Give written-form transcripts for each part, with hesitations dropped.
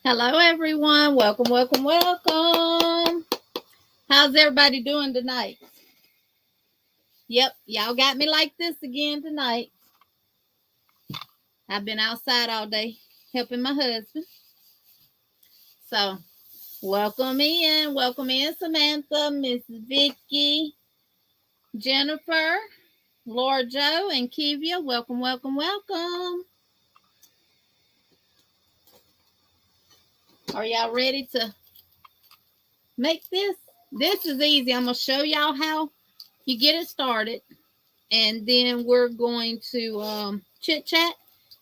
Hello, everyone. Welcome, welcome, welcome. How's everybody doing tonight? Yep, y'all got me like this again tonight. I've been outside all day helping my husband. So, welcome in, Samantha, Miss Vicky, Jennifer, Laura Joe, and Kivia. Welcome, welcome, welcome. Are y'all ready to make this? This is easy. I'm going to show y'all how you get it started. And then we're going to chit chat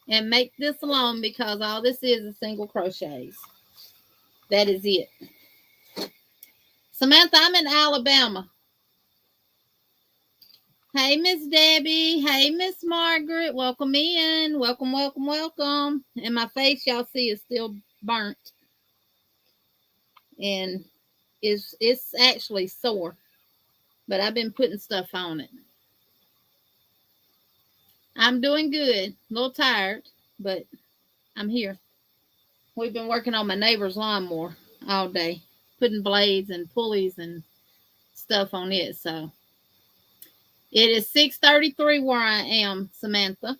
and make this alone because all this is single crochets. That is it. Samantha, I'm in Alabama. Hey, Miss Debbie. Hey, Miss Margaret. Welcome in. Welcome, welcome, welcome. And my face, y'all see, is still burnt. And it's actually sore. But I've been putting stuff on it. I'm doing good. A little tired, but I'm here. We've been working on my neighbor's lawnmower all day, putting blades and pulleys and stuff on it. So it is 6:33 where I am, Samantha.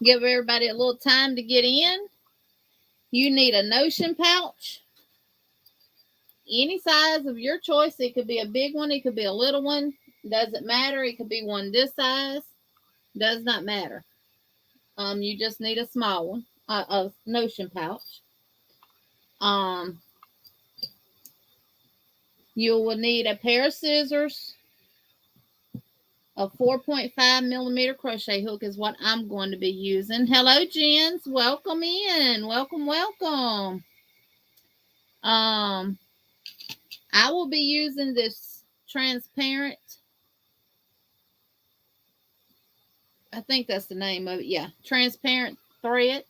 Give everybody a little time to get in. You need a notion pouch, any size of your choice. It could be a big one, it could be a little one. Doesn't matter. It could be one this size. Does not matter. You just need a small one, a notion pouch. You will need a pair of scissors. A 4.5 millimeter crochet hook is what I'm going to be using. Hello, Jens. Welcome in. Welcome, welcome. I will be using this transparent. I think that's the name of it. Yeah, transparent thread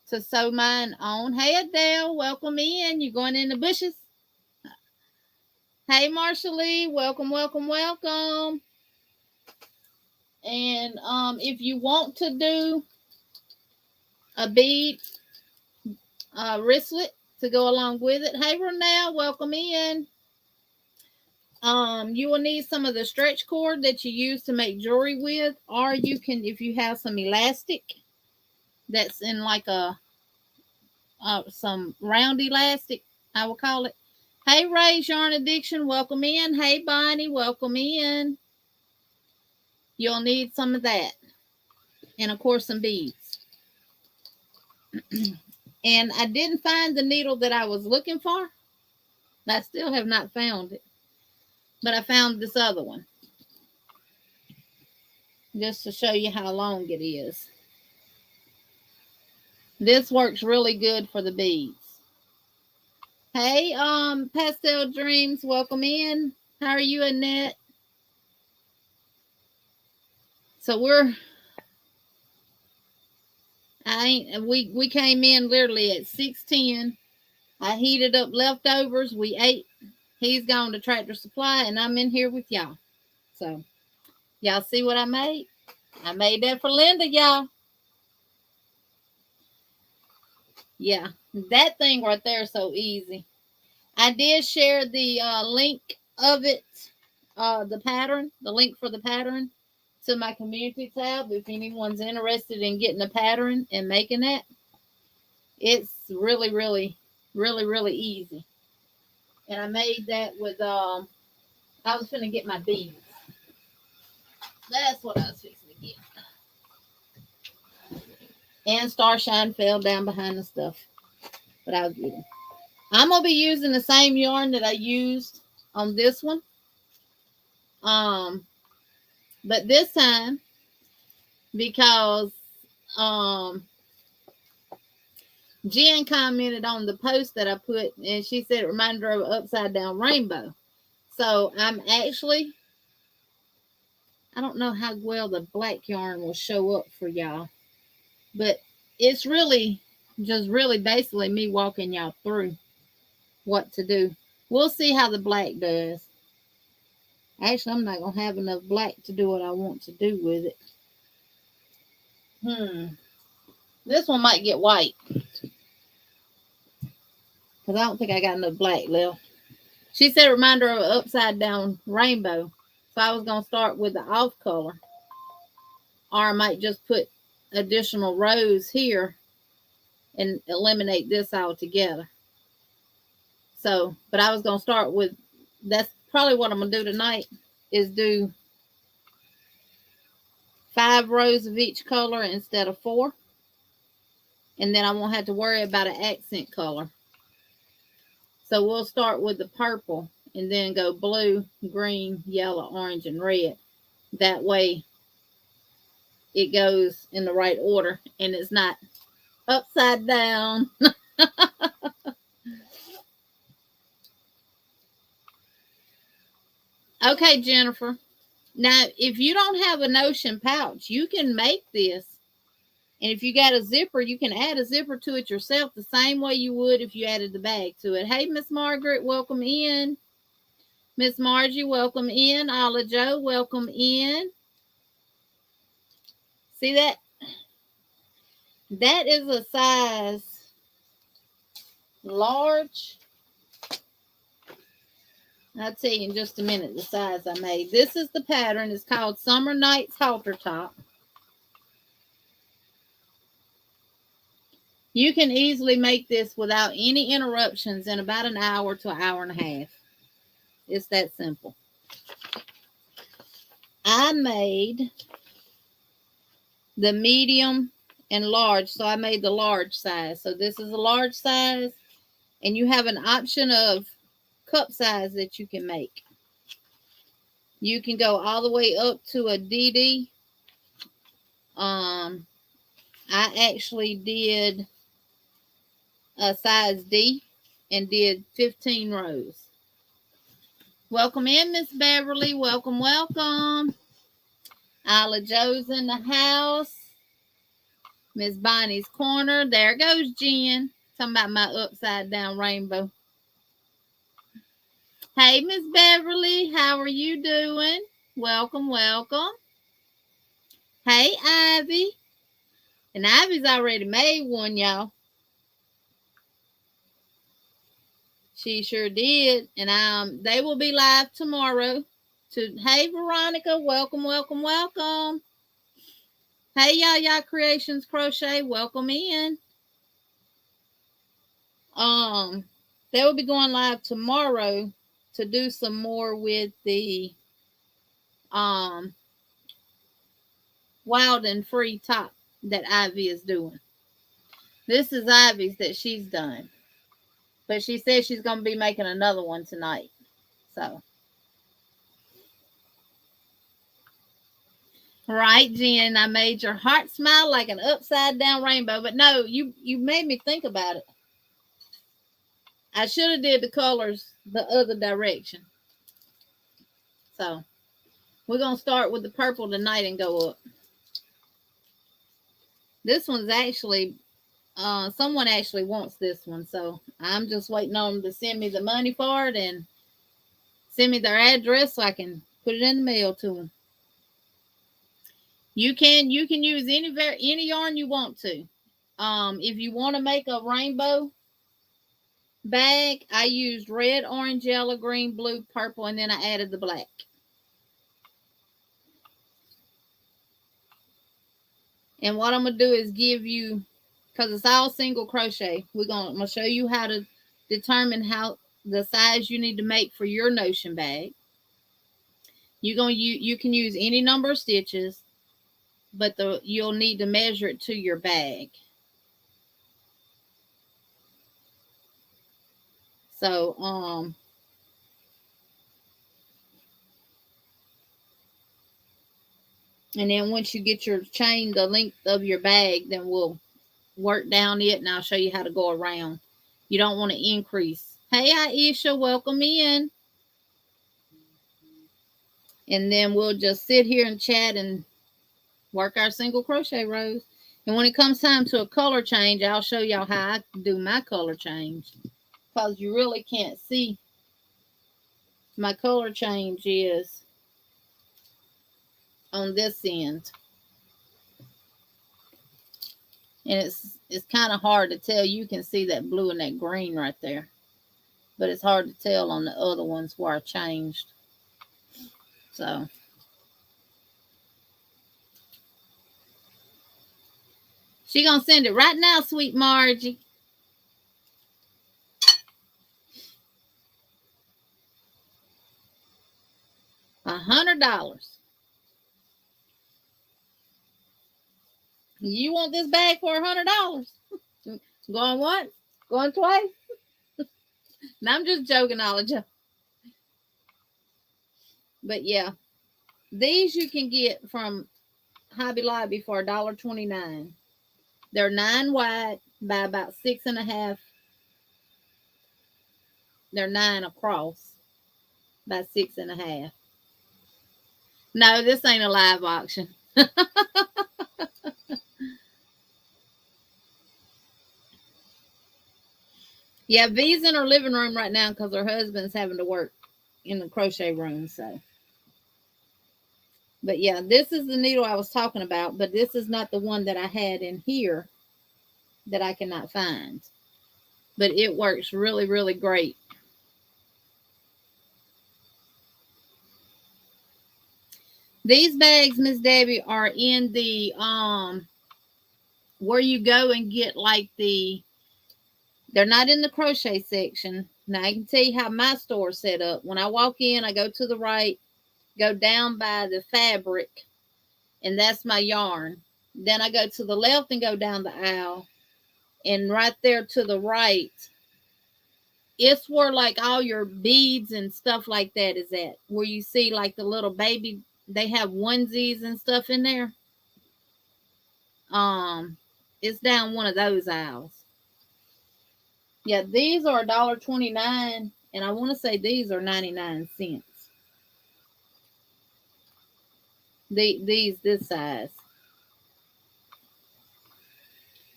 to sew mine on. Hey, Adele. Welcome in. You going in the bushes? Hey, Marsha Lee. Welcome, welcome, welcome. And if you want to do a bead wristlet to go along with it. Hey, Renelle, welcome in. You will need some of the stretch cord that you use to make jewelry with, or you can, if you have some elastic that's in like a some round elastic, I will call it. Hey, Ray's Yarn Addiction, welcome in. Hey, Bonnie, welcome in. You'll need some of that, and of course some beads. And I didn't find the needle that I was looking for. I still have not found it. But I found this other one. Just to show you how long it is. This works really good for the beads. Hey, Pastel Dreams, welcome in. How are you, Annette? So we came in literally at 6:10. I heated up leftovers. We ate. He's gone to Tractor Supply, and I'm in here with y'all. So, y'all see what I made? I made that for Linda, y'all. Yeah, that thing right there is so easy. I did share the link of it, the pattern, the link for the pattern to my community tab. If anyone's interested in getting a pattern and making that, it's really, really, really, really easy. And I made that with, I was finna get my beads. That's what I was fixing to get. And Starshine fell down behind the stuff. But I was getting. I'm going to be using the same yarn that I used on this one. But this time, because Jen commented on the post that I put, and she said it reminded her of an upside down rainbow. So I'm actually, I don't know how well the black yarn will show up for y'all, but it's really just really basically me walking y'all through what to do. We'll see how the black does. Actually, I'm not going to have enough black to do what I want to do with it. This one might get white. Because I don't think I got enough black left. She said reminder of an upside down rainbow. So I was going to start with the off color. Or I might just put additional rows here and eliminate this altogether. So, but I was going to start with, that's probably what I'm going to do tonight, is do 5 rows of each color instead of 4. And then I won't have to worry about an accent color. So we'll start with the purple and then go blue, green, yellow, orange, and red. That way it goes in the right order and it's not upside down. Okay, Jennifer. Now, if you don't have a notion pouch, you can make this. And if you got a zipper, you can add a zipper to it yourself the same way you would if you added the bag to it. Hey, Miss Margaret, welcome in. Miss Margie, welcome in. Alla Joe, welcome in. See that? That is a size large. I'll tell you in just a minute the size I made. This is the pattern. It's called Summer Nights Halter Top. You can easily make this without any interruptions in about an hour to an hour and a half. It's that simple. I made the medium and large, so I made the large size. So this is a large size, and you have an option of cup size that you can make. You can go all the way up to a DD. I actually did a size D and did 15 rows. Welcome in, Miss Beverly. Welcome, welcome. Alla Joe's in the house. Miss Bonnie's Corner. There goes Jen. Talking about my upside down rainbow. Hey, Miss Beverly. How are you doing? Welcome, welcome. Hey, Ivy. And Ivy's already made one, y'all. She sure did. And they will be live tomorrow. Hey, Veronica. Welcome, welcome, welcome. Hey, y'all Creations Crochet. Welcome in. They will be going live tomorrow to do some more with the wild and free top that Ivy is doing. This is Ivy's that she's done. But she says she's going to be making another one tonight. So. Right, Jen. I made your heart smile like an upside down rainbow. But no, you made me think about it. I should have did the colors the other direction. So. We're going to start with the purple tonight and go up. This one's actually, someone actually wants this one. So I'm just waiting on them to send me the money for it and send me their address so I can put it in the mail to them. You can use any yarn you want to. If you want to make a rainbow bag, I used red, orange, yellow, green, blue, purple, and then I added the black. And what I'm going to do is give you, because it's all single crochet, I'm going to show you how to determine how the size you need to make for your notion bag. You can use any number of stitches, but you'll need to measure it to your bag. So, and then once you get your chain the length of your bag, then we'll work down it and I'll show you how to go around. You don't want to increase. Hey, Aisha, welcome in. And then we'll just sit here and chat and work our single crochet rows. And when it comes time to a color change, I'll show y'all how I do my color change. Because you really can't see. My color change is on this end. And it's kind of hard to tell. You can see that blue and that green right there, but it's hard to tell on the other ones where I changed. So she gonna send it right now, sweet Margie. $100. You want this bag for $100? Going once, going twice. Now I'm just joking, all of you. But yeah, these you can get from Hobby Lobby for $1.29. They're 9 wide by about 6.5. They're 9 across by 6.5. No, this ain't a live auction. Yeah, V's in her living room right now because her husband's having to work in the crochet room. So, but yeah, this is the needle I was talking about, but this is not the one that I had in here that I cannot find. But it works really, really great. These bags, Miss Debbie, are in the where you go and get like they're not in the crochet section. Now I can tell you how my store's set up. When I walk in, I go to the right, go down by the fabric, and that's my yarn. Then I go to the left and go down the aisle, and right there to the right, it's where like all your beads and stuff like that is at. Where you see like the little baby, they have onesies and stuff in there. Um, it's down one of those aisles. Yeah, these are $1.29, and I want to say these are 99 cents. These this size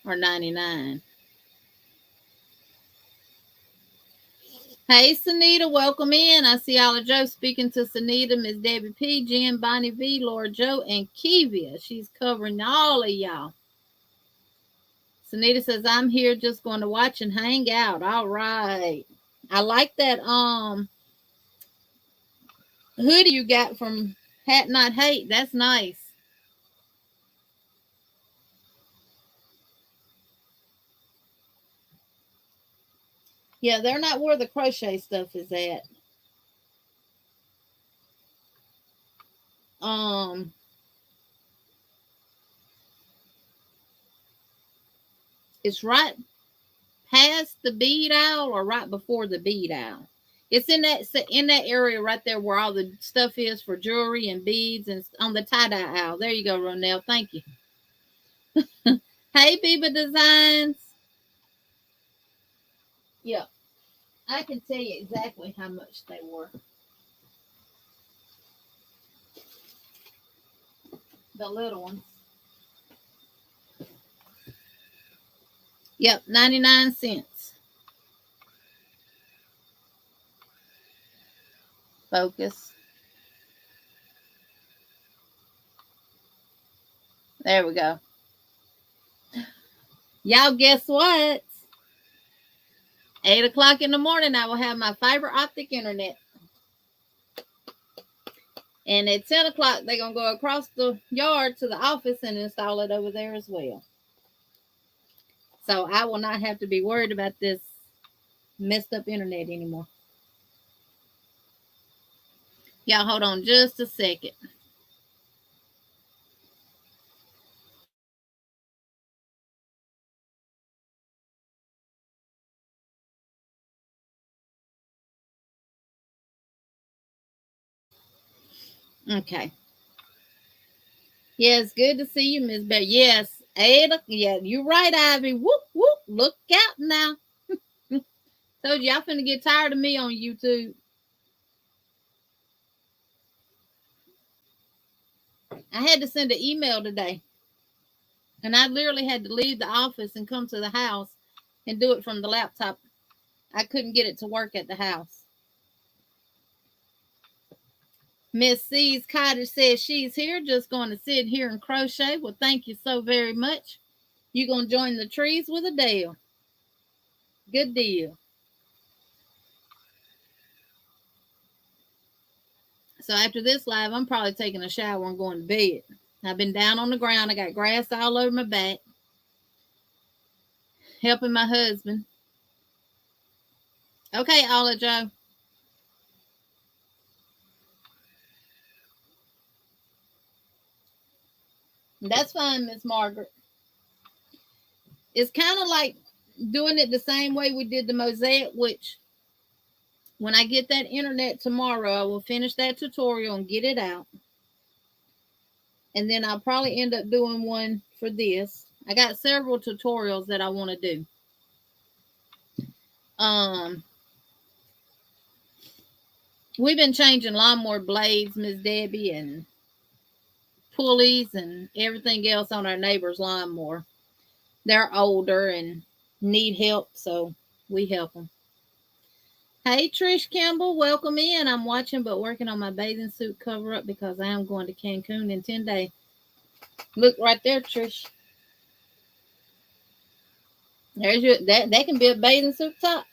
are 99. Hey, Sunita, welcome in. I see Alla Joe speaking to Sunita, Miss Debbie P, Jen, Bonnie V, Laura Joe, and Kivia. She's covering all of y'all. Sunita says, I'm here just going to watch and hang out. All right. I like that hoodie you got from Hat Not Hate. That's nice. Yeah, they're not where the crochet stuff is at. Um, it's right past the bead owl or right before the bead owl. It's in that area right there where all the stuff is for jewelry and beads and on the tie-dye owl. There you go, Ronell. Thank you. Hey, Biba Designs. Yeah, I can tell you exactly how much they were. The little ones. Yep, 99 cents. Focus. There we go. Y'all, guess what? 8 o'clock in the morning, I will have my fiber optic internet. And at 10 o'clock, they're going to go across the yard to the office and install it over there as well. So I will not have to be worried about this messed up internet anymore. Y'all, hold on just a second. Okay. Yes, good to see you, Miss Bear. Yes, Ada. Yeah, you're right, Ivy. Whoop, whoop. Look out now. Told you, y'all finna get tired of me on YouTube. I had to send an email today. And I literally had to leave the office and come to the house and do it from the laptop. I couldn't get it to work at the house. Miss C's Cottage says she's here, just going to sit here and crochet. Well, thank you so very much. You gonna join the trees with Adele. Good deal. So after this live, I'm probably taking a shower and going to bed. I've been down on the ground. I got grass all over my back, helping my husband. Okay, Ola Joe. That's fine, Miss Margaret. It's kind of like doing it the same way we did the mosaic, which when I get that internet tomorrow, I will finish that tutorial and get it out. And then I'll probably end up doing one for this. I got several tutorials that I want to do. We've been changing lawnmower blades, Miss Debbie, and pulleys and everything else on our neighbor's lawnmower. They're older and need help, so we help them. Hey, Trish Campbell, welcome in. I'm watching but working on my bathing suit cover up because I am going to Cancun in 10 days. Look right there, Trish. There's your that can be a bathing suit top.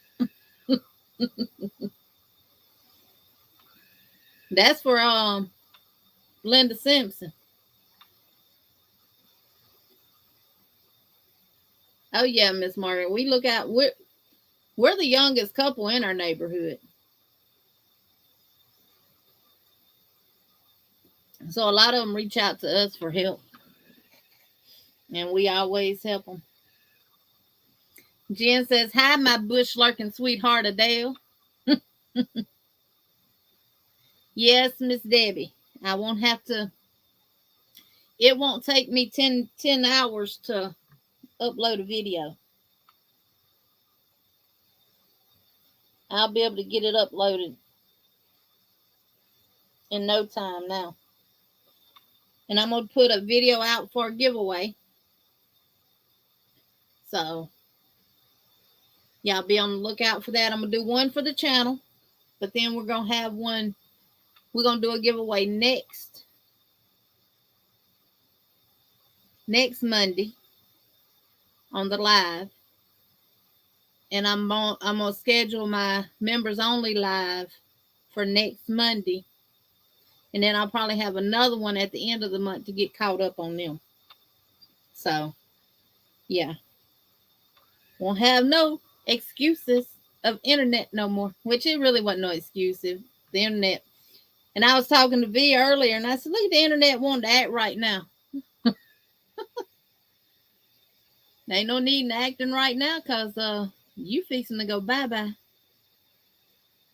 That's for Linda Simpson. Oh yeah, Miss Margaret. We look out. We're the youngest couple in our neighborhood. So a lot of them reach out to us for help. And we always help them. Jen says, hi, my bush lurking sweetheart Adele. Yes, Miss Debbie. I won't have to. It won't take me 10 hours to upload a video. I'll be able to get it uploaded in no time now. And I'm going to put a video out for a giveaway. So, y'all be on the lookout for that. I'm going to do one for the channel. But then we're going to have one. We're going to do a giveaway next Monday on the live. And I'm gonna schedule my members only live for next Monday. And then I'll probably have another one at the end of the month to get caught up on them. So, yeah. Won't have no excuses of internet no more. Which it really wasn't no excuse. The internet. And I was talking to V earlier and I said, look at the internet wanting to act right now. There ain't no need in acting right now because you fixing to go bye-bye.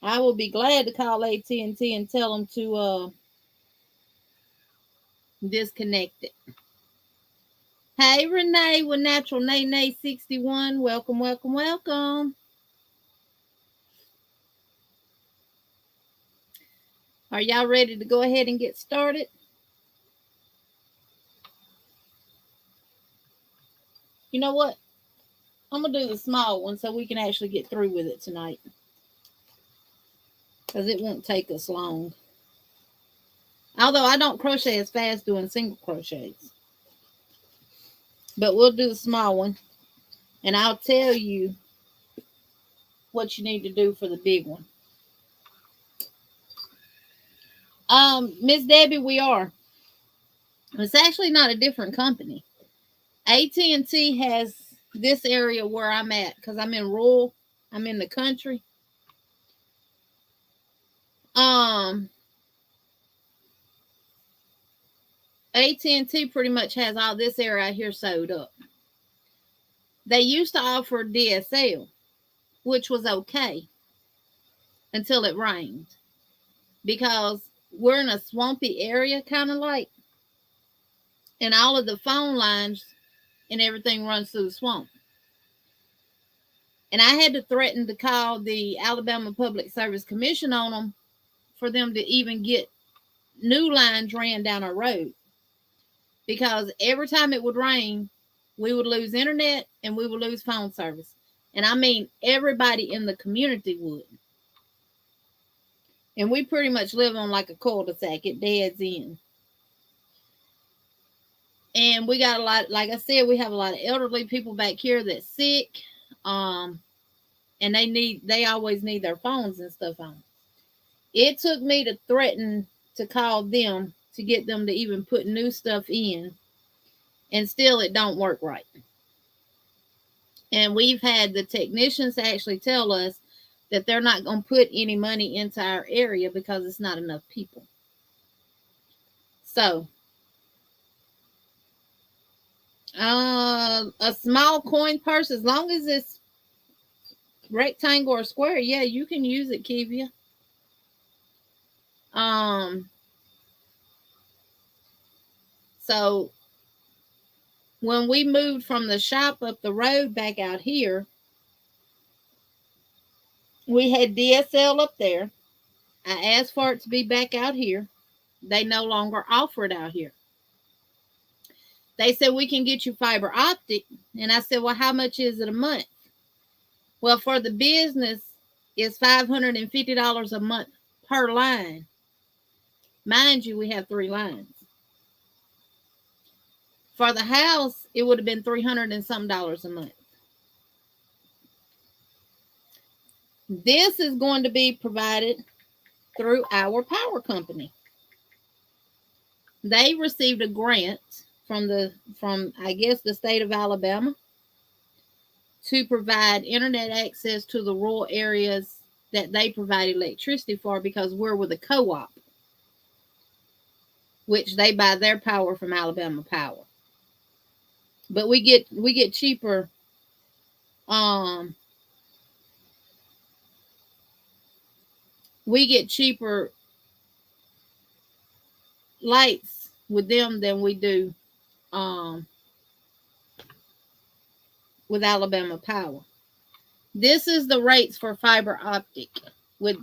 I will be glad to call AT&T and tell them to disconnect it. Hey, Renee with Natural Nay 61. Welcome, welcome, welcome. Are y'all ready to go ahead and get started? You know what? I'm going to do the small one so we can actually get through with it tonight. Because it won't take us long. Although I don't crochet as fast doing single crochets. But we'll do the small one. And I'll tell you what you need to do for the big one. Miss Debbie, we are. It's actually not a different company. AT&T has this area where I'm at because I'm in rural. I'm in the country. AT&T pretty much has all this area out here sewed up. They used to offer DSL, which was okay until it rained. Because we're in a swampy area, kind of like. And all of the phone lines and everything runs through the swamp. And I had to threaten to call the Alabama Public Service Commission on them for them to even get new lines ran down our road. Because every time it would rain, we would lose internet and we would lose phone service. And I mean, everybody in the community would. And we pretty much live on like a cul-de-sac. It deads in. And we got a lot, like I said, we have a lot of elderly people back here that's sick. Um, and they always need their phones and stuff on. It took me to threaten to call them to get them to even put new stuff in, and still it don't work right. And we've had the technicians actually tell us that they're not going to put any money into our area because it's not enough people. So, a small coin purse, as long as it's rectangle or square, yeah, you can use it, Kivia. So when we moved from the shop up the road back out here, we had DSL up there. I asked for it to be back out here. They no longer offer it out here. They said, we can get you fiber optic. And I said, well, how much is it a month? Well, for the business, it's $550 a month per line. Mind you, we have 3 lines. For the house, it would have been $300 and some a month. This is going to be provided through our power company. They received a grant from I guess the state of Alabama to provide internet access to the rural areas that they provide electricity for, because we're with a co-op, which they buy their power from Alabama Power. But we get cheaper we get cheaper lights with them than we do with Alabama Power. This is the rates for fiber optic with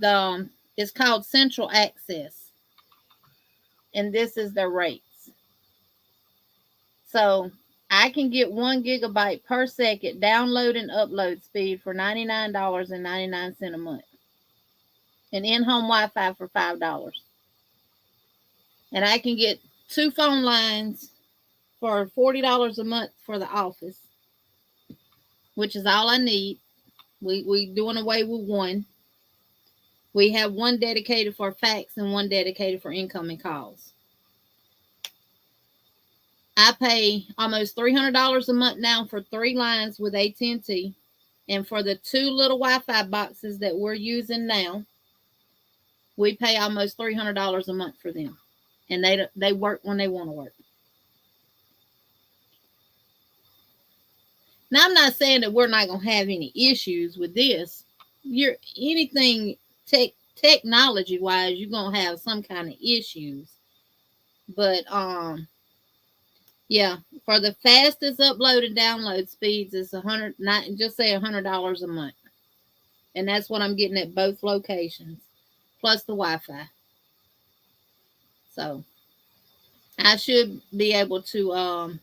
it's called Central Access, and this is their rates. So I can get 1 gigabyte per second download and upload speed for $99.99 a month, and in-home Wi-Fi for $5. And I can get 2 phone lines for $40 a month for the office, which is all I need. We doing away with 1. We have 1 dedicated for fax and 1 dedicated for incoming calls. I pay almost $300 a month now for 3 lines with AT&T, and for the 2 little Wi-Fi boxes that we're using now, we pay almost $300 a month for them, and they work when they want to work. Now, I'm not saying that we're not going to have any issues with this. Anything technology wise, you're going to have some kind of issues. But yeah, for the fastest upload and download speeds, it's just say $100 a month, and that's what I'm getting at both locations, plus the Wi-Fi. So I should be able to.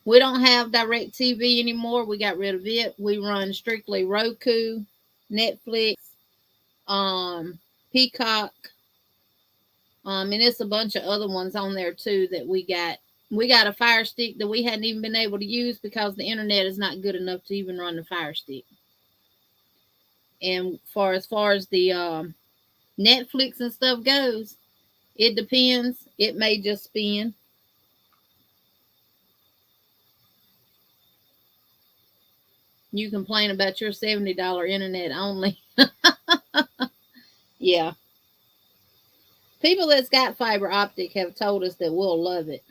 We don't have DirecTV anymore. We got rid of it. We run strictly Roku, Netflix, Peacock, and it's a bunch of other ones on there too that we got. We got a Fire Stick that we hadn't even been able to use because the internet is not good enough to even run the Fire Stick. And as far as the Netflix and stuff goes, it depends. It may just spin. You complain about your $70 internet only. Yeah. People that's got fiber optic have told us that we'll love it.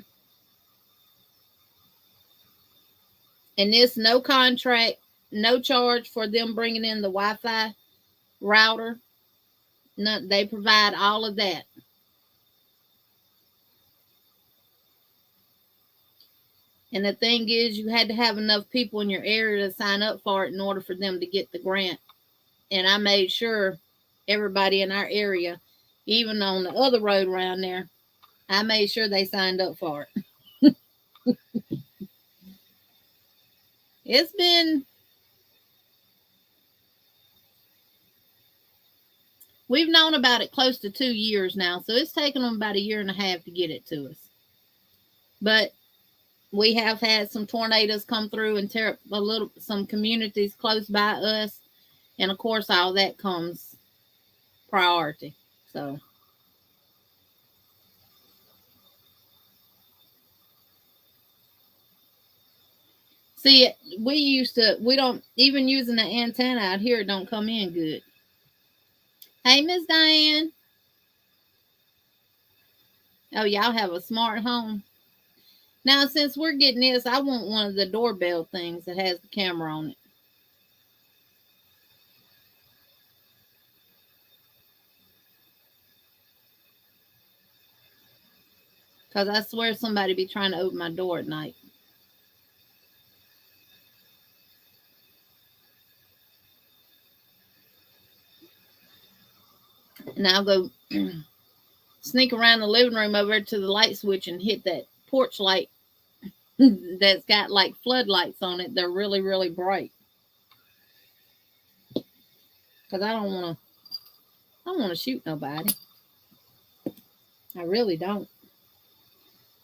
And this no contract, no charge for them bringing in the Wi-Fi router. No, they provide all of that. And the thing is, you had to have enough people in your area to sign up for it in order for them to get the grant. And I made sure everybody in our area, even on the other road around there, I made sure they signed up for it. It's been, we've known about it close to 2 years now, so it's taken them about 1.5 years to get it to us. But We have had some tornadoes come through and tear up some communities close by us. And of course, all that comes priority. So, see, we don't, even using the antenna out here, it don't come in good. Hey, Miss Diane. Oh, y'all have a smart home. Now, since we're getting this, I want one of the doorbell things that has the camera on it. Because I swear somebody be trying to open my door at night. And I'll go sneak around the living room over to the light switch and hit that porch light that's got like floodlights on it. They're really, really bright. Because I don't want to shoot nobody. I really don't.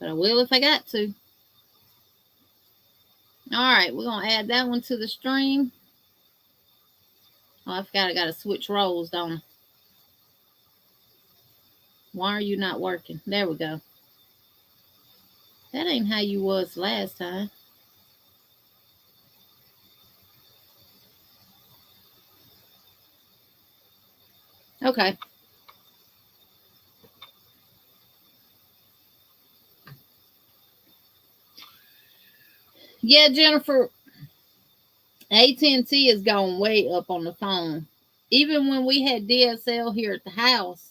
But I will if I got to. All right, we're going to add that one to the stream. Oh, I forgot I got to switch roles, don't I? Why are you not working? There we go. That ain't how you was last time. Okay. Yeah, Jennifer, AT&T has gone way up on the phone. Even when we had DSL here at the house,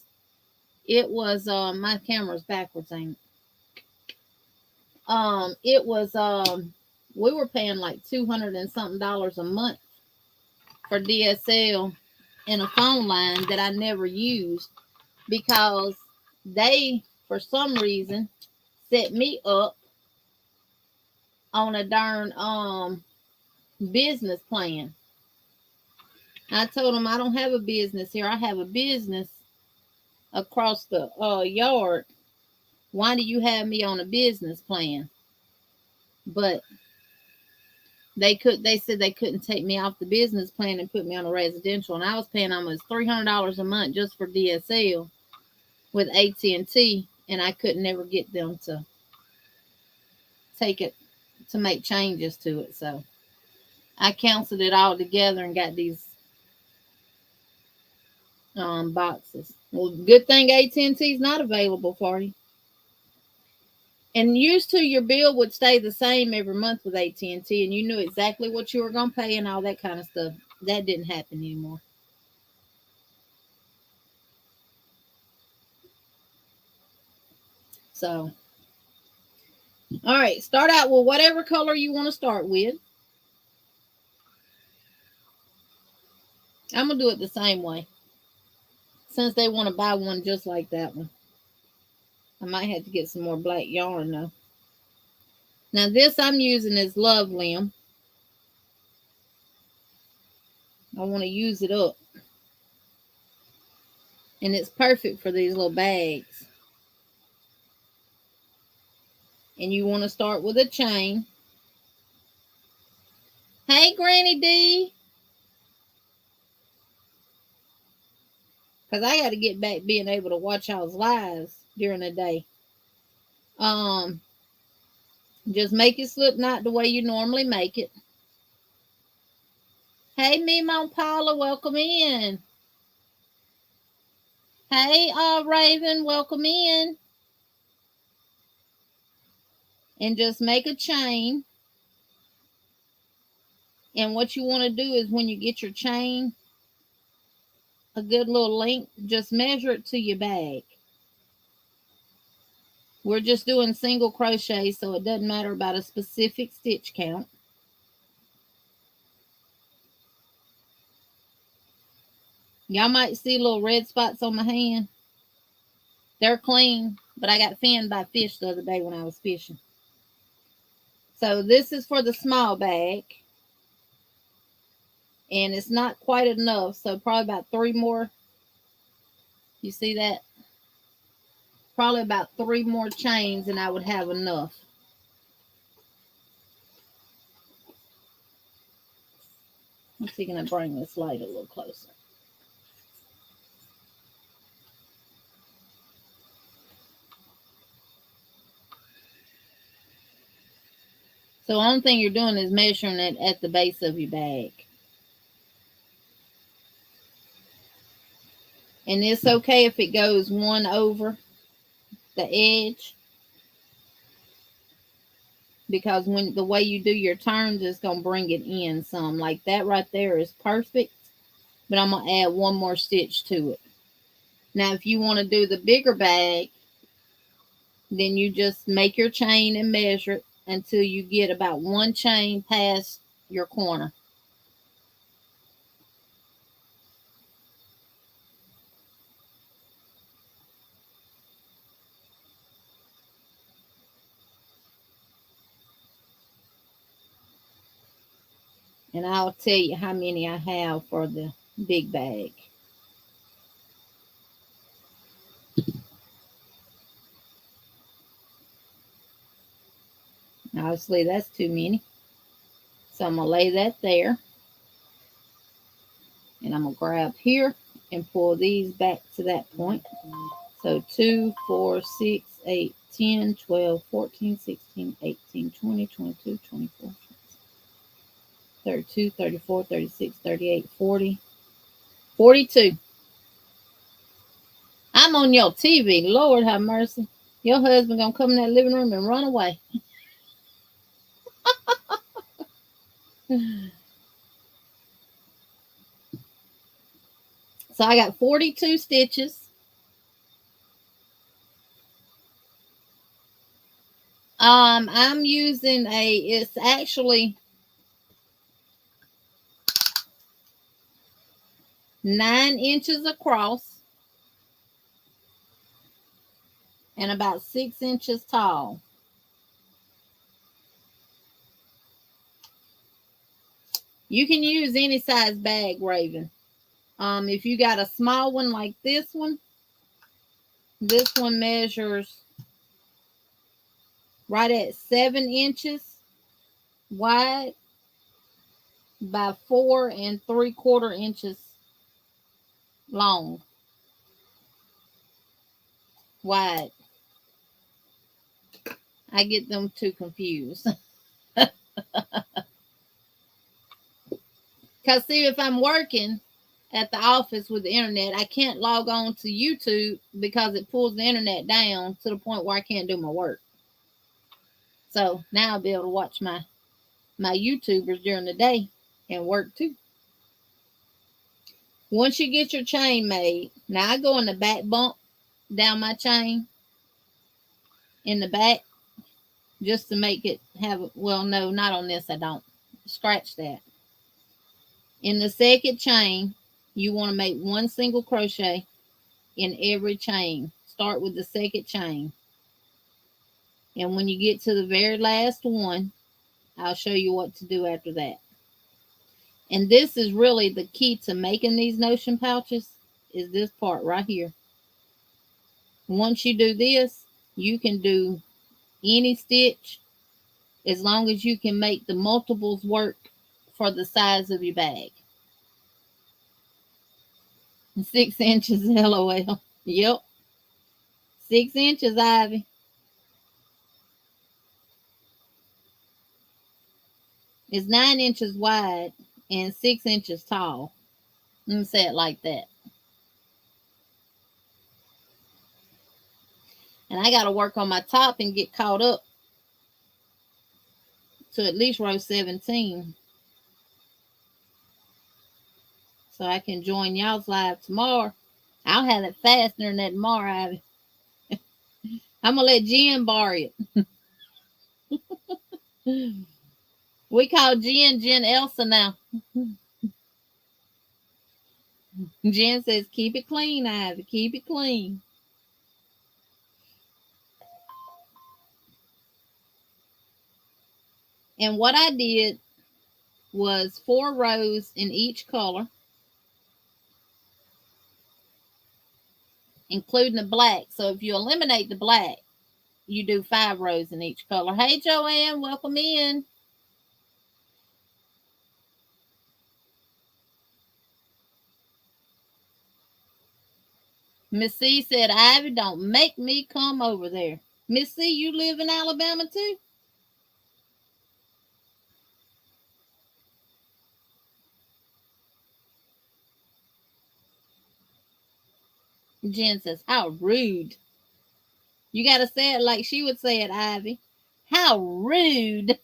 it was my camera's backwards, ain't it? It was we were paying like $200 and something a month for DSL and a phone line that I never used because they, for some reason, set me up on a darn business plan. I told them I don't have a business here. I have a business across the yard. Why do you have me on a business plan? But they said they couldn't take me off the business plan and put me on a residential, and I was paying almost $300 a month just for DSL with AT&T, and I could never get them to take it to make changes to it. So I canceled it all together and got these boxes. Well, good thing AT&T is not available for you. And used to, your bill would stay the same every month with AT&T, and you knew exactly what you were going to pay and all that kind of stuff. That didn't happen anymore. So, all right, start out with whatever color you want to start with. I'm going to do it the same way, since they want to buy one just like that one. I might have to get some more black yarn, though. Now, this I'm using is Love Limb. I want to use it up. And it's perfect for these little bags. And you want to start with a chain. Hey, Granny D. Because I got to get back being able to watch y'all's lives during the day. Just make your slip knot the way you normally make it. Hey, Mimo Paula, welcome in. Hey, Raven, welcome in. And just make a chain. And what you want to do is when you get your chain a good little length, just measure it to your bag. We're just doing single crochet, so it doesn't matter about a specific stitch count. Y'all might see little red spots on my hand. They're clean, but I got finned by fish the other day when I was fishing. So this is for the small bag. And it's not quite enough, so probably about 3 more. You see that? Probably about 3 more chains and I would have enough. Let's see, can I bring this light a little closer? So the only thing you're doing is measuring it at the base of your bag. And it's okay if it goes one over the edge, because when the way you do your turns is going to bring it in some. Like that right there is perfect, but I'm going to add one more stitch to it. Now if you want to do the bigger bag, then you just make your chain and measure it until you get about one chain past your corner. And I'll tell you how many I have for the big bag. Obviously, that's too many. So I'm going to lay that there. And I'm going to grab here and pull these back to that point. So 2, 4, 6, 8, 10, 12, 14, 16, 18, 20, 22, 24, 32, 34, 36, 38, 40, 42. I'm on your TV. Lord have mercy. Your husband going to come in that living room and run away. So I got 42 stitches. I'm using it's actually 9 inches across and about 6 inches tall. You can use any size bag, Raven. If you got a small one like this one measures right at 7 inches wide by 4 3/4 inches long wide. I get them too confused. Because see, if I'm working at the office with the internet, I can't log on to YouTube because it pulls the internet down to the point where I can't do my work. So now I'll be able to watch my YouTubers during the day and work too. Once you get your chain made, now I go in the back bump down my chain in the back just to make it have, well, no, not on this, I don't. Scratch that. In the second chain, you want to make one single crochet in every chain. Start with the second chain. And when you get to the very last one, I'll show you what to do after that. And this is really the key to making these notion pouches, is this part right here. Once you do this, you can do any stitch as long as you can make the multiples work for the size of your bag. 6 inches, LOL. Yep. 6 inches, Ivy. It's 9 inches wide and 6 inches tall. Let me say it like that. And I got to work on my top and get caught up to at least row 17. So I can join y'all's live tomorrow. I'll have it faster than that tomorrow, Ivy. I'm going to let Jen borrow it. We call Jen Elsa now. Jen says, keep it clean, Ivy. Keep it clean. And what I did was 4 rows in each color, including the black. So if you eliminate the black, you do 5 rows in each color. Hey, Joanne, welcome in. Miss C said, Ivy, don't make me come over there. Miss C, you live in Alabama too? Jen says, how rude. You got to say it like she would say it, Ivy. How rude.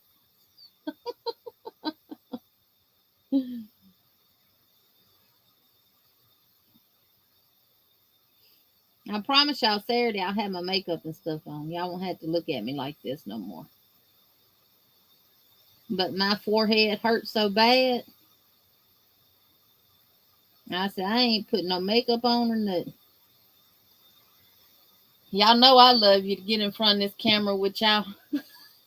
I promise y'all Saturday I'll have my makeup and stuff on. Y'all won't have to look at me like this no more. But my forehead hurts so bad. I said, I ain't putting no makeup on or nothing. Y'all know I love you to get in front of this camera with y'all.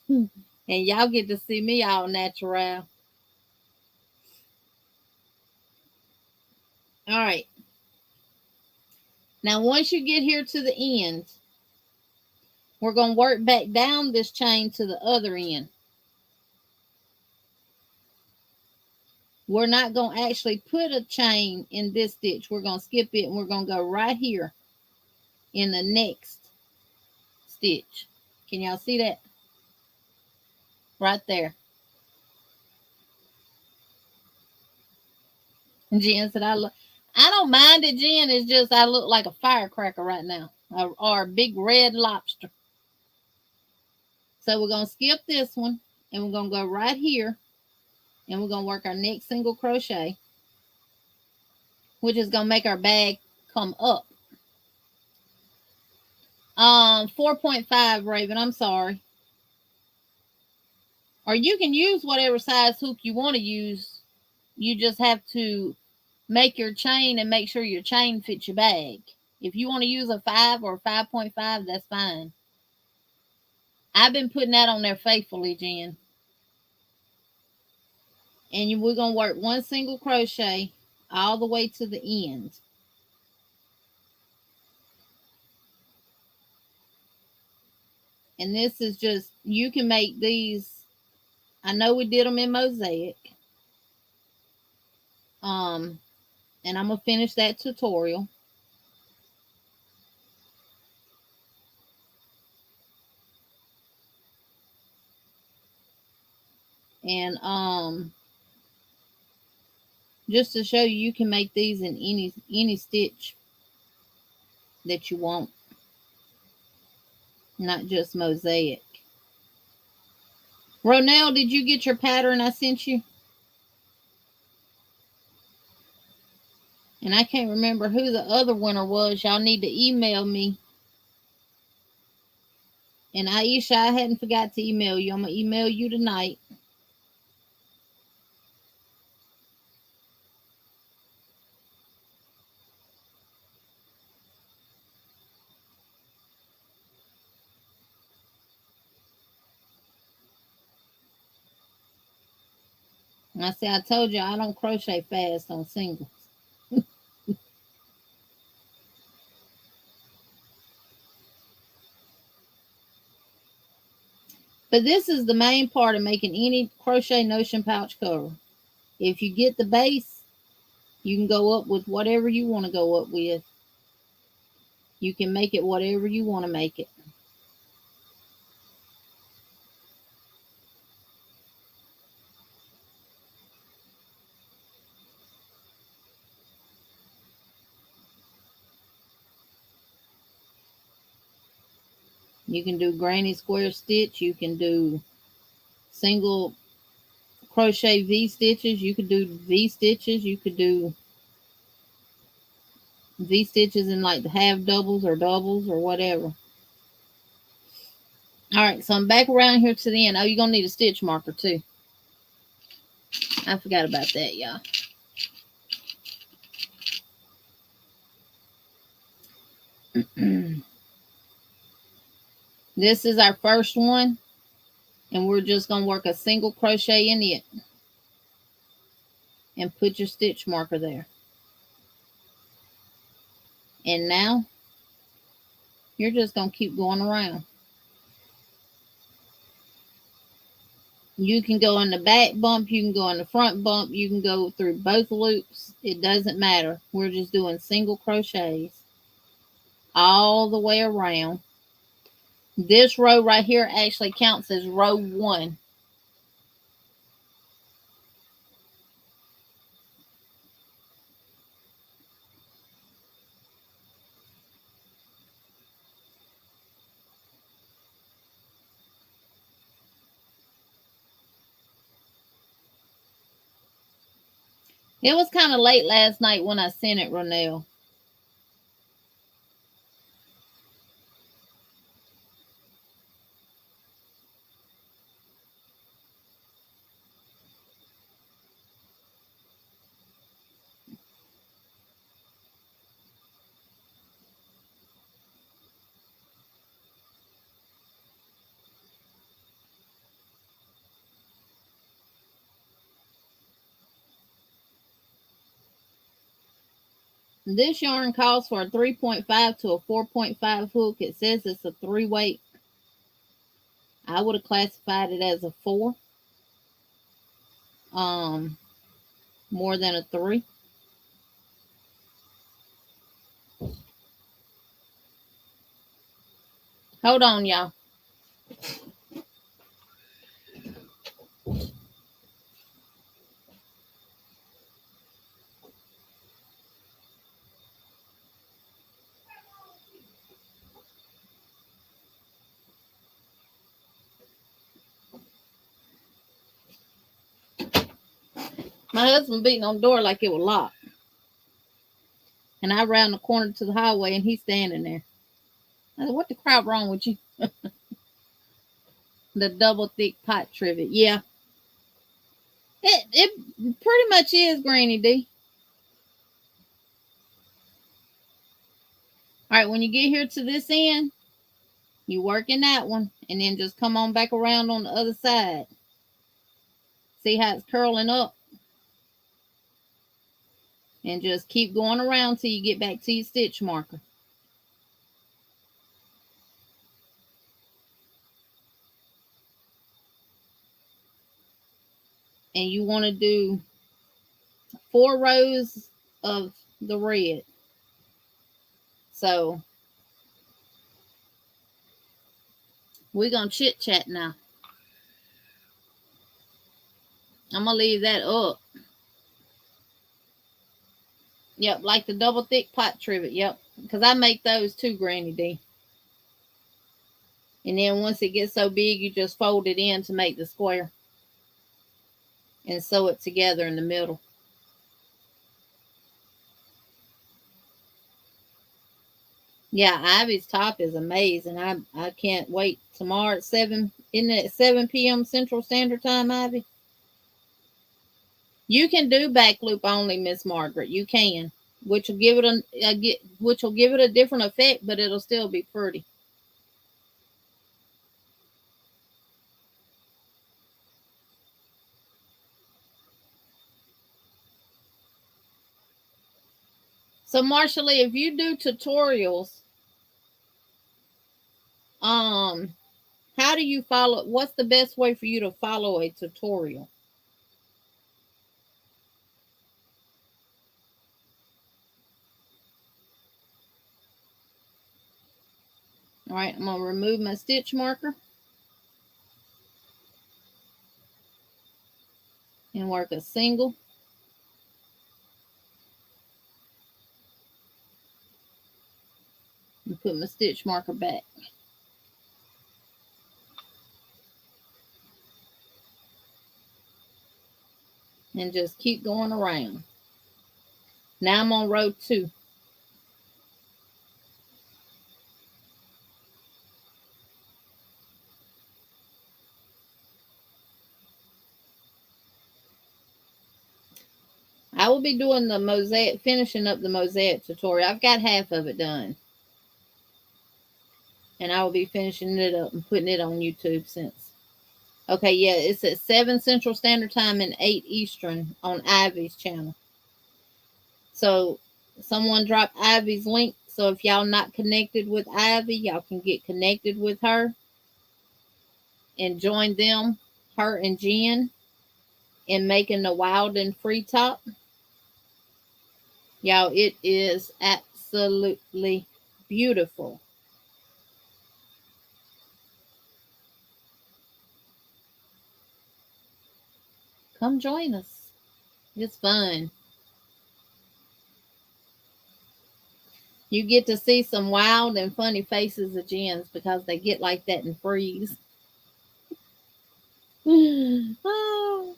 And y'all get to see me all natural. All right. Now, once you get here to the end, we're going to work back down this chain to the other end. We're not going to actually put a chain in this stitch. We're going to skip it and we're going to go right here in the next stitch. Can y'all see that? Right there. And Jen said, I don't mind it, Jen. It's just I look like a firecracker right now. Or a big red lobster. So we're going to skip this one. And we're going to go right here. And we're going to work our next single crochet. Which is going to make our bag come up. 4.5, Raven. I'm sorry. Or you can use whatever size hook you want to use. You just have to make your chain and make sure your chain fits your bag. If you want to use a 5 or 5.5, that's fine. I've been putting that on there faithfully, Jen. And we're going to work one single crochet all the way to the end. And this is just, you can make these. I know we did them in mosaic. And I'm going to finish that tutorial. And just to show you, you can make these in any stitch that you want, not just mosaic. Ronell, did you get your pattern I sent you? And I can't remember who the other winner was. Y'all need to email me. And Aisha, I hadn't forgot to email you. I'm going to email you tonight. And I said, I told you I don't crochet fast on singles. But this is the main part of making any crochet notion pouch cover. If you get the base, you can go up with whatever you want to go up with. You can make it whatever you want to make it. You can do granny square stitch. You can do single crochet V stitches. You could do V stitches. You could do V stitches in like the half doubles or doubles or whatever. All right, so I'm back around here to the end. Oh, you're going to need a stitch marker too. I forgot about that, y'all. This is our first one. And we're just going to work a single crochet in it. And put your stitch marker there. And now, you're just going to keep going around. You can go in the back bump. You can go in the front bump. You can go through both loops. It doesn't matter. We're just doing single crochets. all the way around. This row right here actually counts as row 1. It was kind of late last night when I sent it, Ronell. This yarn calls for a 3.5 to a 4.5 hook. It says it's a 3-weight. I would have classified it as a 4. More than a 3. Hold on, y'all. My husband beating on the door like it was locked. And I round the corner to the highway and he's standing there. I said, what the crap wrong with you? The double thick pot trivet. Yeah. It pretty much is, Granny D. Alright, when you get here to this end, you work in that one and then just come on back around on the other side. See how it's curling up? And just keep going around till you get back to your stitch marker. And you want to do 4 rows of the red. So we're going to chit chat now. I'm going to leave that up. Yep, like the double thick pot trivet. Yep, because I make those too, Granny D. And then once it gets so big, you just fold it in to make the square. And sew it together in the middle. Yeah, Ivy's top is amazing. I can't wait. Tomorrow at 7, isn't it 7 p.m. Central Standard Time, Ivy? You can do back loop only, Miss Margaret. You can, which will give it a different effect, but it'll still be pretty. So, Marshallie, if you do tutorials, how do you follow? What's the best way for you to follow a tutorial? All right, I'm going to remove my stitch marker and work a single. And put my stitch marker back. And just keep going around. Now I'm on row 2. I will be doing the mosaic, finishing up the mosaic tutorial. I've got half of it done. And I will be finishing it up and putting it on YouTube since. Okay, yeah, it's at 7 Central Standard Time and 8 Eastern on Ivy's channel. So someone dropped Ivy's link. So if y'all not connected with Ivy, y'all can get connected with her and join them, her and Jen, in making the Wild and Free top. Y'all, it is absolutely beautiful. Come join us. It's fun. You get to see some wild and funny faces of gens because they get like that and freeze. Oh,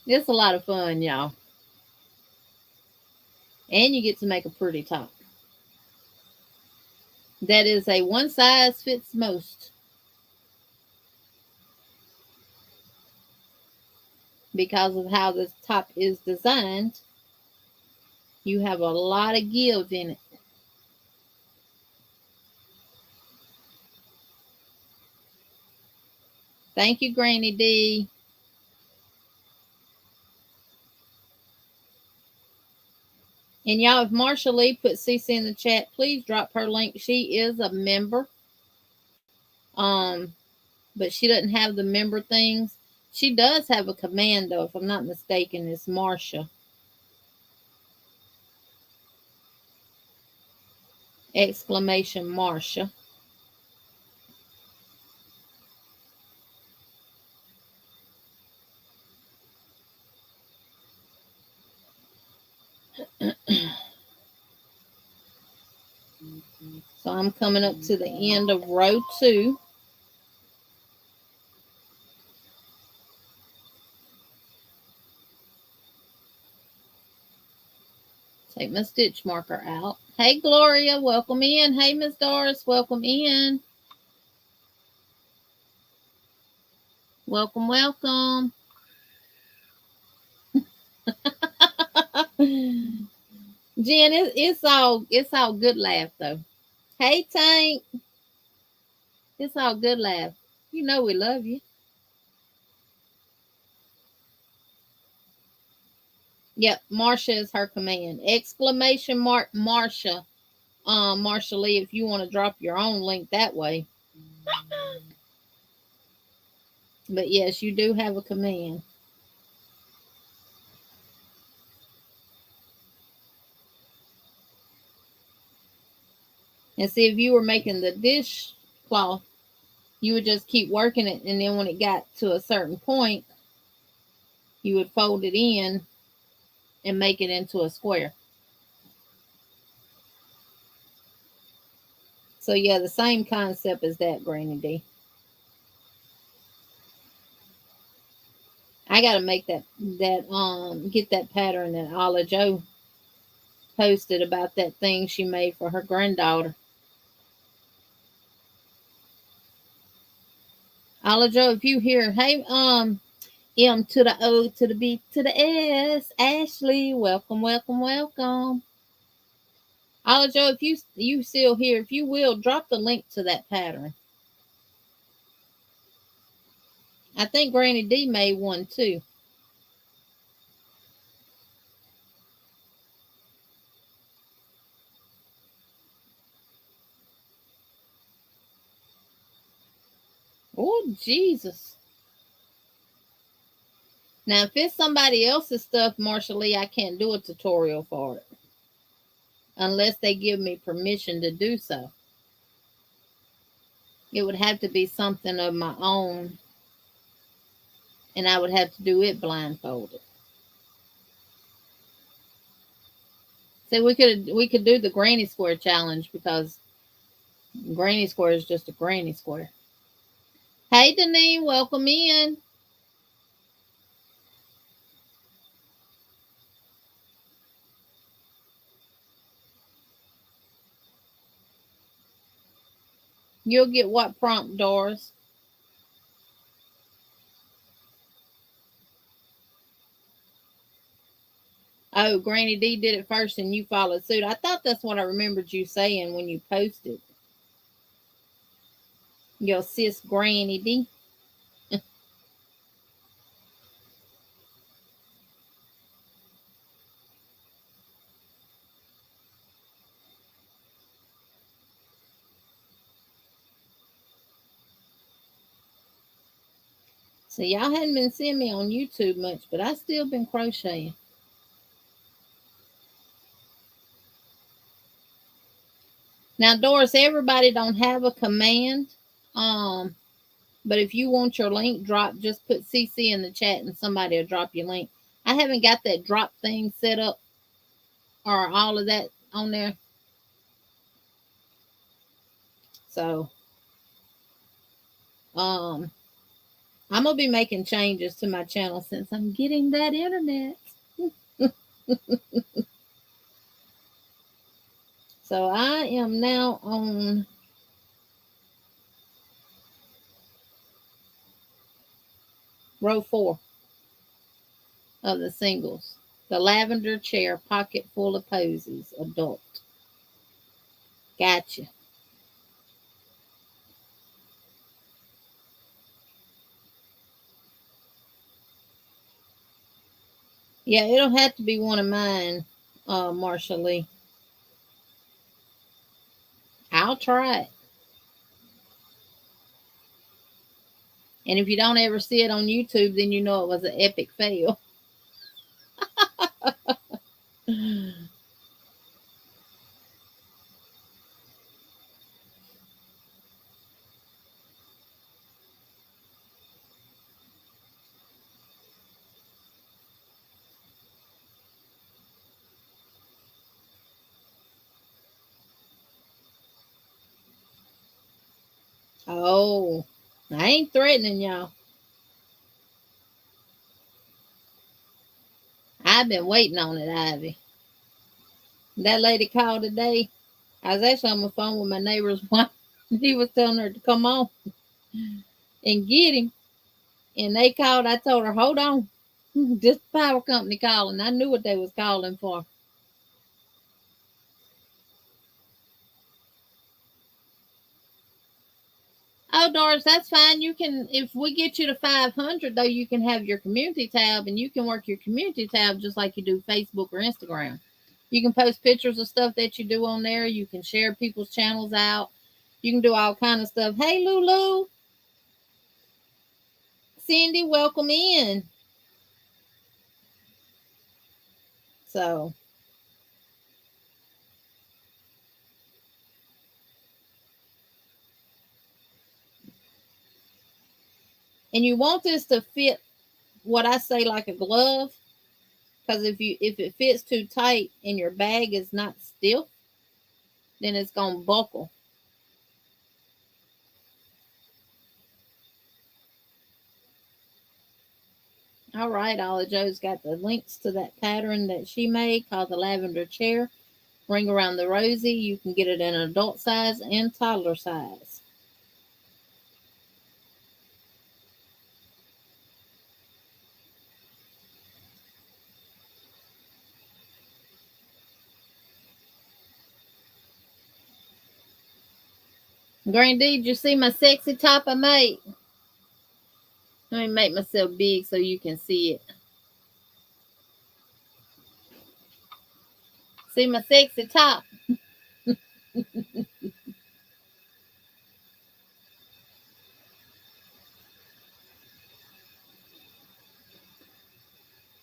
it's a lot of fun, y'all. And you get to make a pretty top. That is a one size fits most. Because of how this top is designed, you have a lot of give in it. Thank you, Granny D. And y'all, if Marsha Lee put CC in the chat, please drop her link. She is a member. But she doesn't have the member things. She does have a command though, if I'm not mistaken. It's Marsha. Exclamation Marsha. So I'm coming up to the end of row 2. Take my stitch marker out. Hey, Gloria, welcome in. Hey, Miss Doris, welcome in. Welcome, welcome. Jen, it's all good laugh though. Hey, Tank, it's all good laugh. You know we love you. Yep, Marsha is her command. Exclamation mark Marsha. Marsha Lee, if you want to drop your own link that way. But yes, you do have a command. And see, if you were making the dishcloth, you would just keep working it, and then when it got to a certain point, you would fold it in and make it into a square. So yeah, the same concept as that, Granny D. I gotta make that get that pattern that Ala Jo posted about that thing she made for her granddaughter. Ala Jo, if you hear, hey, M to the O to the B to the S, Ashley, welcome, welcome, welcome. Ala Jo, if you still here, if you will, drop the link to that pattern. I think Granny D made one too. Oh, Jesus. Now, if it's somebody else's stuff, Marsha Lee, I can't do a tutorial for it. Unless they give me permission to do so. It would have to be something of my own. And I would have to do it blindfolded. See, we could do the granny square challenge because granny square is just a granny square. Hey, Denise, welcome in. You'll get what prompt, Doris? Oh, Granny D did it first and you followed suit. I thought that's what I remembered you saying when you posted. Your sis, Granny D. So y'all hadn't been seeing me on YouTube much, but I still been crocheting. Now, Doris, everybody don't have a command. Um, but if you want your link dropped, just put CC in the chat and somebody will drop your link. I haven't got that drop thing set up or all of that on there. So, I'm gonna be making changes to my channel since I'm getting that internet. So I am now on row 4 of the singles. The lavender chair, pocket full of posies, adult. Gotcha. Yeah, it'll have to be one of mine, Marsha Lee. I'll try it. And if you don't ever see it on YouTube, then you know it was an epic fail. Oh, I ain't threatening y'all. I've been waiting on it, Ivy. That lady called today. I was actually on the phone with my neighbor's wife. He was telling her to come on and get him. And they called. I told her, hold on. Just the power company calling. I knew what they was calling for. Oh, Doris, that's fine. You can, if we get you to 500, though, you can have your community tab and you can work your community tab just like you do Facebook or Instagram. You can post pictures of stuff that you do on there. You can share people's channels out. You can do all kind of stuff. Hey, Lulu, Cindy, welcome in. So, and you want this to fit what I say like a glove, because if it fits too tight and your bag is not stiff, then it's gonna buckle. All right, Ollie Joe's got the links to that pattern that she made called the lavender chair. Ring around the rosy. You can get it in adult size and toddler size. Grandy, did you see my sexy top I made? Let me make myself big so you can see it. See my sexy top?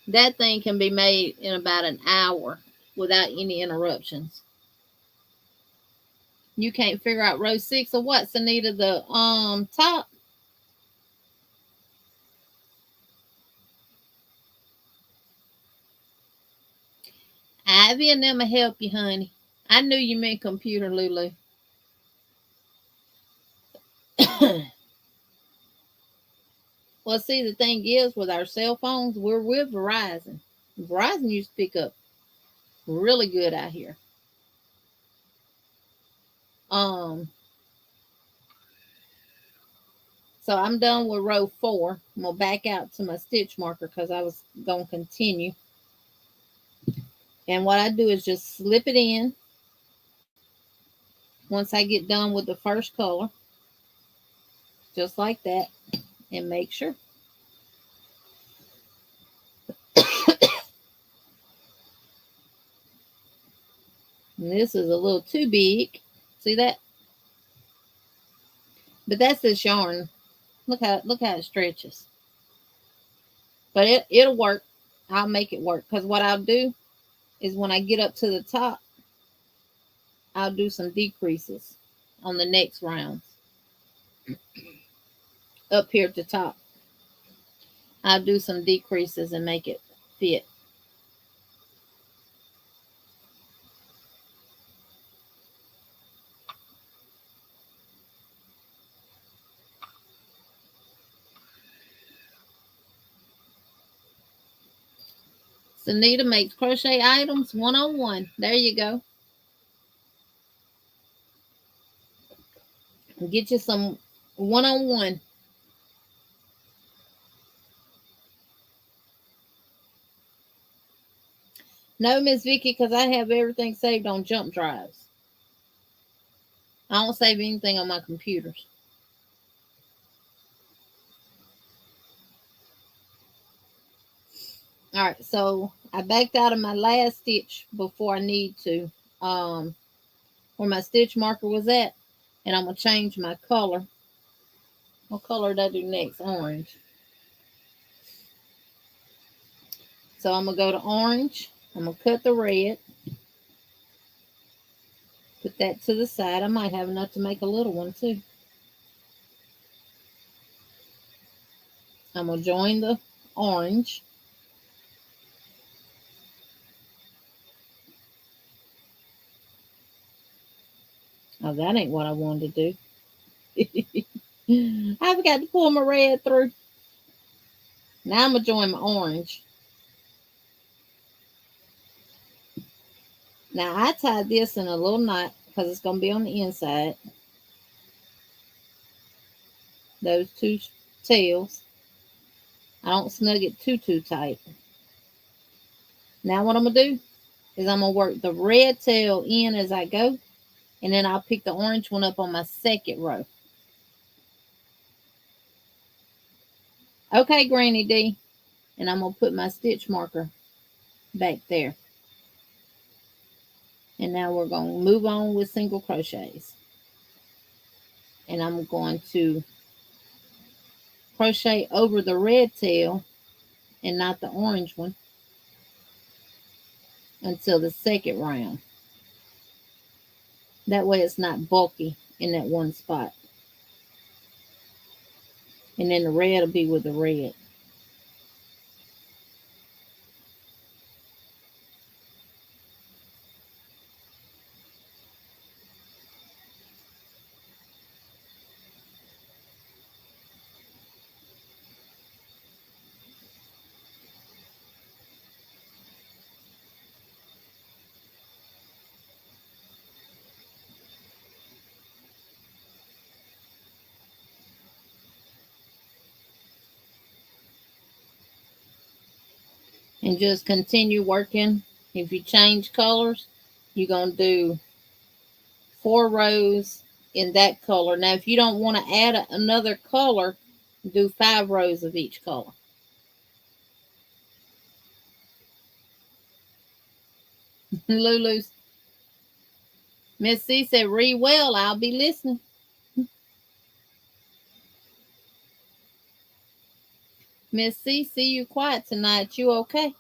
That thing can be made in about an hour without any interruptions. You can't figure out row 6 or what, Sanita, the top? Ivy and them will help you, honey. I knew you meant computer, Lulu. Well, see, the thing is, with our cell phones, we're with Verizon. Verizon used to pick up really good out here. Um, so I'm done with row 4. I'm gonna back out to my stitch marker because I was gonna continue. And what I do is just slip it in once I get done with the first color, just like that, and make sure. And this is a little too big. See that? But that's this yarn. Look how it stretches. But it'll work. I'll make it work because what I'll do is when I get up to the top, I'll do some decreases on the next rounds up here at the top. I'll do some decreases and make it fit. Sunita makes crochet items 101. There you go. Get you some 101. No, Miss Vicky, because I have everything saved on jump drives. I don't save anything on my computers. All right, so I backed out of my last stitch before I need to, where my stitch marker was at, and I'm going to change my color. What color did I do next? Orange. So I'm going to go to orange. I'm going to cut the red. Put that to the side. I might have enough to make a little one too. I'm going to join the orange. Oh, that ain't what I wanted to do. I forgot to pull my red through. Now I'm going to join my orange. Now I tied this in a little knot because it's going to be on the inside. Those two tails. I don't snug it too tight. Now what I'm going to do is I'm going to work the red tail in as I go. And then I'll pick the orange one up on my second row. Okay, Granny D. And I'm going to put my stitch marker back there. And now we're going to move on with single crochets. And I'm going to crochet over the red tail and not the orange one until the second round. That way it's not bulky in that one spot. And then the red will be with the red. And just continue working. If you change colors, you're going to do 4 rows in that color. Now, if you don't want to add another color, do 5 rows of each color. Lulu's. Miss C said, read well. I'll be listening. Miss C, see you quiet tonight. You okay?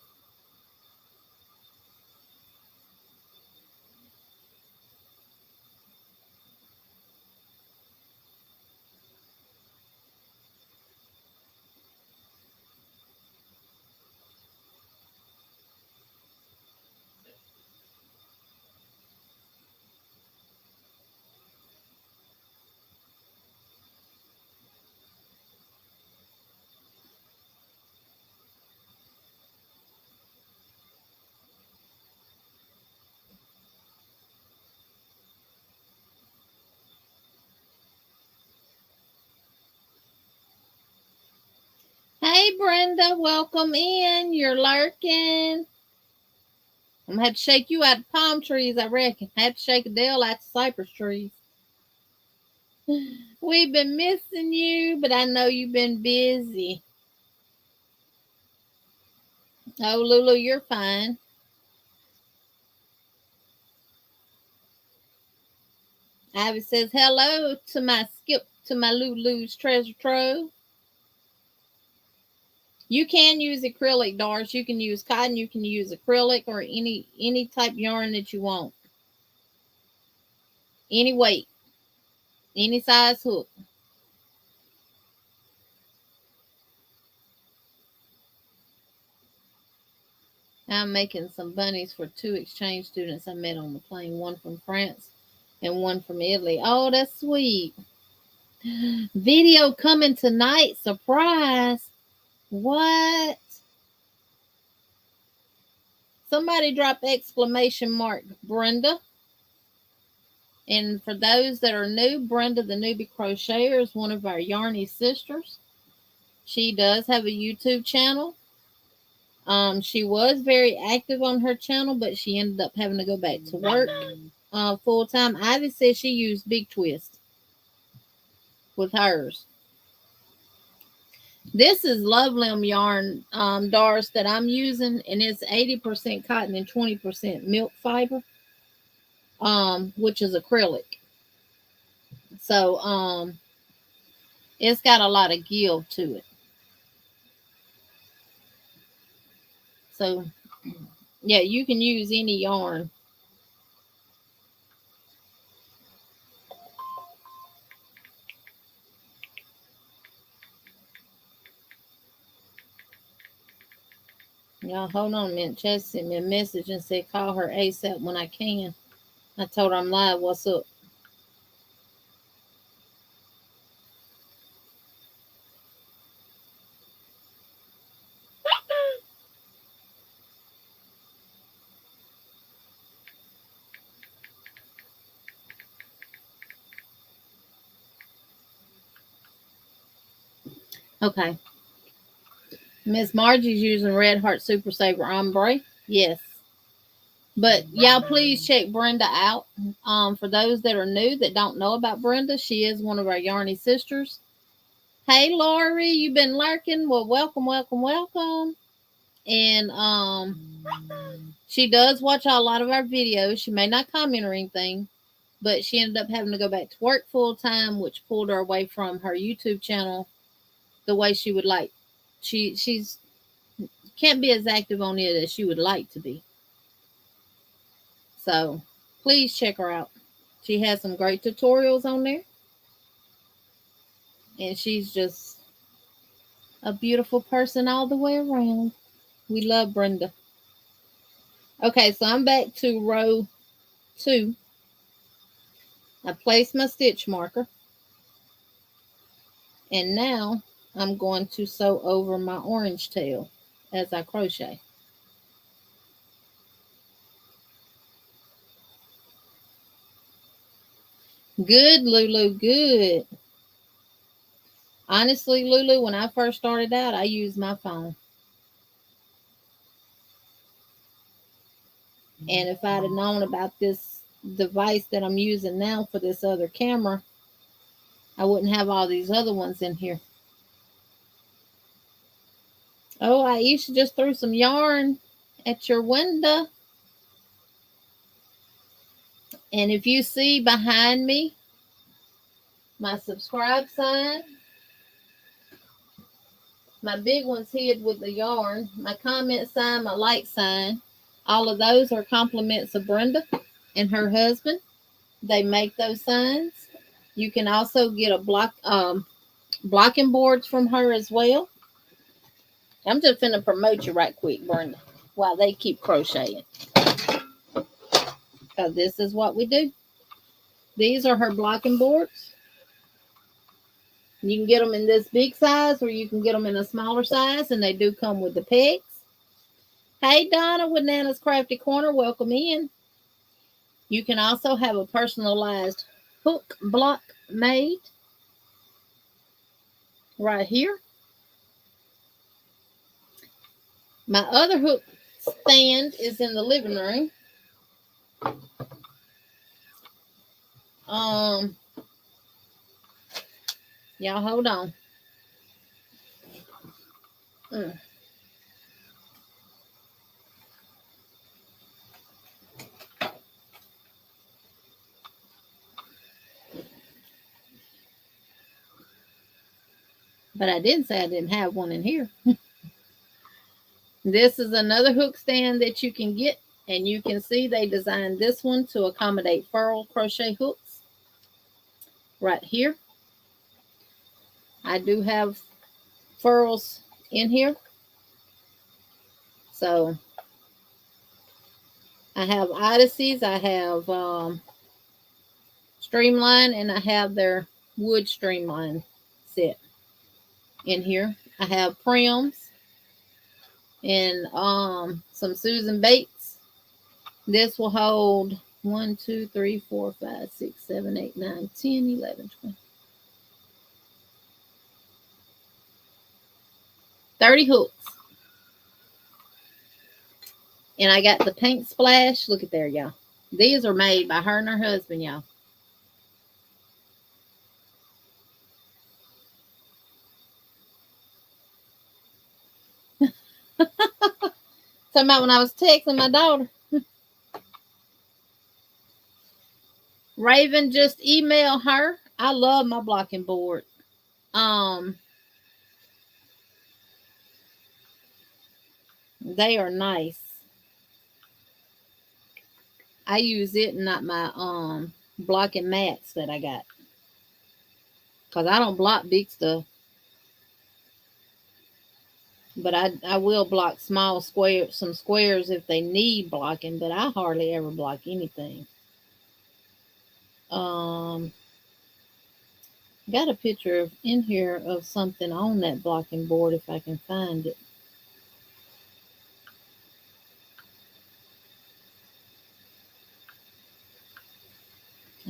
Hey, Brenda, welcome in. You're lurking. I'm going to have to shake you out of palm trees, I reckon. I have to shake Adele out of cypress trees. We've been missing you, but I know you've been busy. Oh, Lulu, you're fine. Ivy says hello to my Lulu's treasure trove. You can use acrylic, Doris. You can use cotton, you can use acrylic, or any type yarn that you want. Any weight, any size hook. I'm making some bunnies for 2 exchange students I met on the plane, one from France and one from Italy. Oh, that's sweet. Video coming tonight. Surprise. What? Somebody drop exclamation mark Brenda. And for those that are new, Brenda the Newbie Crocheter is one of our Yarny sisters. She does have a YouTube channel. She was very active on her channel, but she ended up having to go back to work full time. Ivy says she used Big Twist with hers. This is Love Limb yarn, Doris, that I'm using, and it's 80% cotton and 20% milk fiber, which is acrylic. So it's got a lot of give to it. So yeah, you can use any yarn. Y'all, hold on a minute. Chess sent me a message and said call her ASAP when I can. I told her I'm live. What's up? Okay. Miss Margie's using Red Heart Super Saver Ombre. Yes. But y'all please check Brenda out. For those that are new that don't know about Brenda, she is one of our Yarny sisters. Hey Lori, you've been lurking. Well, welcome, welcome, welcome. And she does watch a lot of our videos. She may not comment or anything, but she ended up having to go back to work full time, which pulled her away from her YouTube channel the way she would like. She's can't be as active on it as she would like to be. So please check her out. She has some great tutorials on there. And she's just a beautiful person all the way around. We love Brenda. Okay, so I'm back to row 2. I placed my stitch marker. And now I'm going to sew over my orange tail as I crochet. Good, Lulu, good. Honestly, Lulu, when I first started out, I used my phone. And if I'd have known about this device that I'm using now for this other camera, I wouldn't have all these other ones in here. Oh, Aisha just threw some yarn at your window. And if you see behind me, my subscribe sign, my big one's hid with the yarn, my comment sign, my like sign, all of those are compliments of Brenda and her husband. They make those signs. You can also get a blocking boards from her as well. I'm just finna promote you right quick, Brenda, while they keep crocheting. Because this is what we do. These are her blocking boards. You can get them in this big size or you can get them in a smaller size, and they do come with the pegs. Hey, Donna with Nana's Crafty Corner, welcome in. You can also have a personalized hook block made right here. My other hook stand is in the living room. Y'all hold on. But I didn't say I didn't have one in here. This is another hook stand that you can get, and you can see they designed this one to accommodate furl crochet hooks. right here. I do have furls in here. So I have Odysseys, I have Streamline, and I have their wood Streamline set in here. I have Prims and some Susan Bates. This will hold 1, 2, 3, 4, 5, 6, 7, 8, 9, 10, 11, 12, 30 hooks. And I got the Paint Splash. Look at there, y'all. These are made by her and her husband, y'all. Talking about when I was texting my daughter. Raven, just email her. I love my blocking board. They are nice. I use it, not my blocking mats that I got. Because I don't block big stuff. But I will block small squares, some squares if they need blocking, but I hardly ever block anything. Got a picture of in here of something on that blocking board if I can find it.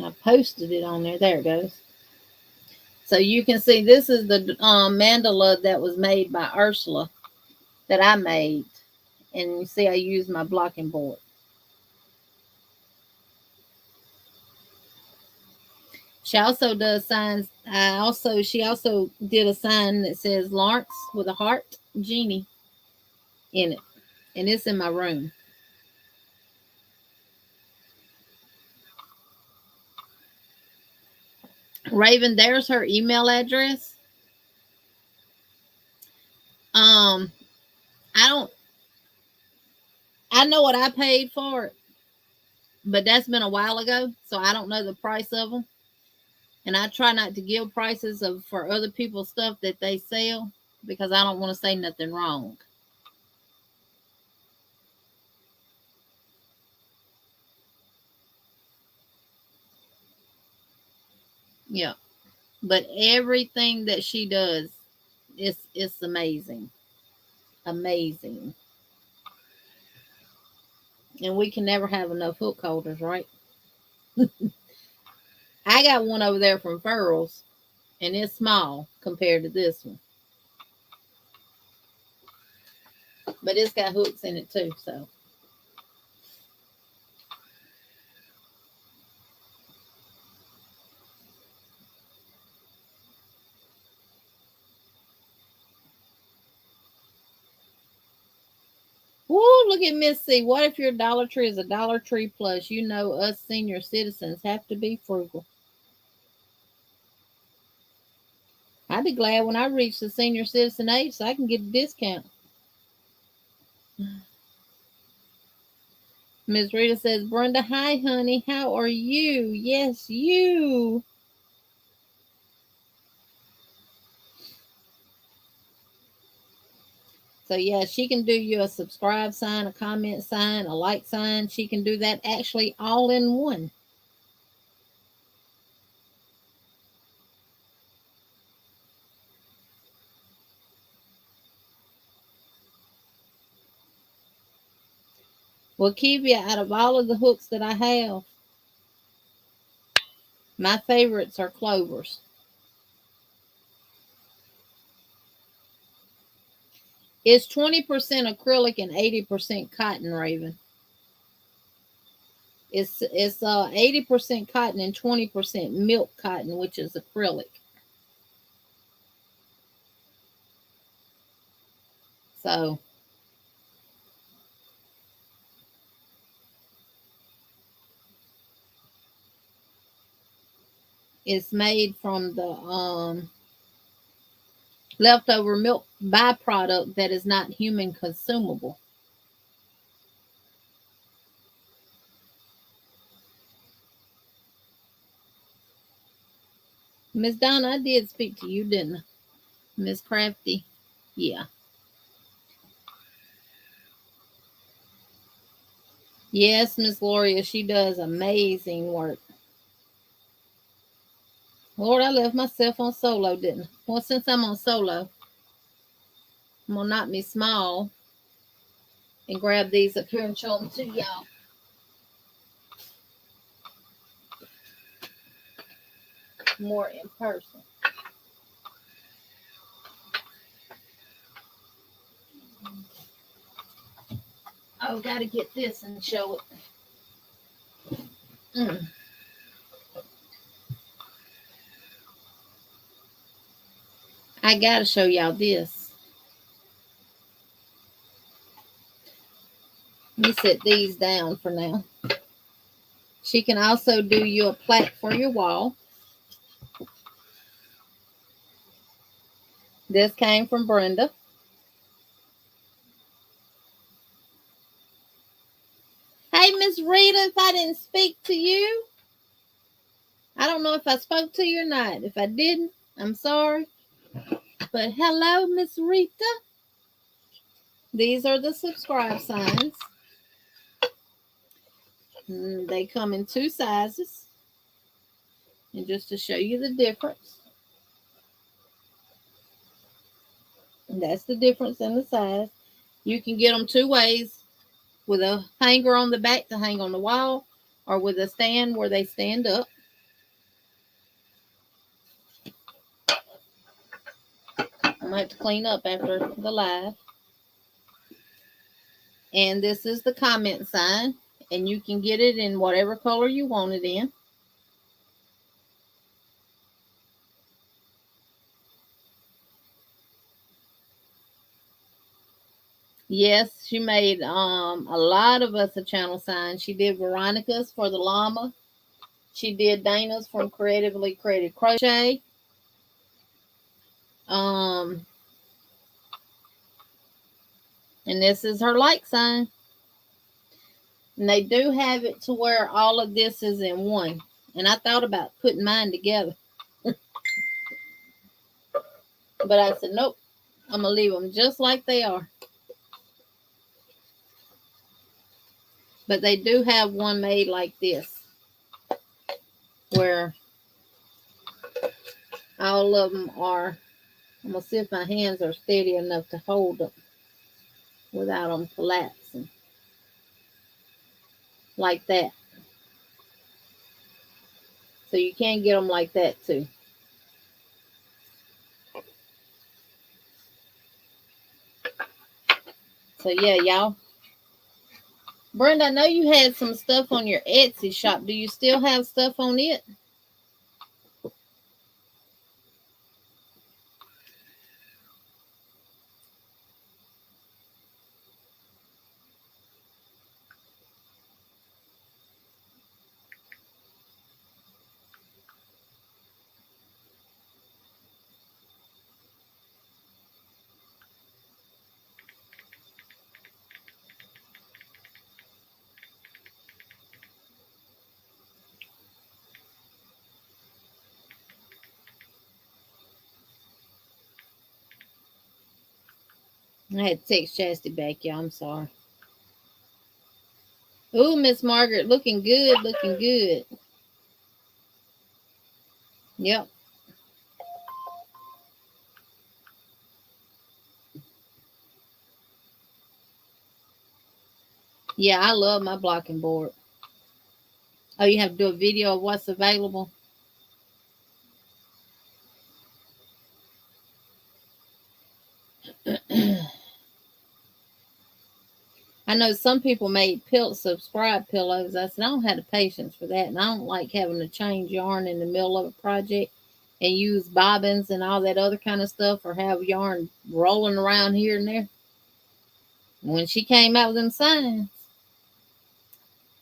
I posted it on there. There it goes. So you can see this is the mandala that was made by Ursula that I made. And you see I use my blocking board. She also does signs. She also did a sign that says Lawrence with a heart genie in it. And it's in my room. Raven, there's her email address. I know what I paid for it, but that's been a while ago, so I don't know the price of them. And I try not to give prices for other people's stuff that they sell because I don't want to say nothing wrong. Yeah. But everything that she does it's amazing. Amazing. And we can never have enough hook holders, right? I got one over there from Furls, and it's small compared to this one. But it's got hooks in it too, so. Woo, look at Miss C. What if your Dollar Tree is a Dollar Tree Plus? You know us senior citizens have to be frugal. I'd be glad when I reach the senior citizen age so I can get a discount. Miss Rita says, Brenda, hi, honey. How are you? Yes, you. So, yeah, she can do you a subscribe sign, a comment sign, a like sign. She can do that actually all in one. Well, Kivia, out of all of the hooks that I have, my favorites are clovers. It's 20% acrylic and 80% cotton, Raven. It's 80% cotton and 20% milk cotton, which is acrylic. So it's made from the leftover milk byproduct that is not human consumable. Miss Donna, I did speak to you, didn't I? Miss Crafty. Yeah. Yes, Miss Gloria, she does amazing work. Lord, I left myself on solo, didn't I? Well, since I'm on solo, I'm going to knock me small and grab these up here and show them to y'all. More in person. Oh, got to get this and show it. I got to show y'all this. Let me set these down for now. She can also do you a plaque for your wall. This came from Brenda. Hey, Miss Rita, if I didn't speak to you, I don't know if I spoke to you or not. If I didn't, I'm sorry. But hello, Miss Rita. These are the subscribe signs. They come in 2 sizes. And just to show you the difference. And that's the difference in the size. You can get them 2 ways. With a hanger on the back to hang on the wall. Or with a stand where they stand up. I'm going to have to clean up after the live. And this is the comment sign. And you can get it in whatever color you want it in. Yes, she made a lot of us a channel sign. She did Veronica's for the llama. She did Dana's from Creatively Created Crochet. And this is her like sign. And they do have it to where all of this is in one. And I thought about putting mine together. But I said, nope. I'm going to leave them just like they are. But they do have one made like this. Where all of them are. I'm going to see if my hands are steady enough to hold them without them collapsing. Like that. So you can get them like that too. So yeah, y'all. Brenda, I know you had some stuff on your Etsy shop. Do you still have stuff on it? I had to text Chastity back, y'all. I'm sorry. Ooh, Miss Margaret, looking good, looking good. Yep. Yeah, I love my blocking board. Oh, you have to do a video of what's available? I know some people made subscribe pillows. I said, I don't have the patience for that. And I don't like having to change yarn in the middle of a project and use bobbins and all that other kind of stuff or have yarn rolling around here and there. When she came out with them signs,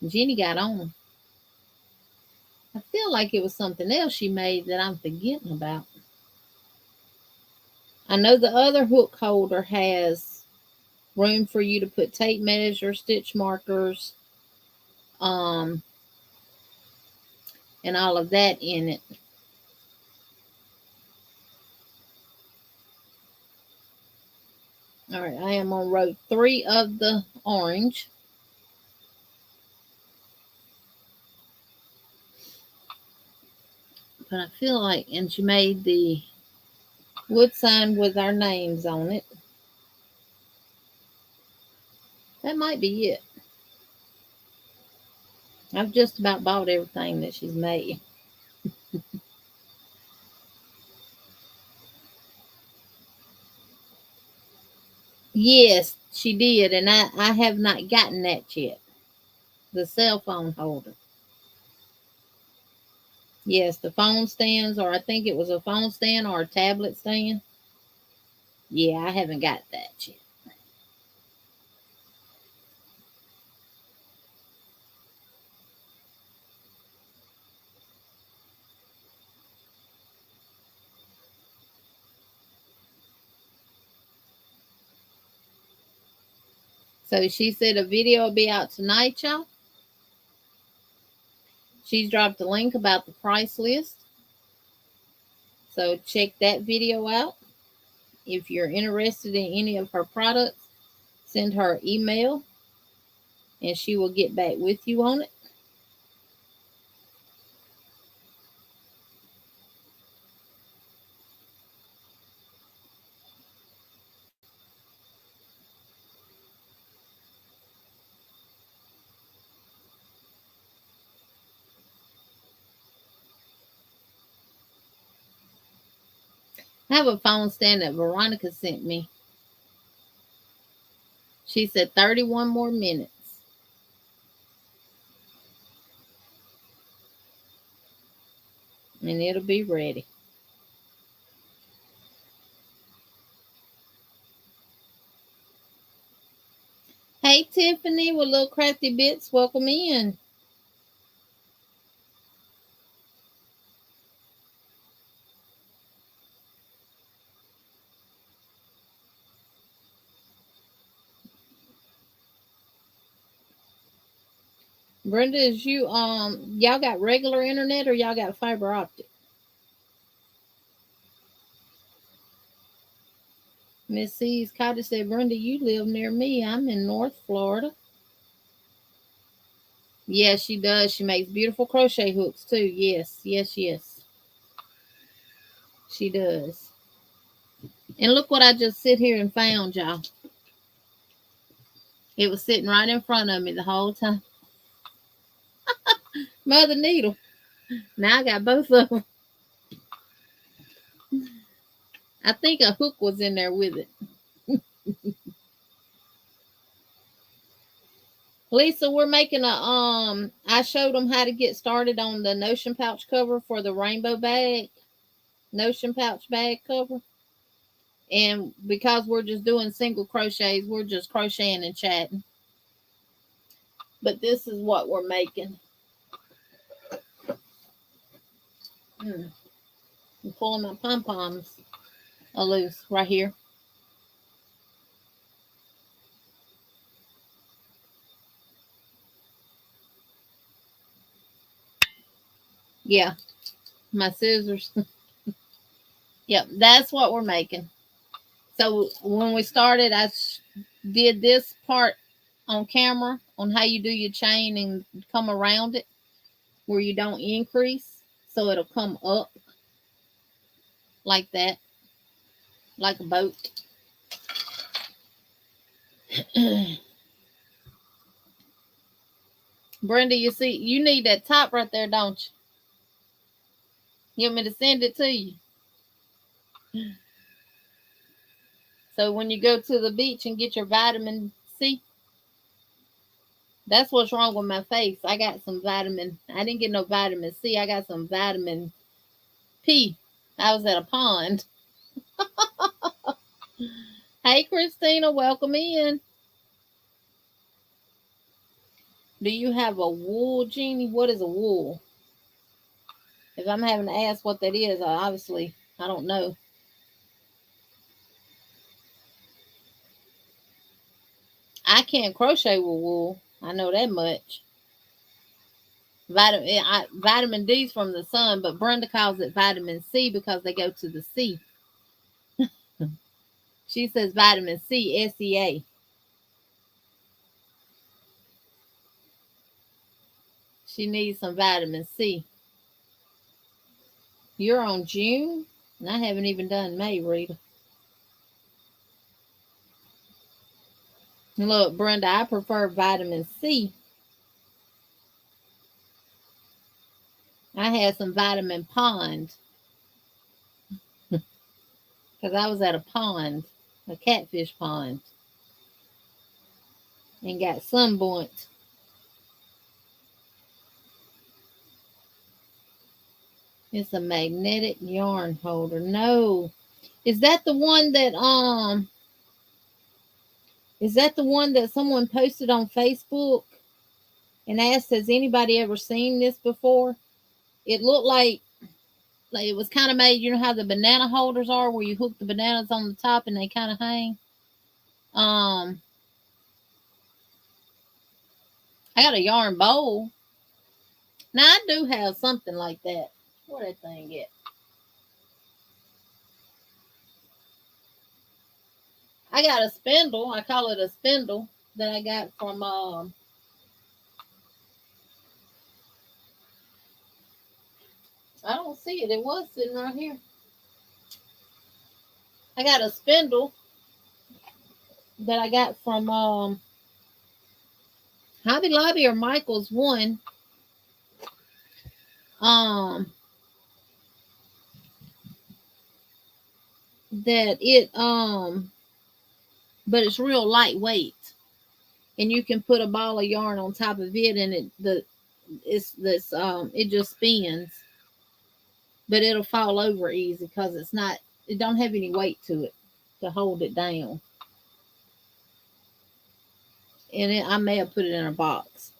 Jenny got on them. I feel like it was something else she made that I'm forgetting about. I know the other hook holder has room for you to put tape measure, stitch markers, and all of that in it. All right, I am on row 3 of the orange. But I feel like, and she made the wood sign with our names on it. That might be it. I've just about bought everything that she's made. Yes, she did, and I have not gotten that yet. The cell phone holder. Yes, the phone stands, or I think it was a phone stand or a tablet stand. Yeah, I haven't got that yet. So she said a video will be out tonight, y'all. She's dropped a link about the price list. So check that video out. If you're interested in any of her products, send her an email and she will get back with you on it. I have a phone stand that Veronica sent me. She said 31 more minutes. And it'll be ready. Hey, Tiffany with Little Crafty Bits. Welcome in. Brenda, is you y'all got regular internet or y'all got fiber optic? Miss C's Cottage said, Brenda, you live near me. I'm in North Florida. Yes, she does. She makes beautiful crochet hooks too. Yes, yes, yes. She does. And look what I just sit here and found, y'all. It was sitting right in front of me the whole time. Mother needle. Now I got both of them. I think a hook was in there with it. Lisa, we're making I showed them how to get started on the Notion pouch cover for the rainbow bag. Notion pouch bag cover. And because we're just doing single crochets, we're just crocheting and chatting. But this is what we're making. I'm pulling my pom-poms loose right here. Yeah, my scissors. Yep, that's what we're making. So when we started, I did this part on camera on how you do your chain and come around it where you don't increase. So it'll come up like that, like a boat. Brenda, you see, you need that top right there, don't you? You want me to send it to you? So when you go to the beach and get your vitamin C, that's what's wrong with my face. I got some vitamin. I didn't get no vitamin C. I got some vitamin P. I was at a pond. Hey, Christina, welcome in. Do you have a wool, Jeannie? What is a wool? If I'm having to ask what that is, obviously, I don't know. I can't crochet with wool. I know that much. Vitamin D's from the sun, but Brenda calls it vitamin C because they go to the sea. She says vitamin C, SEA. She needs some vitamin C. You're on June, and I haven't even done May, Rita. Look, Brenda, I prefer vitamin C. I had some vitamin pond because I was at a pond, a catfish pond, and got sunburnt. It's a magnetic yarn holder. No. Is that the one that is that the one that someone posted on Facebook and asked, has anybody ever seen this before? It looked like it was kind of made, you know how the banana holders are where you hook the bananas on the top and they kind of hang. I got a yarn bowl. Now I do have something like that. Where that thing at? I got a spindle. I call it a spindle that I got from I don't see it. It was sitting right here. I got a spindle that I got from Hobby Lobby or Michael's one. That it but it's real lightweight. And you can put a ball of yarn on top of it and it just spins. But it'll fall over easy because it don't have any weight to it to hold it down. And I may have put it in a box.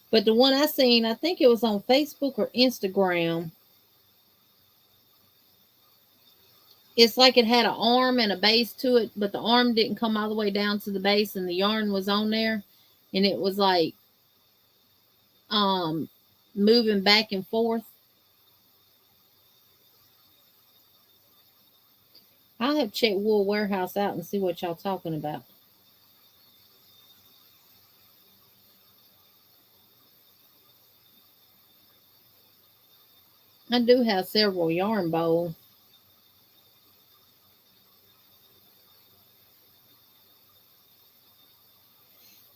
But the one I seen, I think it was on Facebook or Instagram. It's like it had an arm and a base to it, but the arm didn't come all the way down to the base and the yarn was on there. And it was like moving back and forth. I'll have to check Wool Warehouse out and see what y'all talking about. I do have several yarn bowls.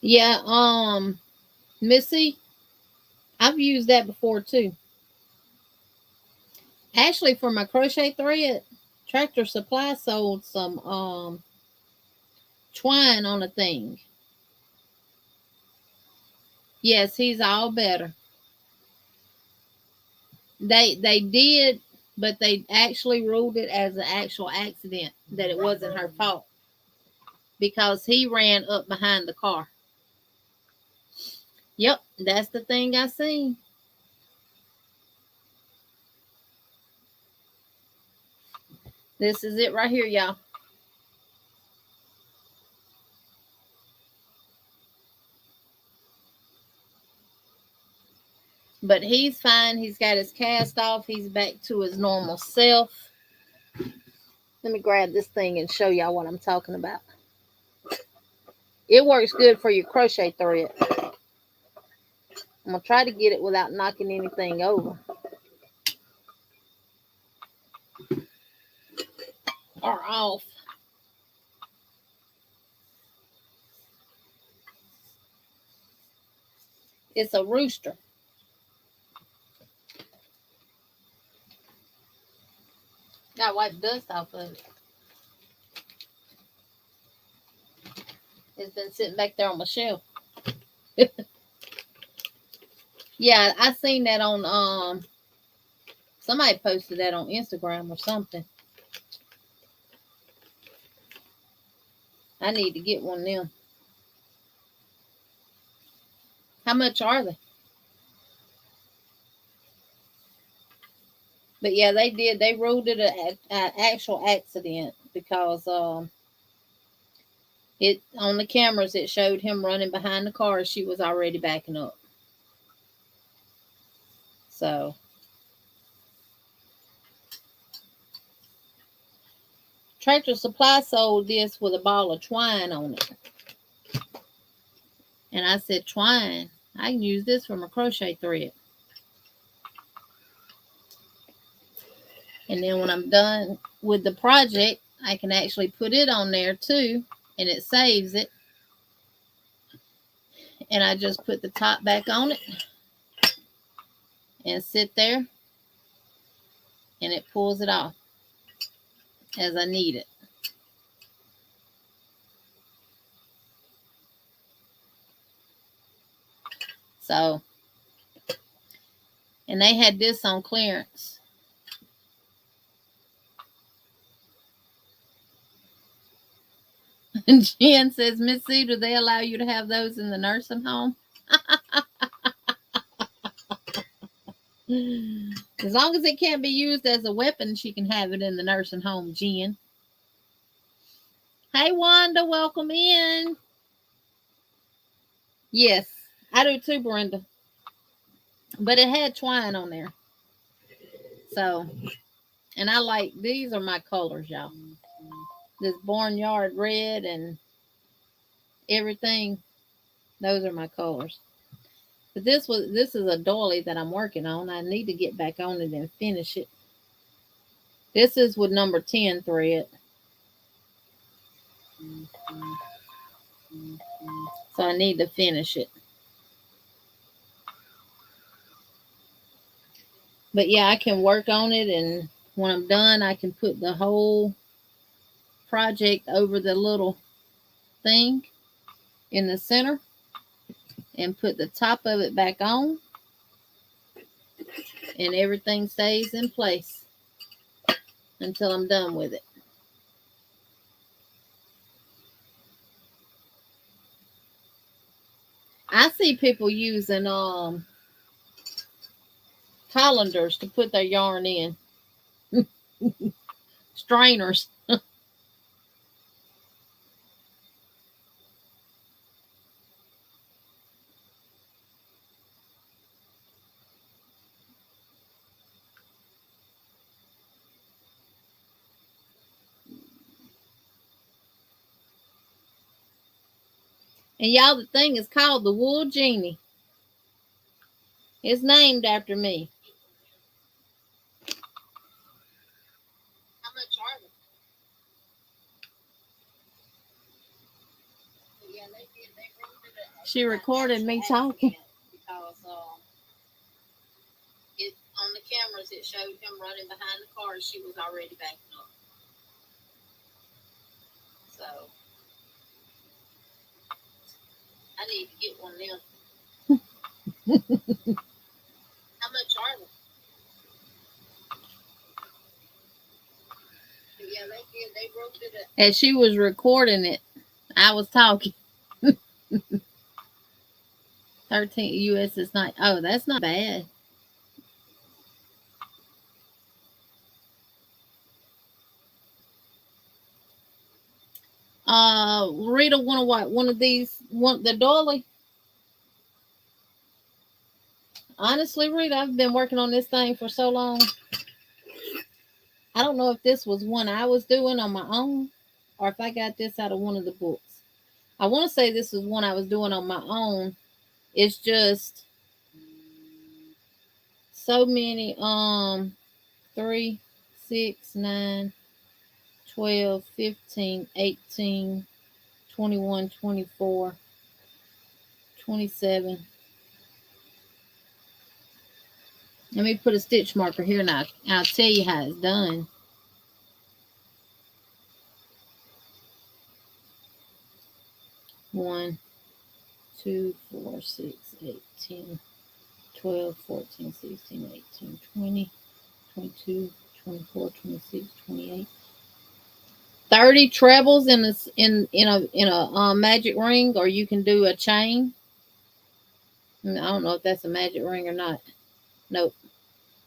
Yeah, Missy, I've used that before too. Actually, for my crochet thread, Tractor Supply sold some twine on a thing. Yes, he's all better. They did, but they actually ruled it as an actual accident, that it wasn't her fault because he ran up behind the car. Yep, that's the thing I seen. This is it right here, y'all. But he's fine. He's got his cast off. He's back to his normal self. Let me grab this thing and show y'all what I'm talking about. It works good for your crochet thread. I'm going to try to get it without knocking anything over. Or off. It's a rooster. Got to wipe dust off of it. It's been sitting back there on my shelf. Yeah, I seen that on somebody posted that on Instagram or something. I need to get one of them. How much are they? But yeah, they did. They ruled it an actual accident because it on the cameras it showed him running behind the car. She was already backing up. So Tractor Supply sold this with a ball of twine on it. And I said, twine, I can use this for my crochet thread. And then when I'm done with the project, I can actually put it on there too, and it saves it. And I just put the top back on it and sit there, and it pulls it off as I need it. So, and they had this on clearance. And Jen says, Miss C, do they allow you to have those in the nursing home? As long as it can't be used as a weapon, she can have it in the nursing home, Jen. Hey, Wanda, welcome in. Yes, I do too, Brenda. But it had twine on there. So, and I like, these are my colors, y'all. This barnyard red and everything. Those are my colors. But this is a doily that I'm working on. I need to get back on it and finish it. This is with number 10 thread. So I need to finish it. But yeah, I can work on it, and when I'm done, I can put the whole project over the little thing in the center and put the top of it back on, and everything stays in place until I'm done with it. I see people using colanders to put their yarn in. Strainers. And y'all, the thing is called the Wool Genie. It's named after me. How much are they? Yeah, she recorded me talking. Because it on the cameras it showed him running behind the car. She was already backing up. So I need to get one of them. How much are they? Yeah, they did. They broke it up. As she was recording it, I was talking. 13 US is not. Oh, that's not bad. Rita, want to what? One of these? Want the doily? Honestly, Rita, I've been working on this thing for so long. I don't know if this was one I was doing on my own or if I got this out of one of the books. I want to say this is one I was doing on my own. It's just so many 3, 6, 9, 12, 15, 18, 21, 24, 27. Let me put a stitch marker here now. I'll tell you how it's done. One, 2, 4, 6, 8, 10, 12, 14, 16, 18, 20, 22, 24, 26, 28. 30 trebles in a magic ring, or you can do a chain. I don't know if that's a magic ring or not. Nope,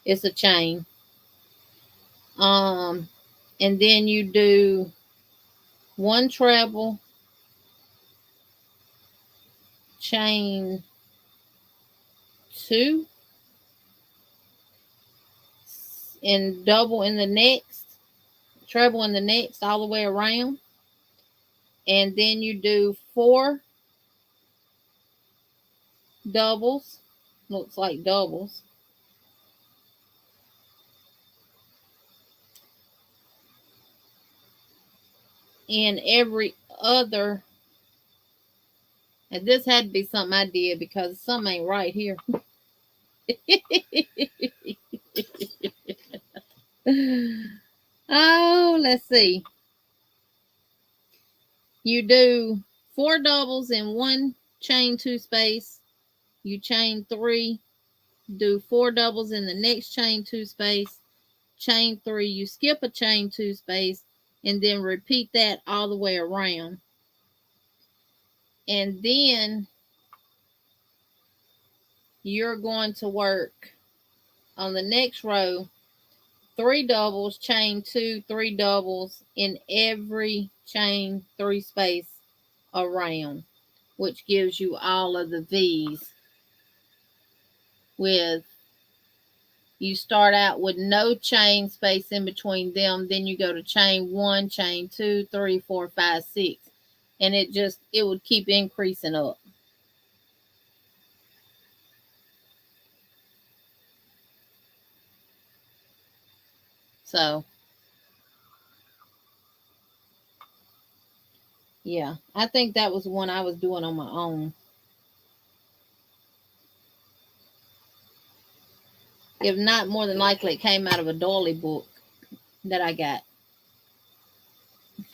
it's a chain. And then you do one treble, chain 2, and double in the next, treble in the next all the way around, and then you do 4 doubles, looks like doubles, in every other, and this had to be something I did because something ain't right here. Oh, let's see. You do 4 doubles in one chain 2 space, you chain 3, do 4 doubles in the next chain 2 space, chain 3, you skip a chain 2 space, and then repeat that all the way around. And then you're going to work on the next row 3 doubles, chain 2, 3 doubles in every chain 3 space around, which gives you all of the V's. With, you start out with no chain space in between them, then you go to chain 1, chain 2, 3, 4, 5, 6, and it would keep increasing up. So yeah, I think that was one I was doing on my own. If not, more than likely it came out of a doily book that I got.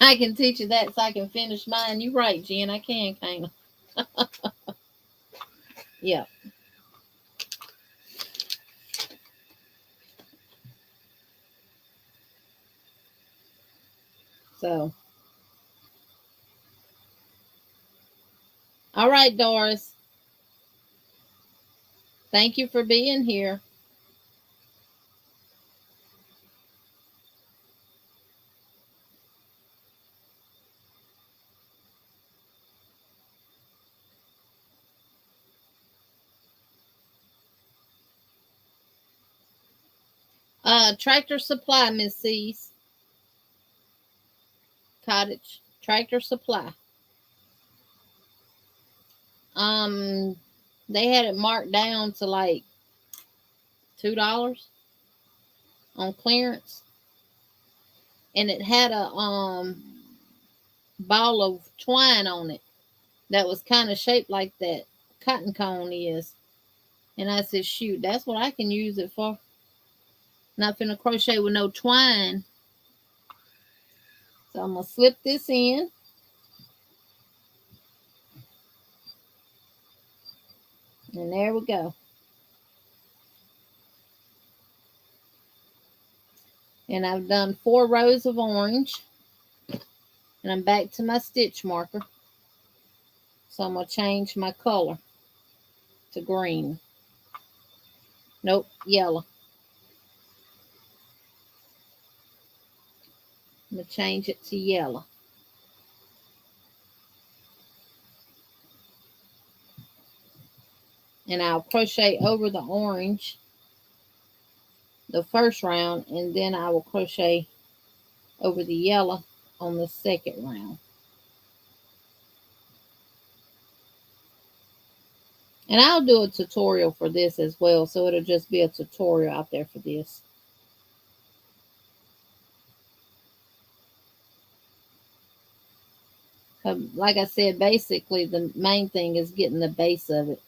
I can teach you that so I can finish mine. You're right, Jen. I can, can't I? Yeah. So, all right, Doris. Thank you for being here. Tractor Supply, Miss C's. Cottage. Tractor Supply. They had it marked down to like $2 on clearance, and it had a ball of twine on it that was kind of shaped like that cotton cone is. And I said, shoot, that's what I can use it for. Not finna crochet with no twine. So I'm gonna slip this in. And there we go. And I've done 4 rows of orange. And I'm back to my stitch marker. So I'm going to change my color to green. Nope, yellow. I'm going to change it to yellow. And I'll crochet over the orange the first round, and then I will crochet over the yellow on the second round. And I'll do a tutorial for this as well, so it'll just be a tutorial out there for this. Like I said, basically the main thing is getting the base of it.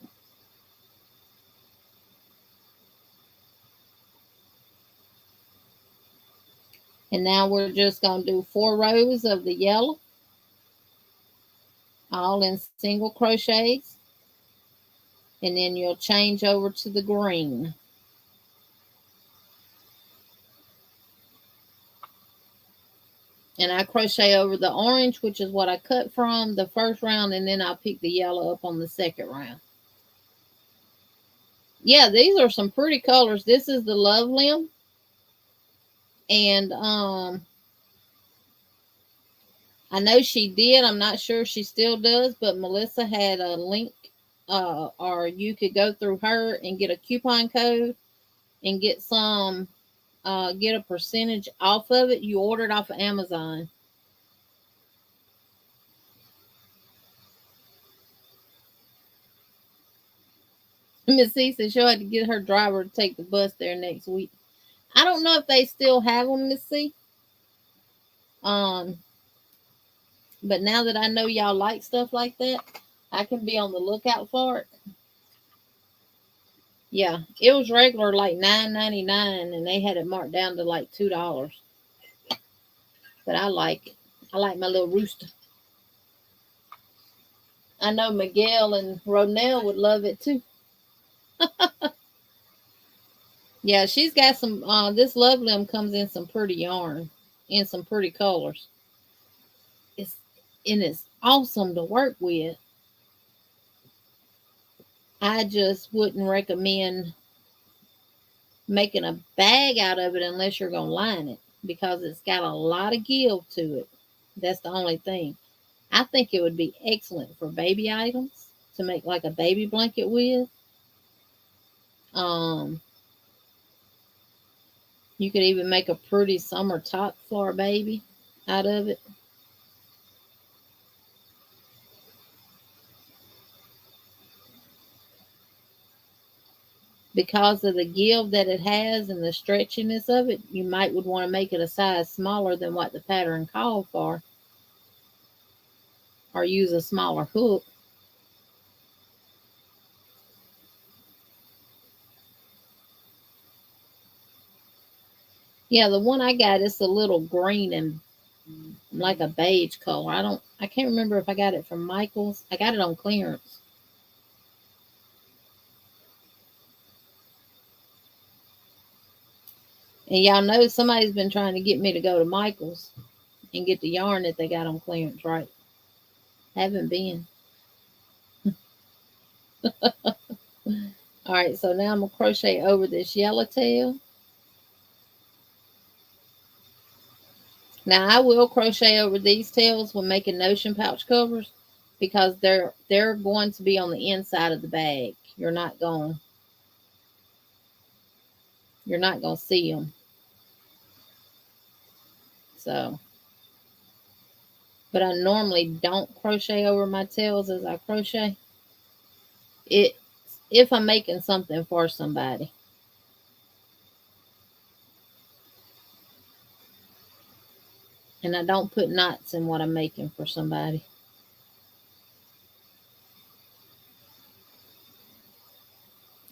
And now we're just going to do 4 rows of the yellow, all in single crochets. And then you'll change over to the green. And I crochet over the orange, which is what I cut from the first round, and then I'll pick the yellow up on the second round. Yeah, these are some pretty colors. This is the Love Limb. And I know she did. I'm not sure if she still does, but Melissa had a link, or you could go through her and get a coupon code and get some get a percentage off of it. You order it off of Amazon. Miss C said she'll have to get her driver to take the bus there next week. I don't know if they still have them, Miss C. Um, but now that I know y'all like stuff like that, I can be on the lookout for it. Yeah, it was regular like $9.99, and they had it marked down to like $2. But I like it. I like my little rooster. I know Miguel and Ronell would love it too. Yeah, she's got some. This Love Limb comes in some pretty yarn, in some pretty colors. It's and it's awesome to work with. I just wouldn't recommend making a bag out of it unless you're gonna line it because it's got a lot of give to it. That's the only thing. I think it would be excellent for baby items to make like a baby blanket with. Um, you could even make a pretty summer top for a baby out of it. Because of the give that it has and the stretchiness of it, you might would want to make it a size smaller than what the pattern called for, or use a smaller hook. Yeah, the one I got is a little green and like a beige color. I can't remember if I got it from Michael's. I got it on clearance. And y'all know somebody's been trying to get me to go to Michael's and get the yarn that they got on clearance, right? Haven't been. All right, so now I'm going to crochet over this yellowtail. Now I will crochet over these tails when making notion pouch covers because they're going to be on the inside of the bag. You're not going to see them. So, but I normally don't crochet over my tails as I crochet. It if I'm making something for somebody. And I don't put knots in what I'm making for somebody.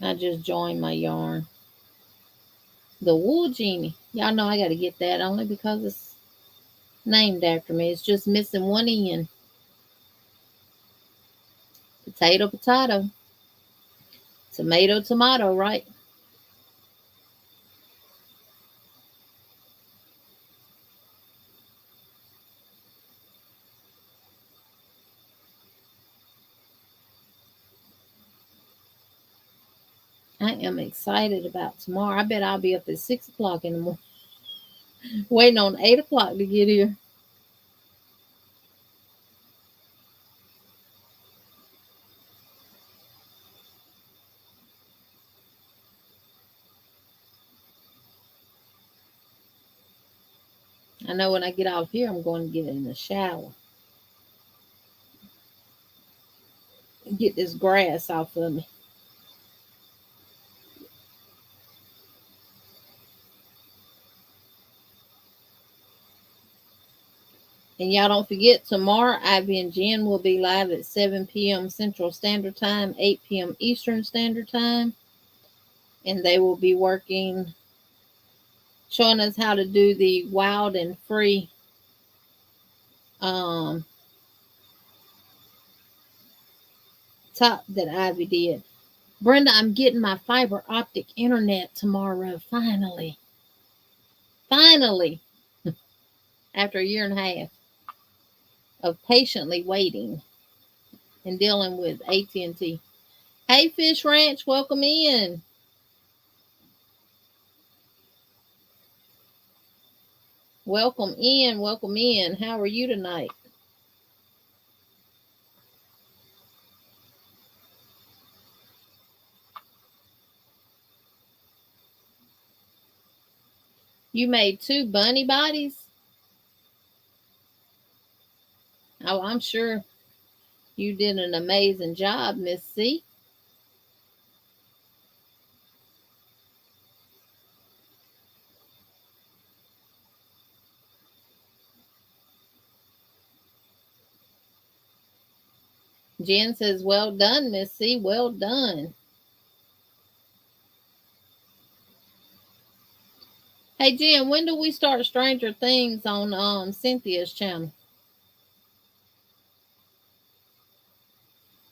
I just join my yarn. The Wool Genie. Y'all know I got to get that only because it's named after me. It's just missing one end. Potato, potato. Tomato, tomato, right? I am excited about tomorrow. I bet I'll be up at 6 o'clock in the morning, waiting on 8 o'clock to get here. I know when I get off here, I'm going to get in the shower. Get this grass off of me. And y'all don't forget, tomorrow Ivy and Jen will be live at 7 p.m. Central Standard Time, 8 p.m. Eastern Standard Time. And they will be working, showing us how to do the wild and free top that Ivy did. Brenda, I'm getting my fiber optic internet tomorrow, finally. Finally. After a year and a half of patiently waiting and dealing with AT&T. Hey, Fish Ranch, welcome in. Welcome in, welcome in. How are you tonight? You made 2 bunny bodies? Oh, I'm sure you did an amazing job, Miss C. Jen says, well done, Miss C. Well done. Hey, Jen, when do we start Stranger Things on Cynthia's channel?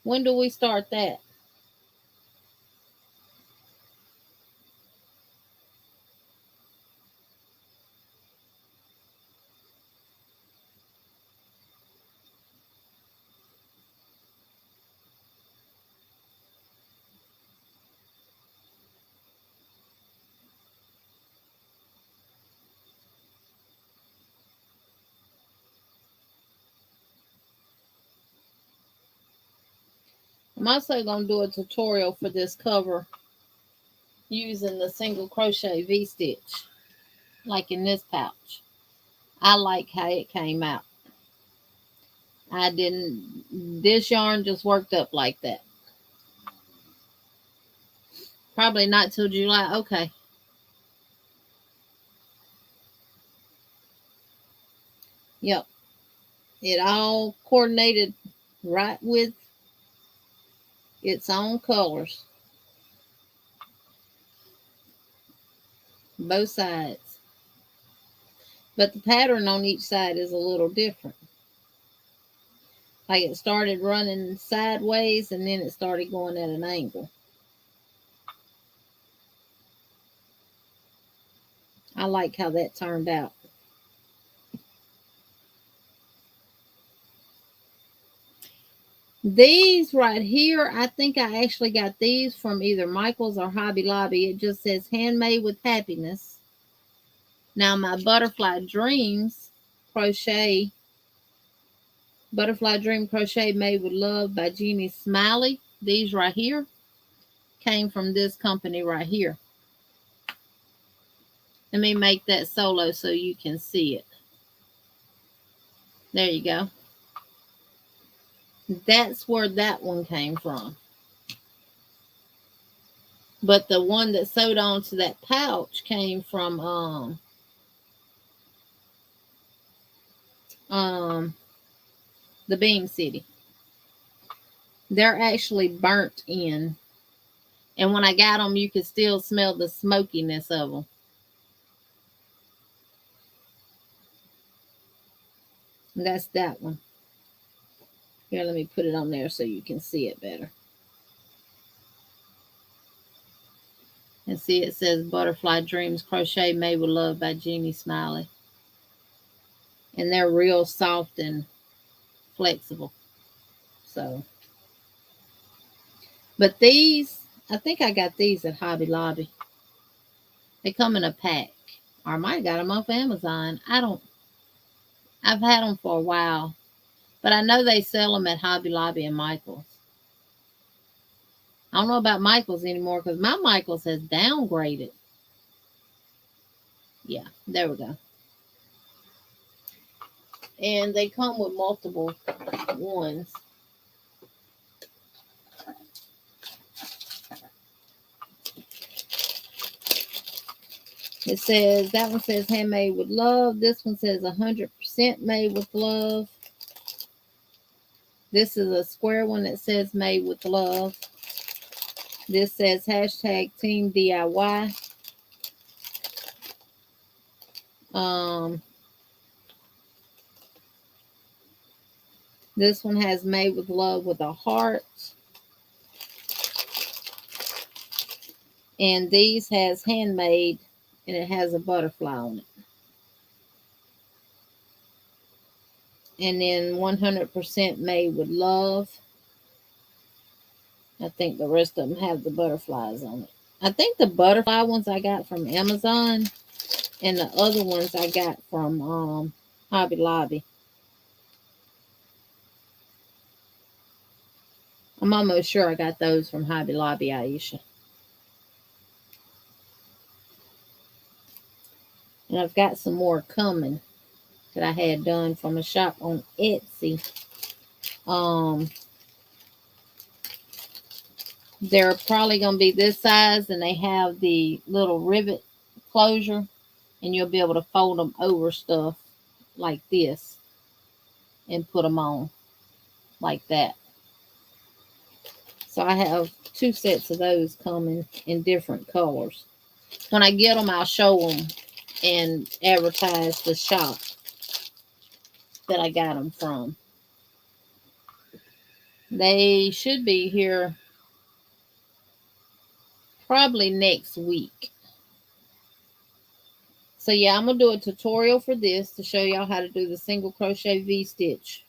When do we start that? I'm also going to do a tutorial for this cover using the single crochet V-stitch, like in this pouch. I like how it came out. This yarn just worked up like that. Probably not till July. Okay. Yep. It all coordinated right with its own colors. Both sides. But the pattern on each side is a little different. Like it started running sideways and then it started going at an angle. I like how that turned out. These right here, I think I actually got these from either Michael's or Hobby Lobby. It just says handmade with happiness. Now my Butterfly Dream crochet made with love by Jeannie Smiley. These right here came from this company right here. Let me make that solo so you can see it. There you go. That's where that one came from. But the one that sewed onto that pouch came from the Beam City. They're actually burnt in. And when I got them, you could still smell the smokiness of them. And that's that one. Here, let me put it on there so you can see it better. And see, it says Butterfly Dreams Crochet Made with Love by Jeannie Smiley. And they're real soft and flexible. So, but these, I think I got these at Hobby Lobby. They come in a pack. Or I might have got them off Amazon. I've had them for a while. But I know they sell them at Hobby Lobby and Michael's. I don't know about Michael's anymore because my Michael's has downgraded. Yeah, there we go. And they come with multiple ones. It says, that one says handmade with love. This one says 100% made with love. This is a square one that says made with love. This says hashtag Team DIY. This one has made with love with a heart. And these has handmade and it has a butterfly on it. And then 100% made with love. I think the rest of them have the butterflies on it. I think the butterfly ones I got from Amazon and the other ones I got from Hobby Lobby. I'm almost sure I got those from Hobby Lobby, Aisha. And I've got some more coming that I had done from a shop on Etsy. They're probably going to be this size, and they have the little rivet closure, and you'll be able to fold them over stuff like this and put them on like that. So I have 2 sets of those coming in different colors. When I get them, I'll show them and advertise the shop that I got them from. They should be here probably next week. So yeah, I'm going to do a tutorial for this to show y'all how to do the single crochet V-stitch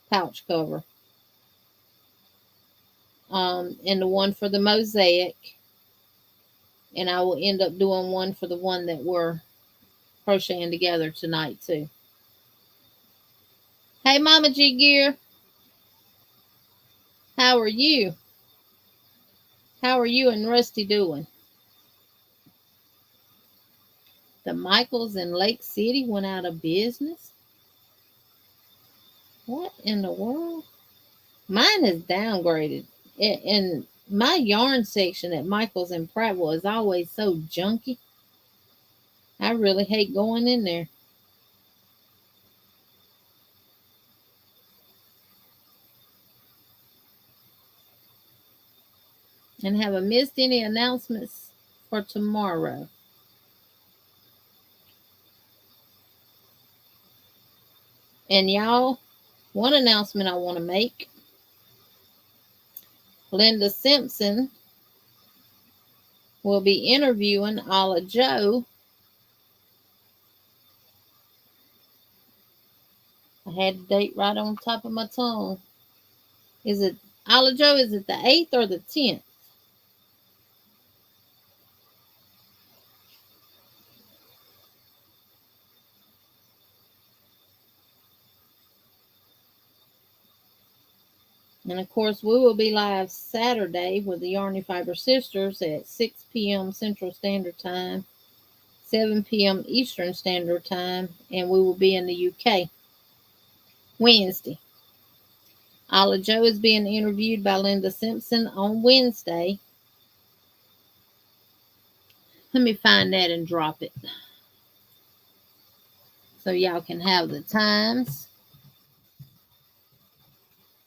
pouch cover. And the one for the mosaic. And I will end up doing one for the one that we're crocheting together tonight too. Hey Mama G Gear. How are you? How are you and Rusty doing? The Michaels in Lake City went out of business? What in the world? Mine is downgraded. And my yarn section at Michaels in Prattville is always so junky. I really hate going in there. And have I missed any announcements for tomorrow? And y'all, one announcement I want to make. Linda Simpson will be interviewing Ala Joe. I had the date right on top of my tongue. Is it Ala Joe? Is it the 8th or the 10th? And of course, we will be live Saturday with the Yarny Fiber Sisters at 6 p.m. Central Standard Time, 7 p.m. Eastern Standard Time, and we will be in the UK Wednesday. Ala Joe is being interviewed by Linda Simpson on Wednesday. Let me find that and drop it so y'all can have the times,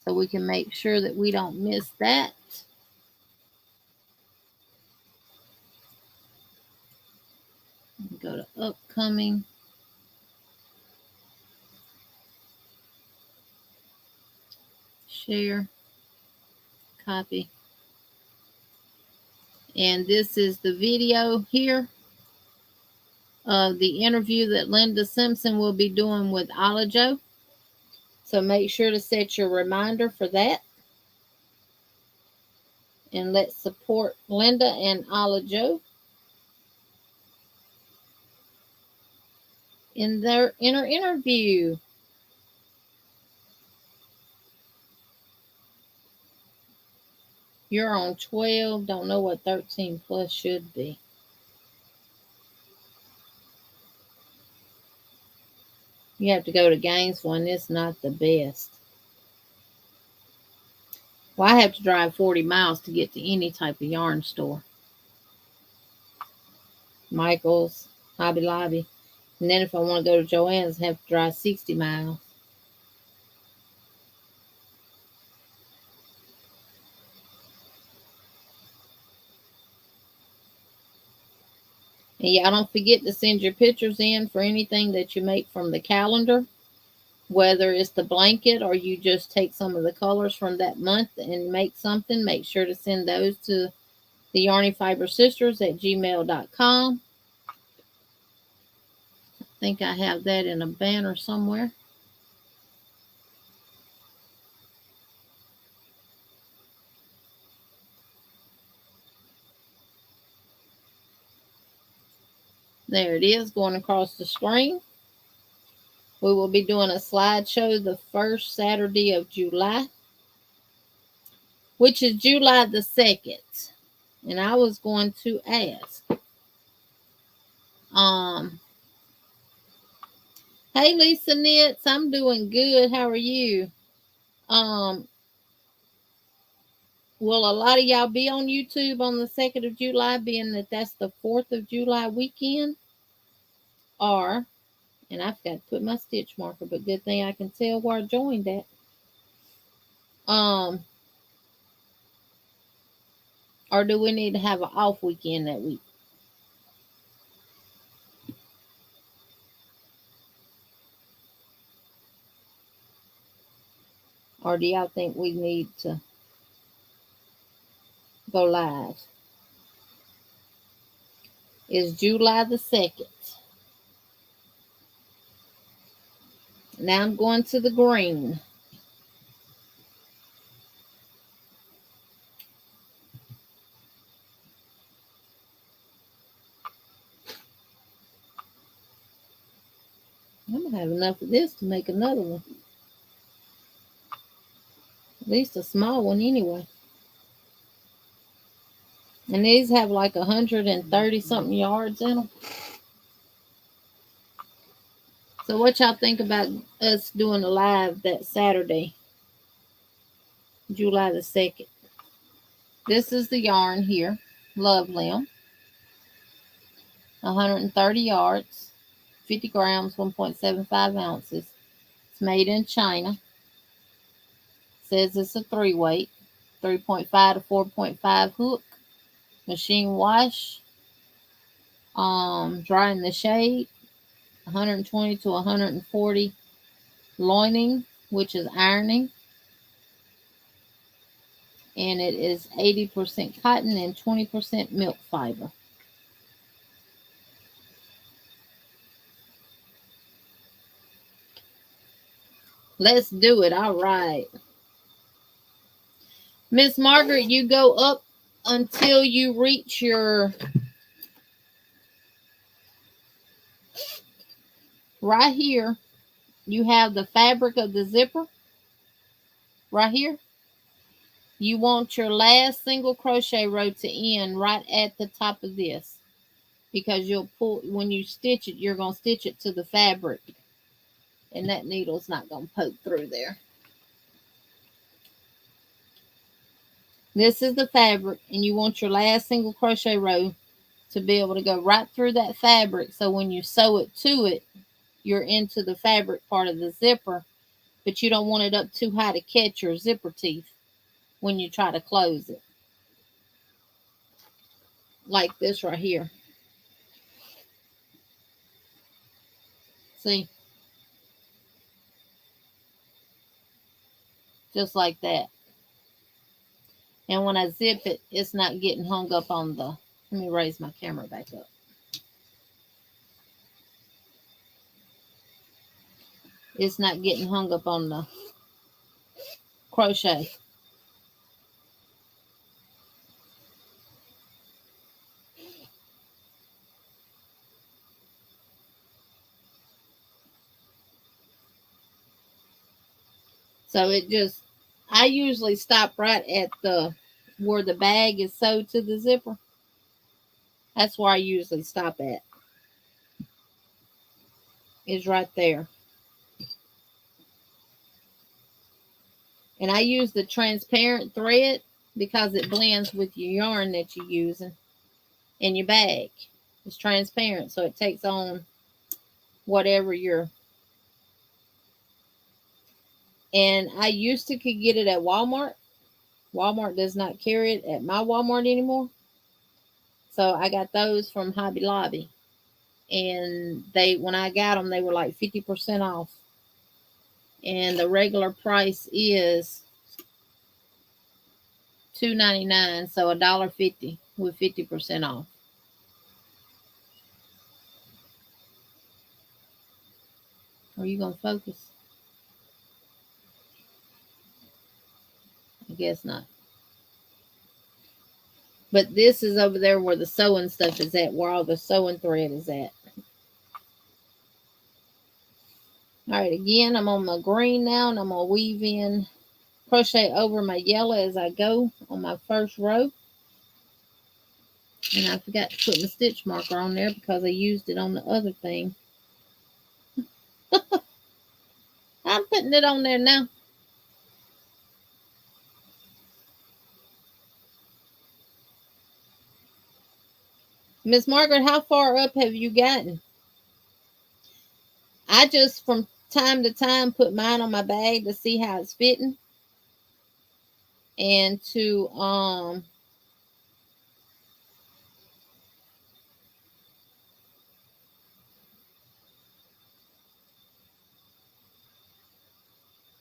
so we can make sure that we don't miss that. Go to upcoming. Share. Copy. And this is the video here of the interview that Linda Simpson will be doing with Ala Joe. So make sure to set your reminder for that. And let's support Linda and Ala Joe in her interview. You're on 12. Don't know what 13 plus should be. You have to go to Gainesville, and it's not the best. Well, I have to drive 40 miles to get to any type of yarn store. Michael's, Hobby Lobby. And then if I want to go to Joann's, I have to drive 60 miles. And y'all don't forget to send your pictures in for anything that you make from the calendar. Whether it's the blanket or you just take some of the colors from that month and make something, make sure to send those to the Yarny Fiber Sisters at gmail.com. I think I have that in a banner somewhere. There it is, going across the screen. We will be doing a slideshow the first Saturday of July, which is July the 2nd. And I was going to ask, Hey, Lisa Knits, I'm doing good. How are you? Um, will a lot of y'all be on YouTube on the 2nd of July, being that that's the 4th of July weekend? Or, and I forgot to put my stitch marker, but good thing I can tell where I joined at. Or do we need to have an off weekend that week? Or do y'all think we need to go live? It's July the 2nd. Now I'm going to the green. I'm going to have enough of this to make another one. At least a small one anyway. And these have like 130 something yards in them. So what y'all think about us doing a live that Saturday, July the 2nd? This is the yarn here, Love Limb. 130 yards, 50 grams, 1.75 ounces. It's made in China. Says it's a 3-weight, 3.5 to 4.5 hook, machine wash, dry in the shade, 120 to 140 loining, which is ironing, and it is 80% cotton and 20% milk fiber. Let's do it. All right. Miss Margaret, you go up until you reach your right here. You have the fabric of the zipper right here. You want your last single crochet row to end right at the top of this, because you'll pull, when you stitch it, you're going to stitch it to the fabric, and that needle's not going to poke through there. This is the fabric, and you want your last single crochet row to be able to go right through that fabric, so when you sew it to it, you're into the fabric part of the zipper, but you don't want it up too high to catch your zipper teeth when you try to close it. Like this right here. See? Just like that. And when I zip it, it's not getting hung up on the... Let me raise my camera back up. It's not getting hung up on the crochet. So it just... I usually stop right at the where the bag is sewed to the zipper. That's where I usually stop at. Is right there. And I use the transparent thread because it blends with your yarn that you're using in your bag. It's transparent, so it takes on whatever you're... And I used to could get it at Walmart. Walmart does not carry it at my Walmart anymore. So I got those from Hobby Lobby. And they, when I got them, they were like 50% off. And the regular price is $2.99, so $1.50 with 50% off. Are you gonna focus? I guess not. But this is over there where the sewing stuff is at, where all the sewing thread is at. All right, again, I'm on my green now, and I'm going to weave in, crochet over my yellow as I go on my first row. And I forgot to put my stitch marker on there because I used it on the other thing. I'm putting it on there now. Miss Margaret, how far up have you gotten? I just from time to time put mine on my bag to see how it's fitting and to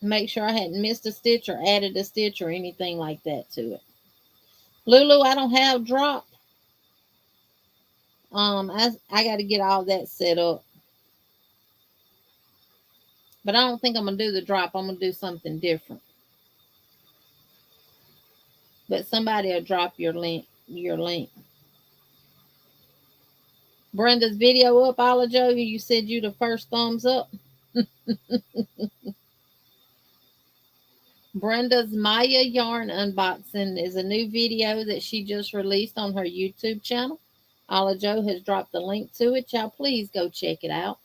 make sure I hadn't missed a stitch or added a stitch or anything like that to it. Lulu, I don't have drop. I got to get all that set up. But I don't think I'm gonna do the drop. I'm gonna do something different. But somebody will drop your link. Brenda's video up, Joe. You said you the first thumbs up. Brenda's Maya yarn unboxing is a new video that she just released on her YouTube channel. Joe has dropped the link to it. Y'all please go check it out.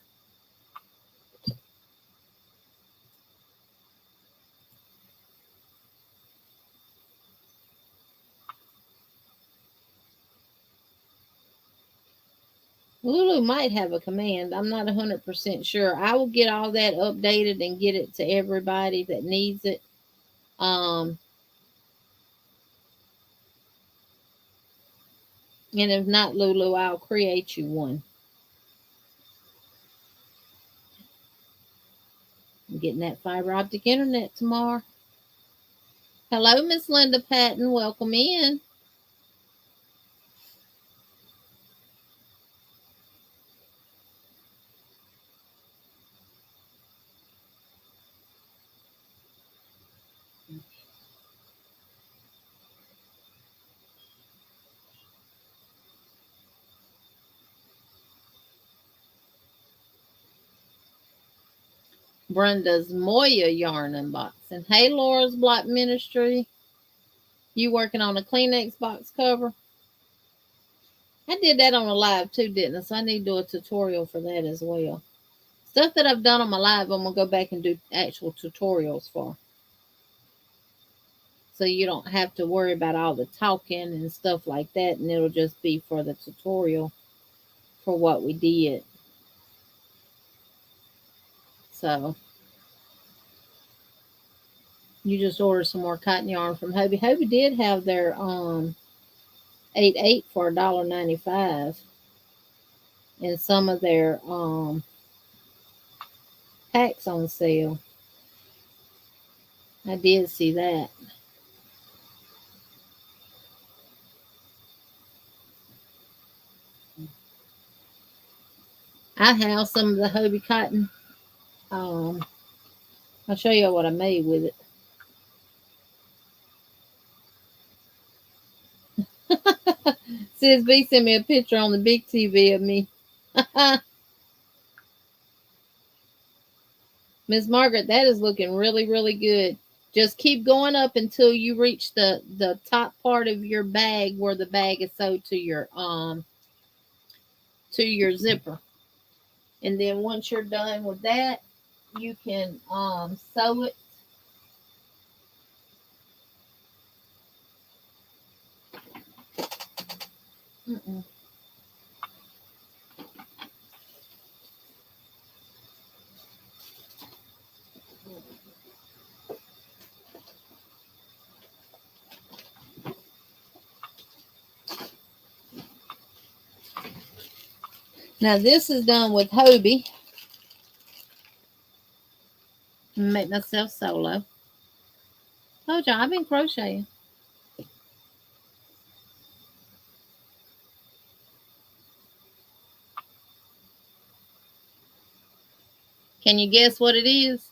Lulu might have a command. I'm not 100% sure. I will get all that updated and get it to everybody that needs it. And if not, Lulu, I'll create you one. I'm getting that fiber optic internet tomorrow. Hello, Miss Linda Patton. Welcome in. Brenda's Moya yarn unboxing. Hey, Laura's Block Ministry. You working on a Kleenex box cover? I did that on a live too, didn't I? So I need to do a tutorial for that as well. Stuff that I've done on my live, I'm going to go back and do actual tutorials for. So you don't have to worry about all the talking and stuff like that. And it'll just be for the tutorial for what we did. So you just order some more cotton yarn from Hobie. Hobie did have their 8/8 for $1.95, and some of their packs on sale. I did see that. I have some of the Hobie cotton. I'll show you what I made with it. Sis B sent me a picture on the big TV of me. Miss Margaret, that is looking really, really good. Just keep going up until you reach the top part of your bag where the bag is sewed to your zipper. And then once you're done with that, you can sew it. Now this is done with Hobie. Make myself solo. Told y'all I've been crocheting. Can you guess what it is?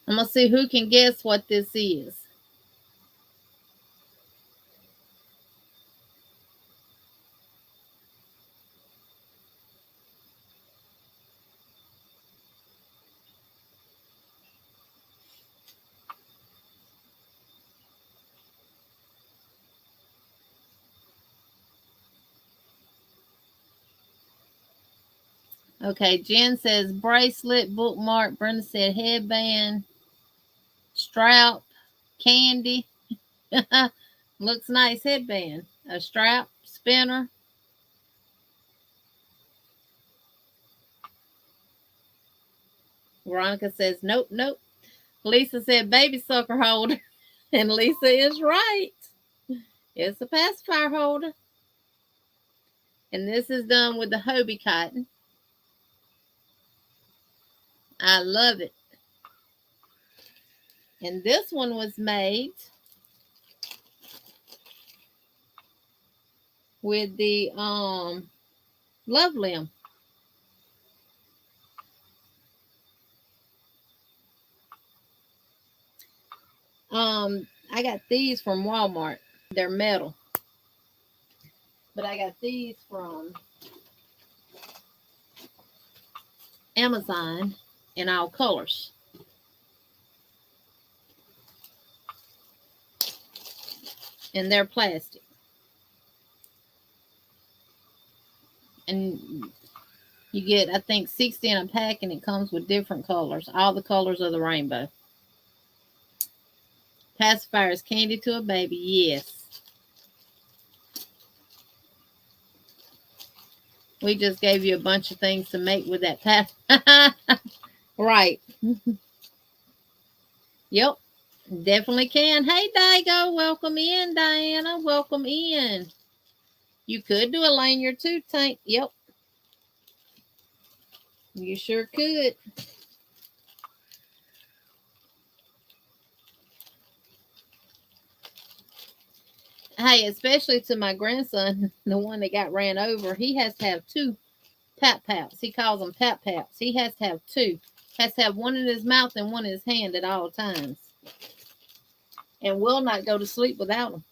I'm going to see who can guess what this is. Okay, Jen says bracelet, bookmark. Brenda said headband, strap, candy. Looks nice headband. A strap, spinner. Veronica says nope, nope. Lisa said baby sucker holder. And Lisa is right. It's a pacifier holder. And this is done with the Hobie cotton. I love it. And this one was made with the love limb. I got these from Walmart. They're metal. But I got these from Amazon in all colors. And they're plastic. And you get, I think, 60 in a pack, and it comes with different colors. All the colors of the rainbow. Pacifier is candy to a baby. Yes. We just gave you a bunch of things to make with that pacifier. Right. Yep. Definitely can. Hey, Daigo. Welcome in, Diana. Welcome in. You could do a lanyard too, Tank. Yep. You sure could. Hey, especially to my grandson, the one that got ran over, he has to have two pap paps. He calls them pap paps. He has to have two. Has to have one in his mouth and one in his hand at all times. And will not go to sleep without them.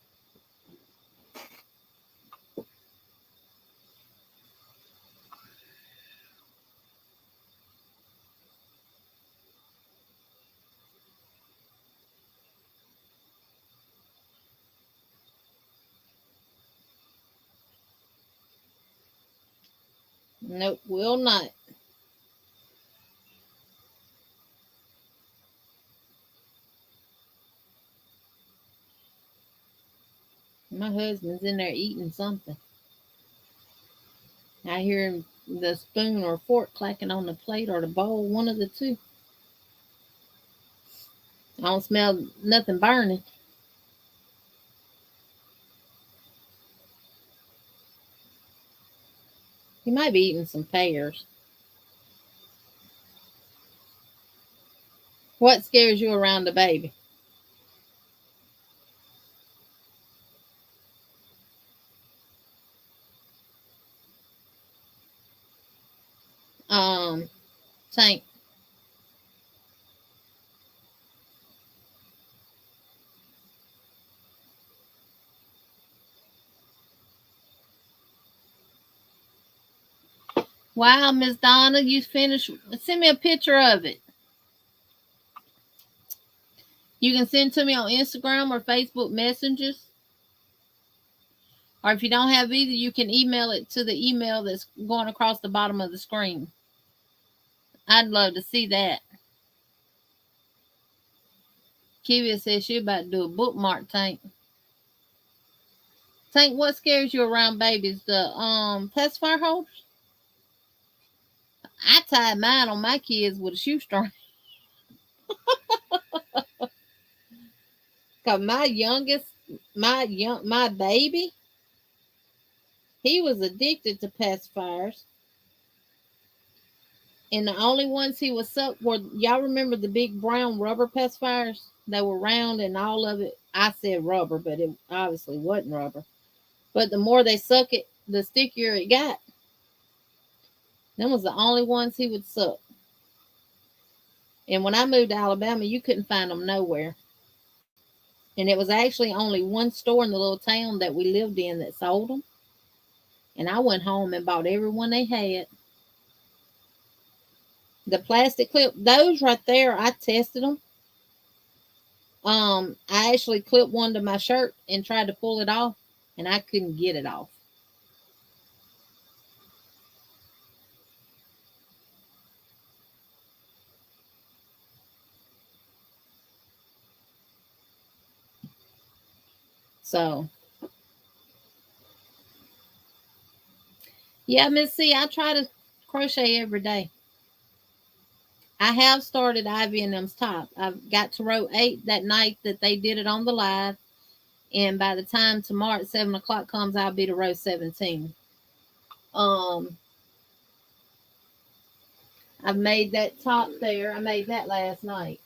Nope, will not. My husband's in there eating something. I hear him, the spoon or fork clacking on the plate or the bowl, one of the two. I don't smell nothing burning. He might be eating some pears. What scares you around the baby? Tank. Wow, Miss Donna, you finished. Send me a picture of it. You can send to me on Instagram or Facebook messages. Or if you don't have either, you can email it to the email that's going across the bottom of the screen. I'd love to see that. Kivia says she about to do a bookmark, Tank. Tank, what scares you around babies? The pacifier holders? I tied mine on my kids with a shoestring. Cause my youngest, my baby, he was addicted to pacifiers. And the only ones he was sucked were, y'all remember the big brown rubber pacifiers? They were round and all of it. I said rubber, but it obviously wasn't rubber. But the more they suck it, the stickier it got. Them was the only ones he would suck. And when I moved to Alabama, you couldn't find them nowhere. And it was actually only one store in the little town that we lived in that sold them. And I went home and bought every one they had. The plastic clip, those right there, I tested them. I actually clipped one to my shirt and tried to pull it off, and I couldn't get it off. So yeah, Miss C, I try to crochet every day. I have started Ivy and them's top. I've got to row 8 that night that they did it on the live. And by the time tomorrow at 7 o'clock comes, I'll be to row 17. I've made that top there. I made that last night.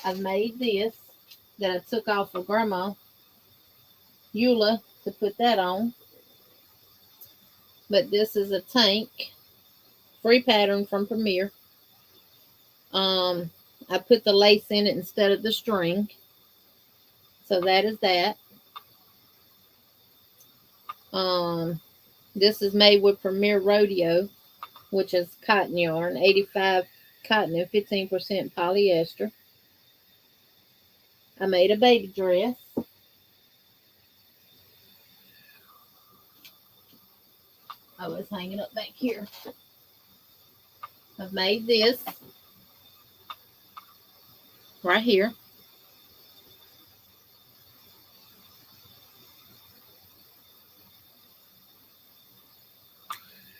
I've made this that I took off for Grandma Eula to put that on. But this is a tank. Free pattern from Premier. I put the lace in it instead of the string. So that is that. This is made with Premier Rodeo, which is cotton yarn, 85 cotton and 15% polyester. I made a baby dress. Oh, it's hanging up back here. I've made this right here.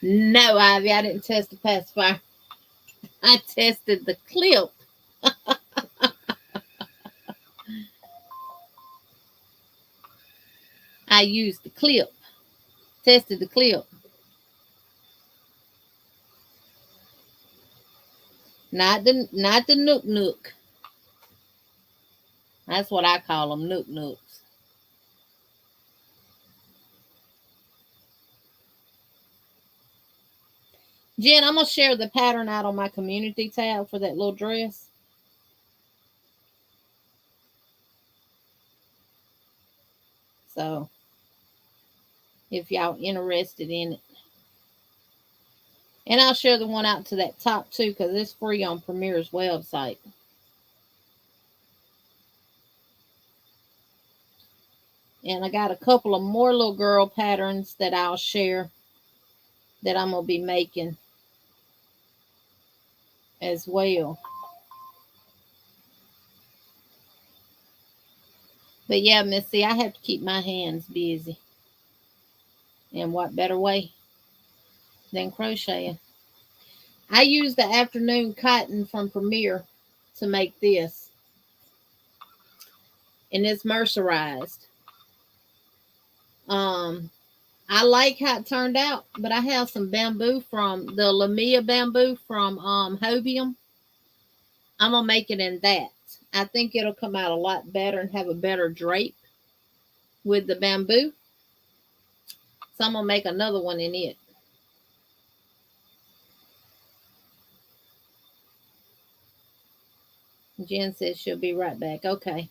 No, Ivy, I didn't test the pacifier. I tested the clip. I used the clip. Tested the clip. Not the nook. That's what I call them, nooks. Jen, I'm going to share the pattern out on my community tab for that little dress. So, if y'all interested in it. And I'll share the one out to that top too, because it's free on Premier's website. And I got a couple of more little girl patterns that I'll share that I'm going to be making as well. But yeah, Missy, I have to keep my hands busy. And what better way than crocheting? I use the afternoon cotton from Premier to make this. And it's mercerized. I like how it turned out, but I have some bamboo from the Lamia bamboo from Hobium. I'm going to make it in that. I think it'll come out a lot better and have a better drape with the bamboo. So I'm going to make another one in it. Jen says she'll be right back. Okay.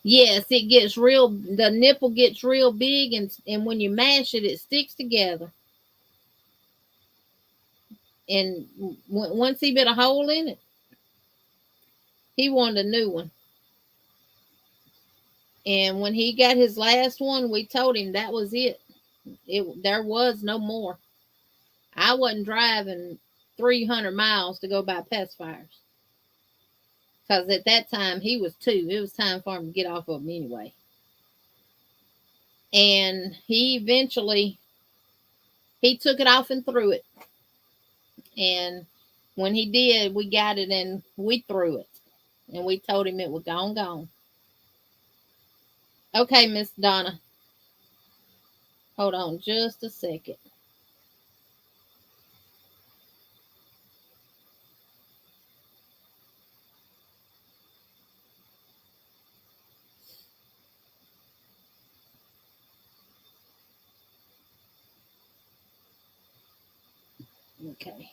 Yes, it gets real, the nipple gets real big, and when you mash it, it sticks together. And once he bit a hole in it, he wanted a new one. And when he got his last one, we told him that was it. There was no more. I wasn't driving 300 miles to go buy pacifiers. Because at that time, he was 2. It was time for him to get off of them anyway. And he eventually, he took it off and threw it. And when he did, we got it and we threw it. And we told him it was gone. Okay, Miss Donna. Hold on just a second. Okay.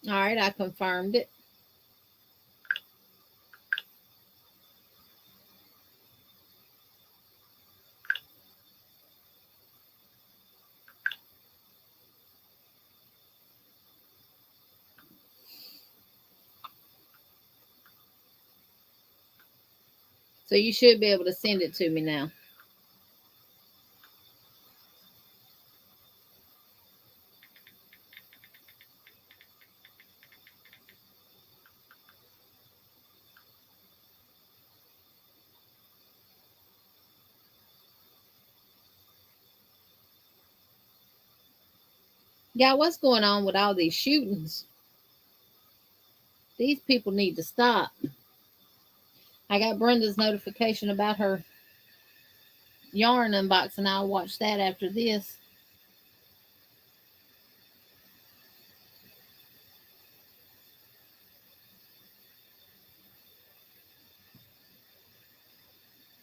All right, I confirmed it. So you should be able to send it to me now. Yeah, what's going on with all these shootings? These people need to stop. I got Brenda's notification about her yarn unboxing. I'll watch that after this.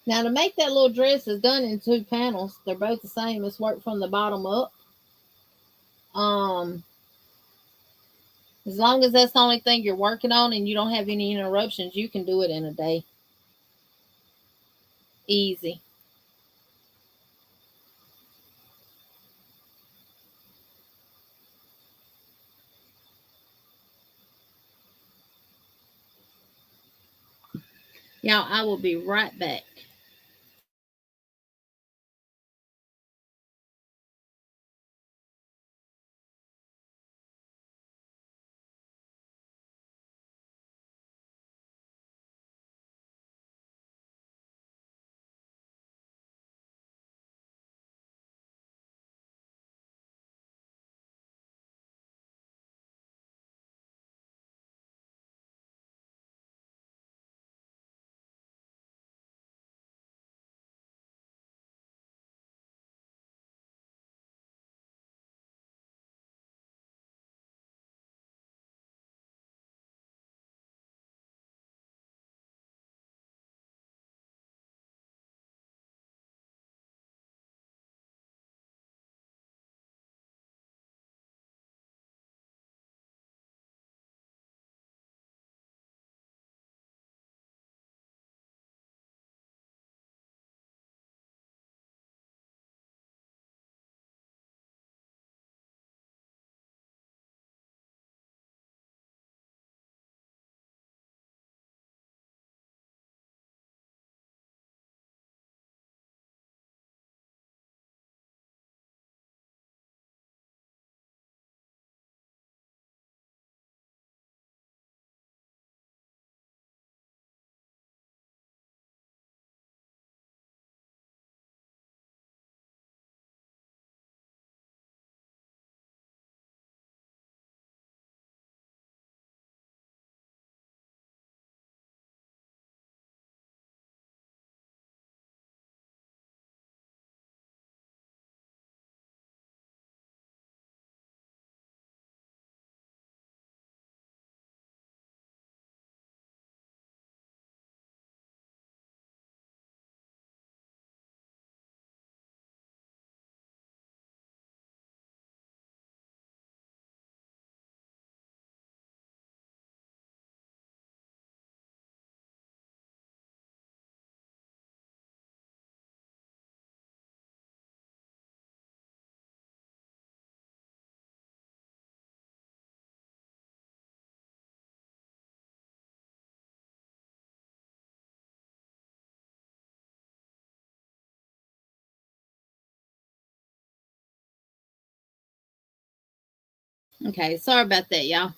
Now to make that little dress is done in 2 panels. They're both the same. It's worked from the bottom up. As long as that's the only thing you're working on and you don't have any interruptions, you can do it in a day. Easy. Y'all, I will be right back. Okay, sorry about that, y'all.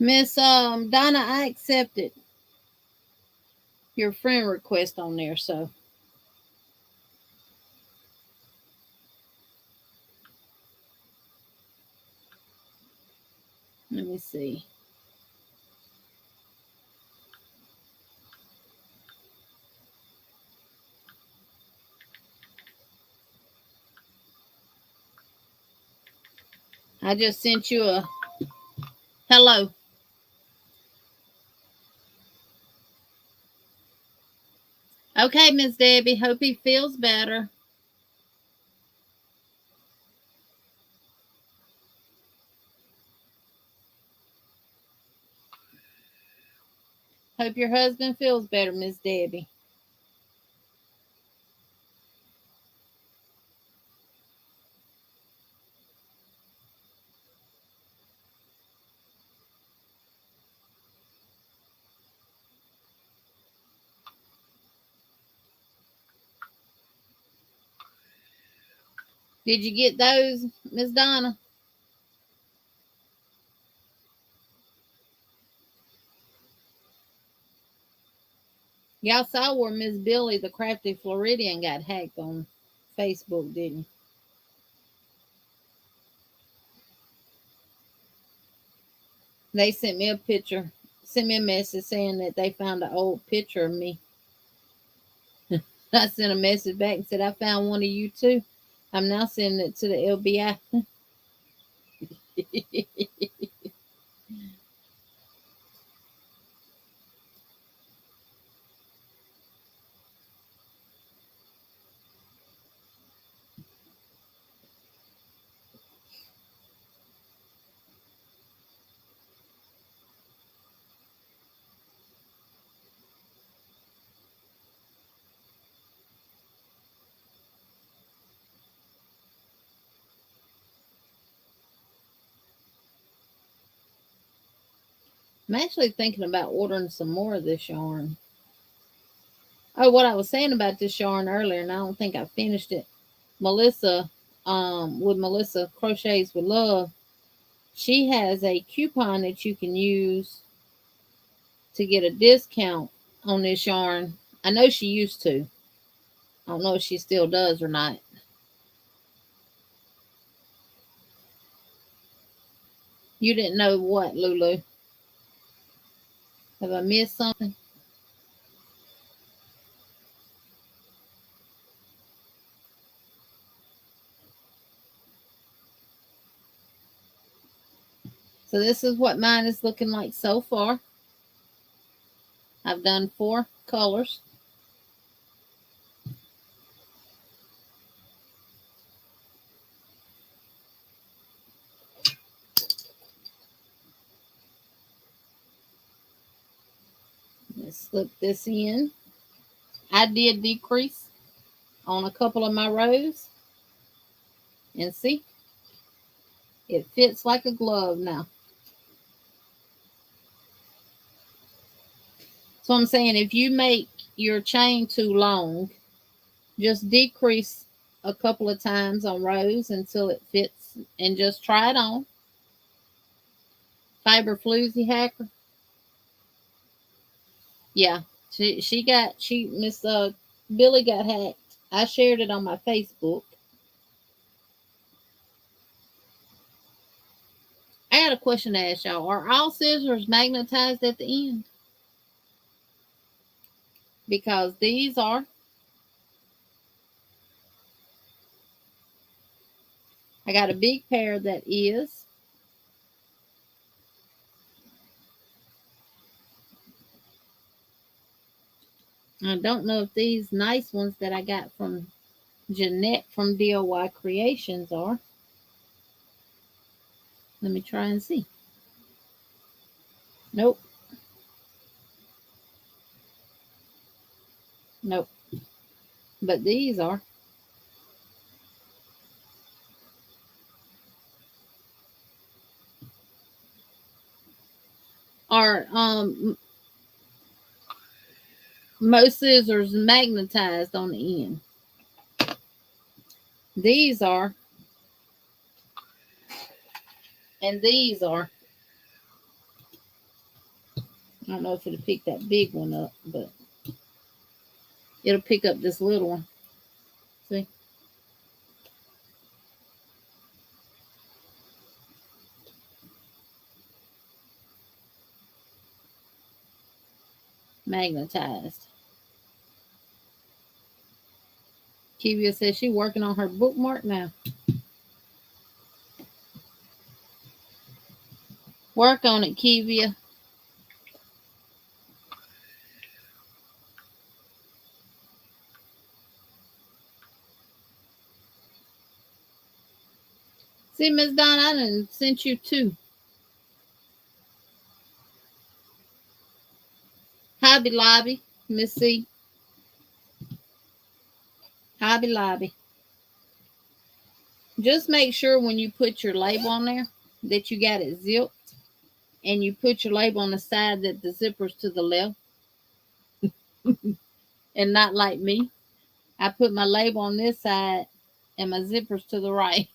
Miss Donna, I accepted your friend request on there, so let me see. I just sent you a hello. Okay, Miss Debbie. Hope he feels better. Hope your husband feels better, Miss Debbie. Did you get those, Miss Donna? Y'all saw where Miss Billy, the crafty Floridian, got hacked on Facebook, didn't you? They sent me a picture, sent me a message saying that they found an old picture of me. I sent a message back and said, I found one of you too. I'm now sending it to the LBI. I'm actually thinking about ordering some more of this yarn. Oh, what I was saying about this yarn earlier, and I don't think I finished it. Melissa, with Melissa Crochets with Love, she has a coupon that you can use to get a discount on this yarn. I know she used to. I don't know if she still does or not. You didn't know what, Lulu? Have I missed something? So this is what mine is looking like so far. I've done 4 colors. Let's slip this in. I did decrease on a couple of my rows. And see, it fits like a glove now. So I'm saying if you make your chain too long, just decrease a couple of times on rows until it fits and just try it on. Fiber Floozy Hacker. Yeah, Miss Billy got hacked. I shared it on my Facebook. I got a question to ask y'all. Are all scissors magnetized at the end? Because these are. I got a big pair that is. I don't know if these nice ones that I got from Jeanette from DIY Creations are. Let me try and see. Nope. Nope. But these are. Are most scissors magnetized on the end. These are. And these are. I don't know if it'll pick that big one up, but it'll pick up this little one. See? Magnetized. Kivia says she's working on her bookmark now. Work on it, Kivia. See, Miss Donna, I done sent you 2. Hobby Lobby, Miss C. Hobby Lobby. Just make sure when you put your label on there that you got it zipped, and you put your label on the side that the zipper's to the left, and not like me. I put my label on this side and my zippers to the right.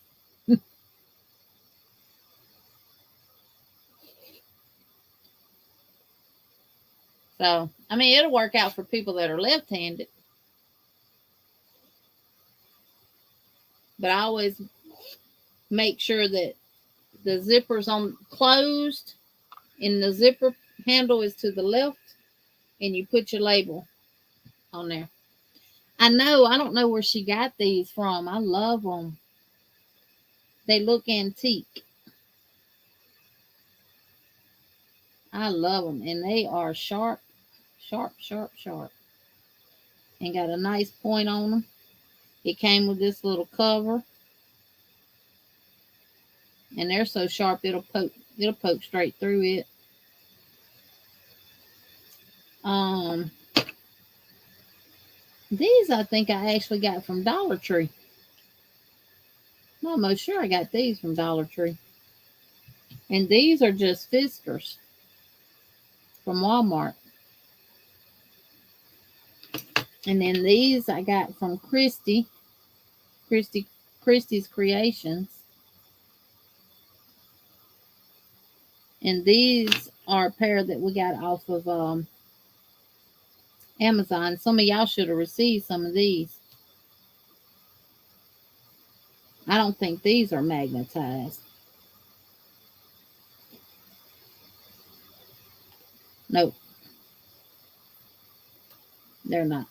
So, I mean, it'll work out for people that are left-handed. But I always make sure that the zipper's on closed and the zipper handle is to the left, and you put your label on there. I don't know where she got these from. I love them. They look antique. I love them, and they are sharp, sharp, sharp, sharp, and got a nice point on them. It came with this little cover, and they're so sharp it'll poke straight through it. Um, these I think I actually got from Dollar Tree. I'm almost sure I got these from Dollar Tree. And these are just Fiskars from Walmart. And then these I got from Christie's Creations. And these are a pair that we got off of Amazon. Some of y'all should have received some of these. I don't think these are magnetized. Nope. They're not.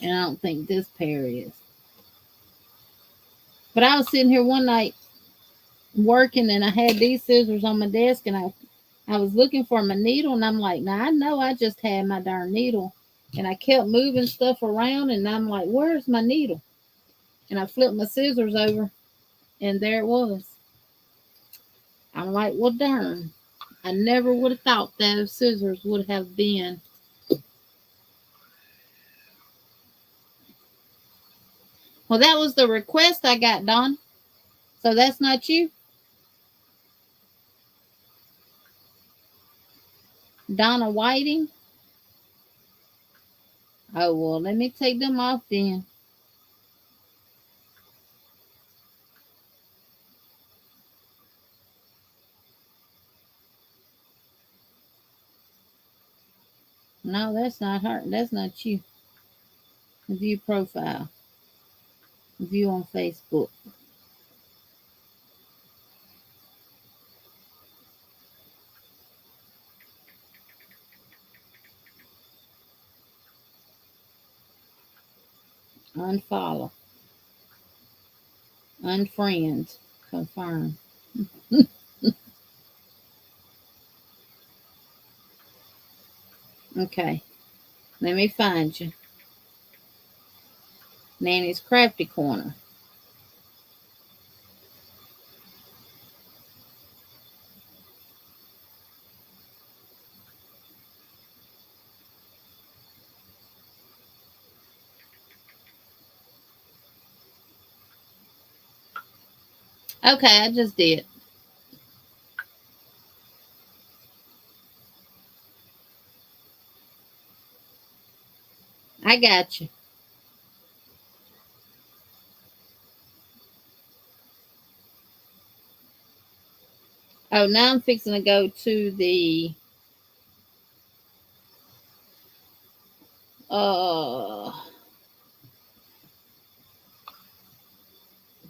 And I don't think this pair is. But I was sitting here one night working, and I had these scissors on my desk, and I was looking for my needle, and I'm like, now I know I just had my darn needle. And I kept moving stuff around, and I'm like, where's my needle? And I flipped my scissors over, and there it was. I'm like, well, darn. I never would have thought those scissors would have been. Well, that was the request I got, Don. So that's not you? Donna Whiting? Oh, well, let me take them off then. No, that's not her. That's not you. View profile. View on Facebook. Unfollow. Unfriend. Confirm. Okay. Let me find you. Nanny's Crafty Corner. Okay, I just did. I got you. Oh, now I'm fixing to go to the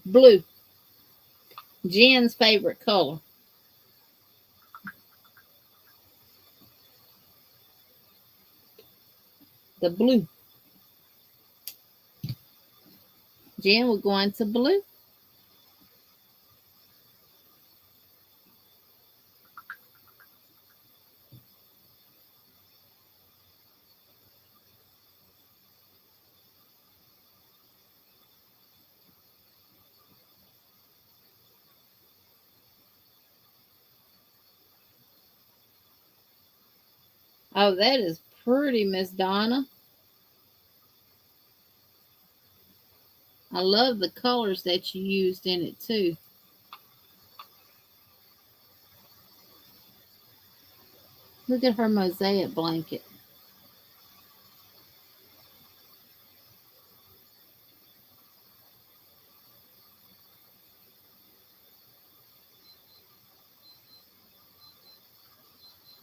blue. Jen's favorite color. The blue. Jen, we're going to blue. Oh, that is pretty, Miss Donna. I love the colors that you used in it, too. Look at her mosaic blanket.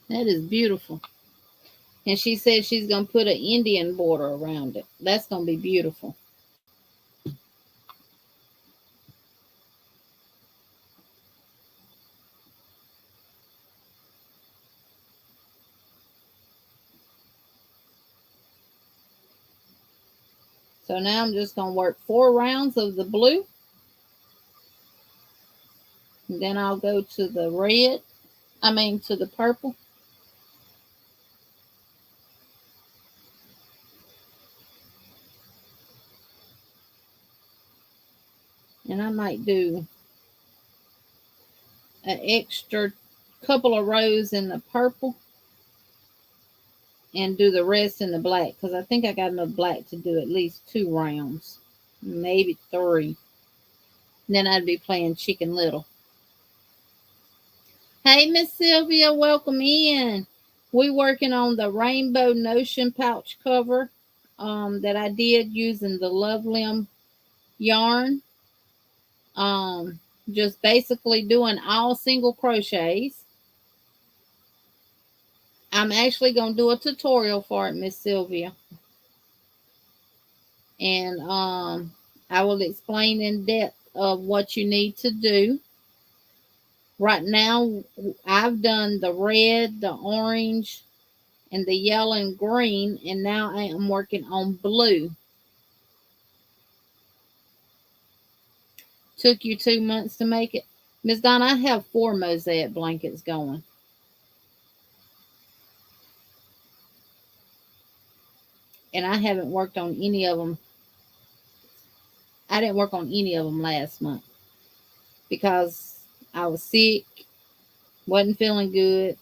That is beautiful. And she said she's going to put an Indian border around it. That's going to be beautiful. So now I'm just going to work 4 rounds of the blue. And then I'll go to the red. To the purple. And I might do an extra couple of rows in the purple and do the rest in the black, because I think I got enough black to do at least 2 rounds, maybe 3. Then I'd be playing Chicken Little. Hey, Miss Sylvia, welcome in. We working on the Rainbow Notion pouch cover that I did using the Love Limb yarn. Just basically doing all single crochets. I'm actually going to do a tutorial for it, Miss Sylvia. And I will explain in depth of what you need to do. Right now, I've done the red, the orange, and the yellow and green, and now I am working on blue. Took you 2 months to make it? Miss Donna, I have 4 mosaic blankets going. And I haven't worked on any of them. I didn't work on any of them last month because I was sick, wasn't feeling good,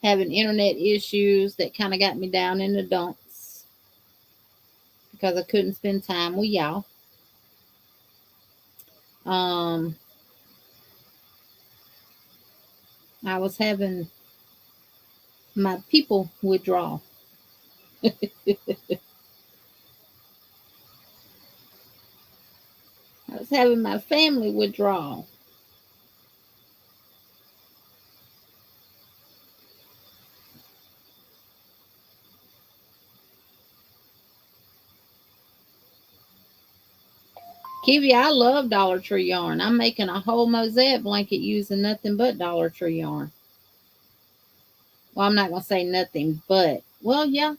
having internet issues that kind of got me down in the dumps because I couldn't spend time with y'all. I was having my people withdraw. I was having my family withdrawal. Kiwi, I love Dollar Tree yarn. I'm making a whole mosaic blanket using nothing but Dollar Tree yarn. Well, I'm not going to say nothing but. Well, yeah.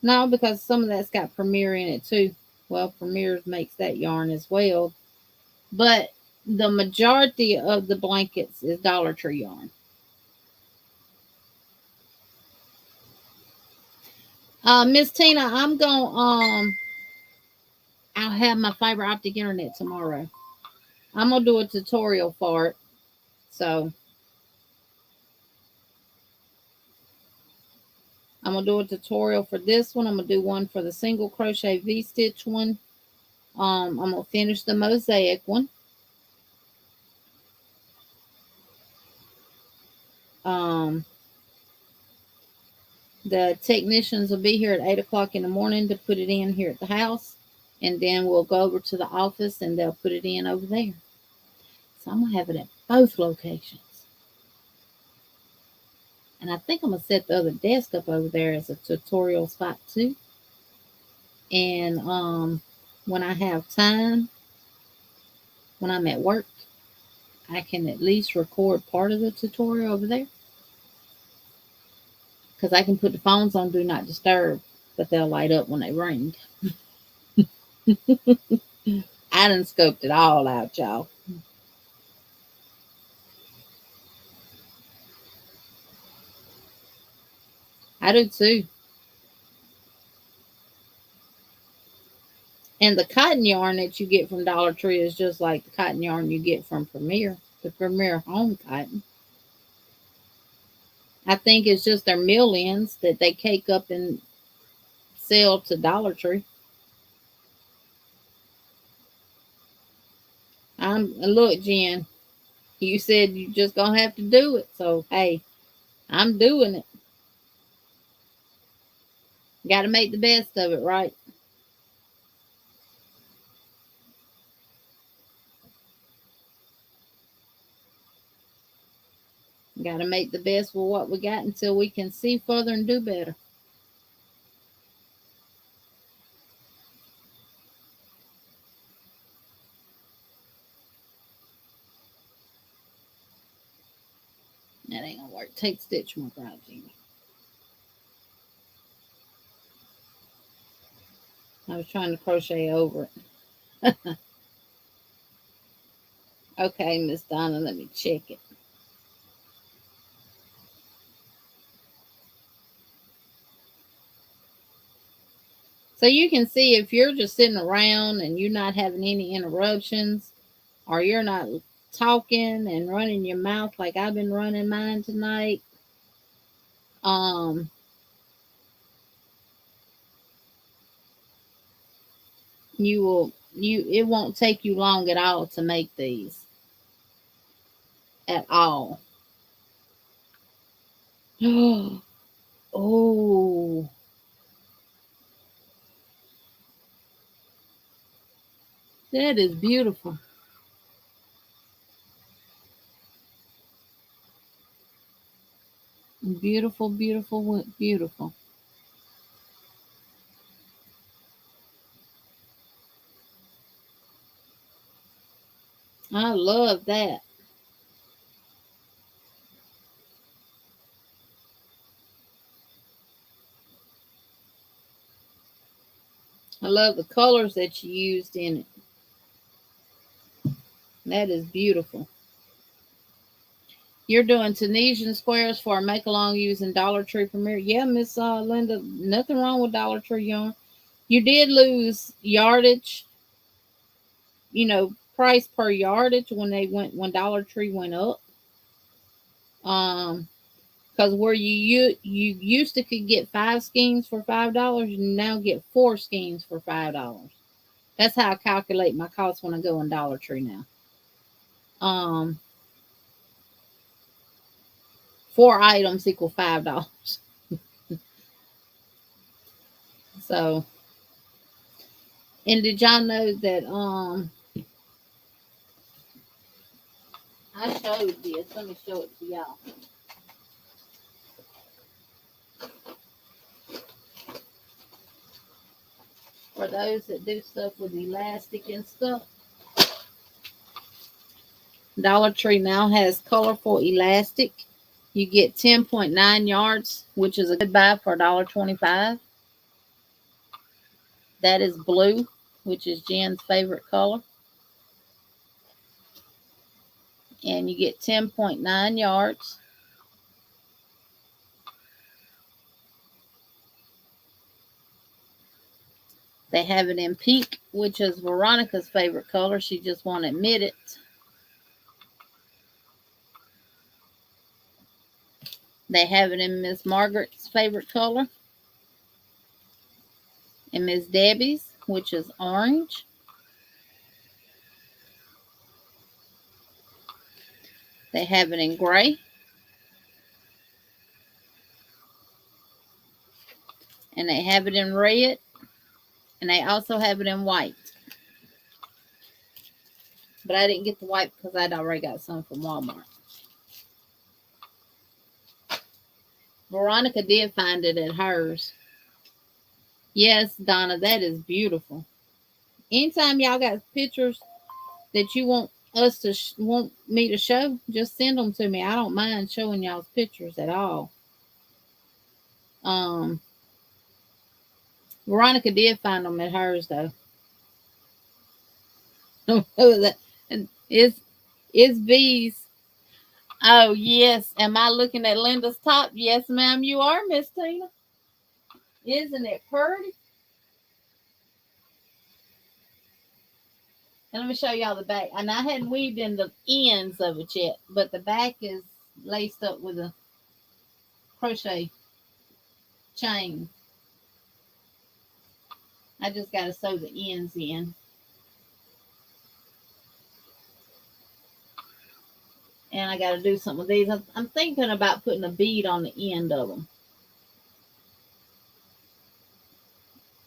No, because some of that's got Premier in it too. Well, Premier makes that yarn as well. But the majority of the blankets is Dollar Tree yarn. Miss Tina, I'm going I'll have my fiber optic internet tomorrow. I'm gonna do a tutorial for it. So I'm gonna do a tutorial for this one. I'm gonna do one for the single crochet V-stitch one. I'm gonna finish the mosaic one. The technicians will be here at 8 o'clock in the morning to put it in here at the house. And then we'll go over to the office and they'll put it in over there. So I'm going to have it at both locations. And I think I'm going to set the other desk up over there as a tutorial spot too. And when I have time, when I'm at work, I can at least record part of the tutorial over there. Because I can put the phones on Do Not Disturb, but they'll light up when they ring. I done scoped it all out, y'all. I do too. And the cotton yarn that you get from Dollar Tree is just like the cotton yarn you get from Premier, the Premier Home Cotton. I think it's just their mill-ins that they cake up and sell to Dollar Tree. Look, Jen, you said you just gonna have to do it. So hey, I'm doing it. Got to make the best of it, right? Got to make the best with what we got until we can see further and do better. That ain't gonna work. Take stitch mark out, Jimmy. I was trying to crochet over it. Okay, Miss Donna, let me check it. So you can see if you're just sitting around and you're not having any interruptions, or you're not talking and running your mouth like I've been running mine tonight, um, it won't take you long at all to make these at all. Oh, that is beautiful. Beautiful, beautiful, beautiful. I love that. I love the colors that you used in it. That is beautiful. You're doing Tunisian squares for a make-along using Dollar Tree Premier. Yeah, Miss Linda, nothing wrong with Dollar Tree yarn. You did lose yardage, price per yardage when Dollar Tree went up. Because where you used to could get 5 skeins for $5, you now get 4 skeins for $5. That's how I calculate my cost when I go in Dollar Tree now. 4 items equal $5. So, and did y'all know that I showed this. Let me show it to y'all. For those that do stuff with elastic and stuff, Dollar Tree now has colorful elastic. You get 10.9 yards, which is a good buy for $1.25. That is blue, which is Jen's favorite color. And you get 10.9 yards. They have it in pink, which is Veronica's favorite color. She just won't admit it. They have it in Miss Margaret's favorite color. And Miss Debbie's, which is orange. They have it in gray. And they have it in red. And they also have it in white. But I didn't get the white because I'd already got some from Walmart. Veronica did find it at hers. Yes, Donna, that is beautiful. Anytime y'all got pictures that you want want me to show, just send them to me. I don't mind showing y'all's pictures at all. Veronica did find them at hers though. It's V's. Oh yes. Am I looking at Linda's top? Yes, ma'am, you are, Miss Tina. Isn't it pretty? And let me show y'all the back. And I hadn't weaved in the ends of it yet, but the back is laced up with a crochet chain. I just got to sew the ends in. And I got to do something with these. I'm thinking about putting a bead on the end of them.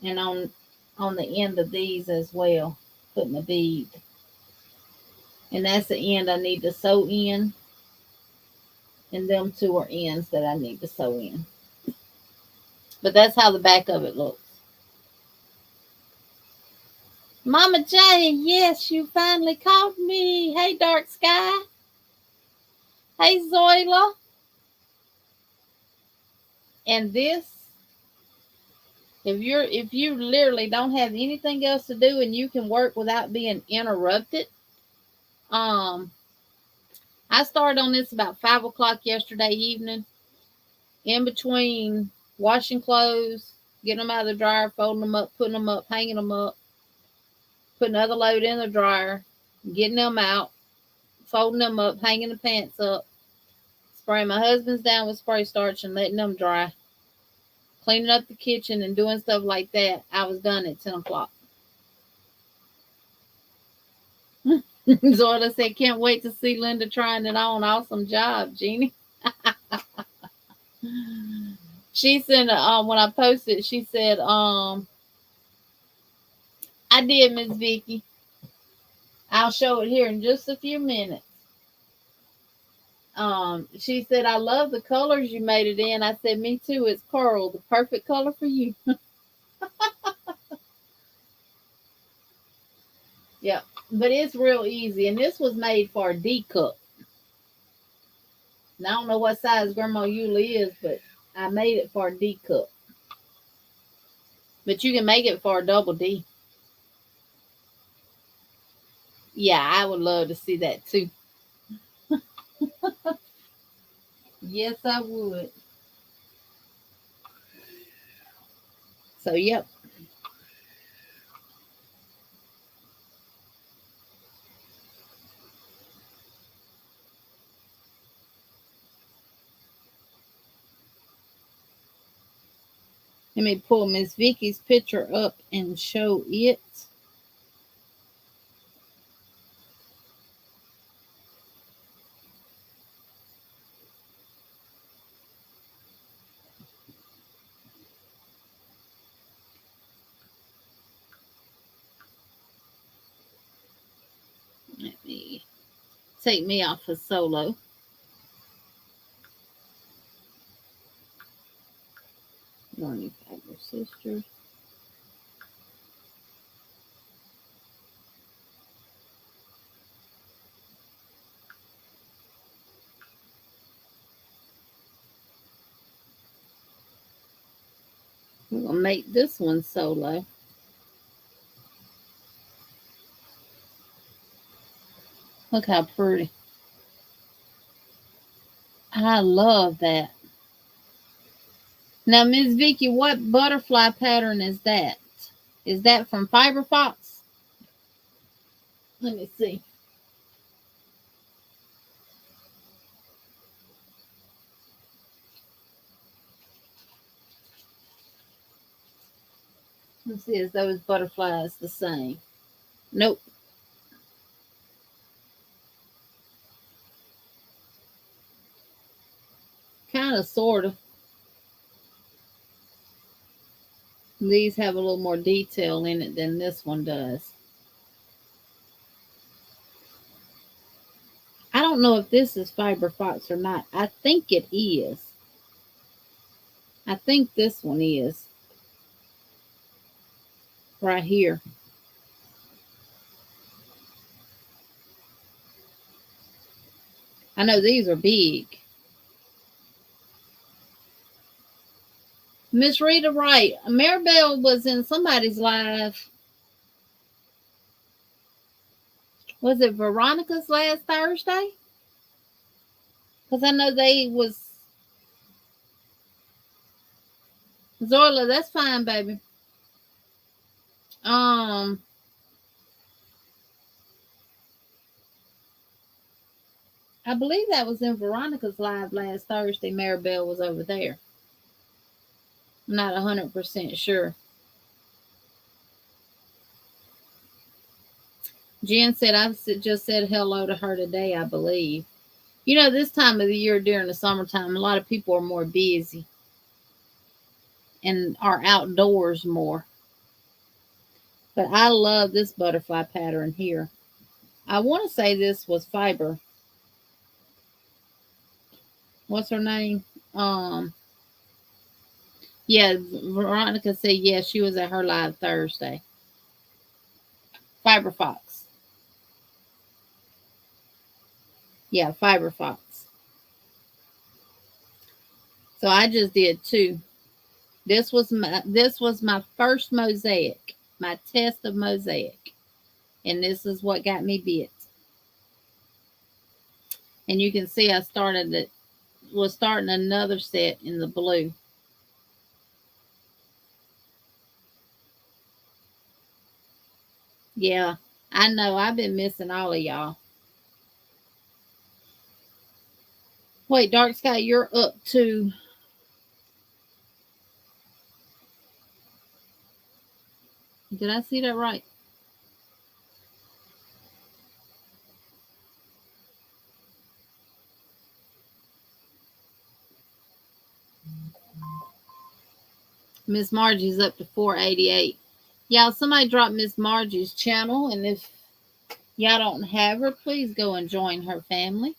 And on the end of these as well, putting a bead. And that's the end I need to sew in. And them two are ends that I need to sew in. But that's how the back of it looks. Mama J, yes, you finally called me. Hey, Dark Sky. Hey, Zoila. And this, if you literally don't have anything else to do and you can work without being interrupted, I started on this about 5 o'clock yesterday evening. In between washing clothes, getting them out of the dryer, folding them up, putting them up, hanging them up, putting another load in the dryer, getting them out, folding them up, hanging the pants up, spraying my husband's down with spray starch and letting them dry, cleaning up the kitchen and doing stuff like that. I was done at 10 o'clock. Zorla said, can't wait to see Linda trying it on. Awesome job, Jeannie. She said, when I posted, she said, I did, Miss Vicky. I'll show it here in just a few minutes. She said, I love the colors you made it in. I said, me too. It's coral, the perfect color for you. Yeah, but it's real easy. And this was made for a D cup. Now, I don't know what size Grandma Yuli is, but I made it for a D cup. But you can make it for a double D. Yeah, I would love to see that too. Yes, I would. So, yep. Let me pull Miss Vicky's picture up and show it. Let me take me off of solo. Yarny Fiber Sisters. We're going to make this one solo. Look how pretty. I love that. Now, Miss Vicky, what butterfly pattern is that? Is that from Fiber Fox? Let me see. Let's see, is those butterflies the same? Nope. Kind of, sort of. These have a little more detail in it than this one does. I don't know if this is Fiber Fox or not. I think it is. I think this one is. Right here. I know these are big. Miss Rita Wright, Maribel was in somebody's live. Was it Veronica's last Thursday? Because I know they was. Zorla, that's fine, baby. I believe that was in Veronica's live last Thursday. Maribel was over there. I'm not 100% sure. Jen said, I just said hello to her today, I believe. You know, this time of the year during the summertime, a lot of people are more busy and are outdoors more. But I love this butterfly pattern here. I want to say this was fiber. what's her name? Um, yeah, Veronica said yes, she was at her live Thursday. Fiber Fox. Yeah, Fiber Fox. So I just did two. This was my first mosaic, my test of mosaic, and this is what got me bit. And you can see I was starting another set in the blue. Yeah, I know I've been missing all of y'all. Wait, Dark Sky, you're up to. Did I see that right? Miss Margie's up to 488. Y'all, somebody drop Miss Margie's channel, and if y'all don't have her, please go and join her family.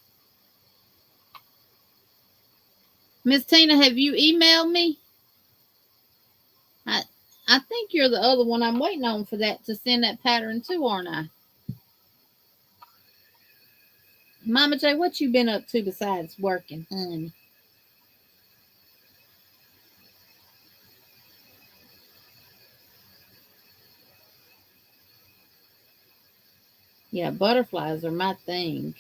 Miss Tina, have you emailed me? I I think you're the other one I'm waiting on for that to send that pattern to, aren't I? Mama J, what you been up to besides working, honey? Yeah, butterflies are my thing.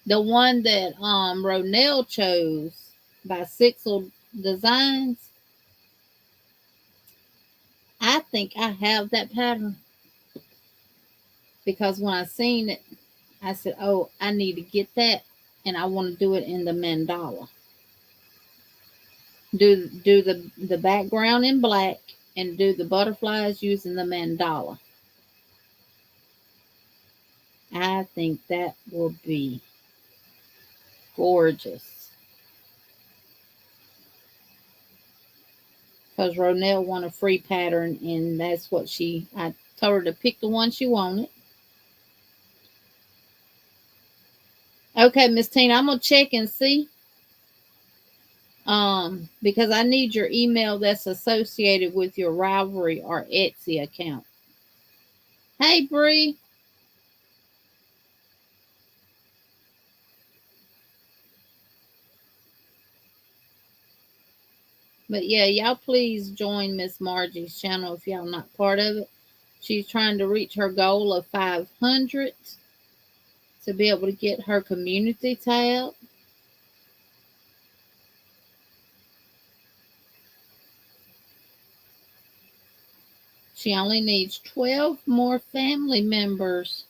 The one that Ronell chose by Sixel Designs, I think I have that pattern because when I seen it, I said, "Oh, I need to get that, and I want to do it in the mandala. Do the background in black and do the butterflies using the mandala. I think that will be gorgeous." Because Ronell won a free pattern, and that's what I told her to pick the one she wanted. Okay, Miss Tina, I'm gonna check and see. Because I need your email that's associated with your Ravelry or Etsy account. Hey, Bree. But yeah, y'all please join Miss Margie's channel if y'all not part of it. She's trying to reach her goal of 500 to be able to get her community tab. She only needs 12 more family members.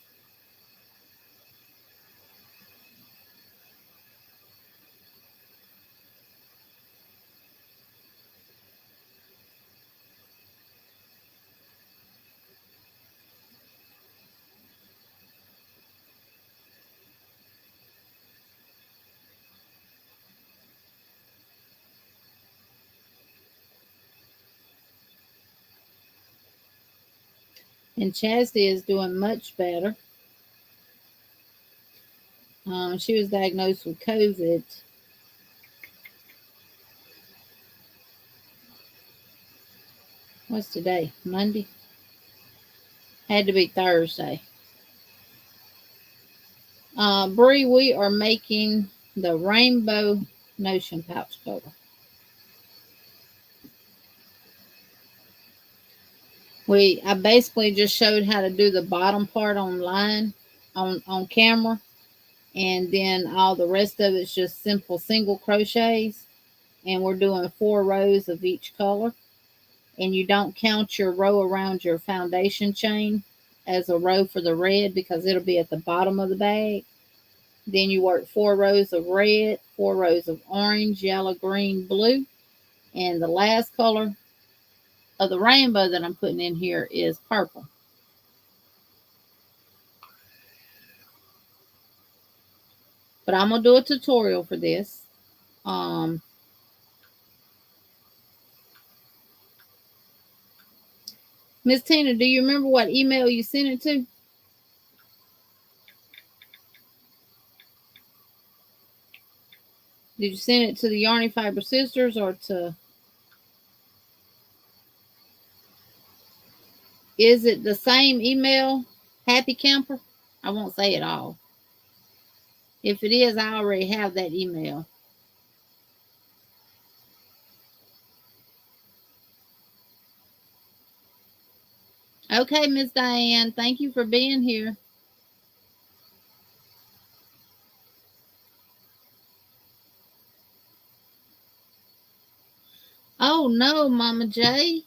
And Chastity is doing much better. She was diagnosed with COVID. What's today? Monday? Had to be Thursday. Bree, we are making the rainbow notion pouch cover. I basically just showed how to do the bottom part online on camera, and then all the rest of it's just simple single crochets, and we're doing 4 rows of each color, and you don't count your row around your foundation chain as a row for the red because it'll be at the bottom of the bag. Then you work 4 rows of red, 4 rows of orange, yellow, green, blue, and the last color of the rainbow that I'm putting in here is purple. But I'm going to do a tutorial for this. Miss Tina, do you remember what email you sent it to? Did you send it to the Yarny Fiber Sisters or to... Is it the same email, Happy Camper? I won't say it all. If it is, I already have that email. Okay, Miss Diane, thank you for being here. Oh, no, Mama J.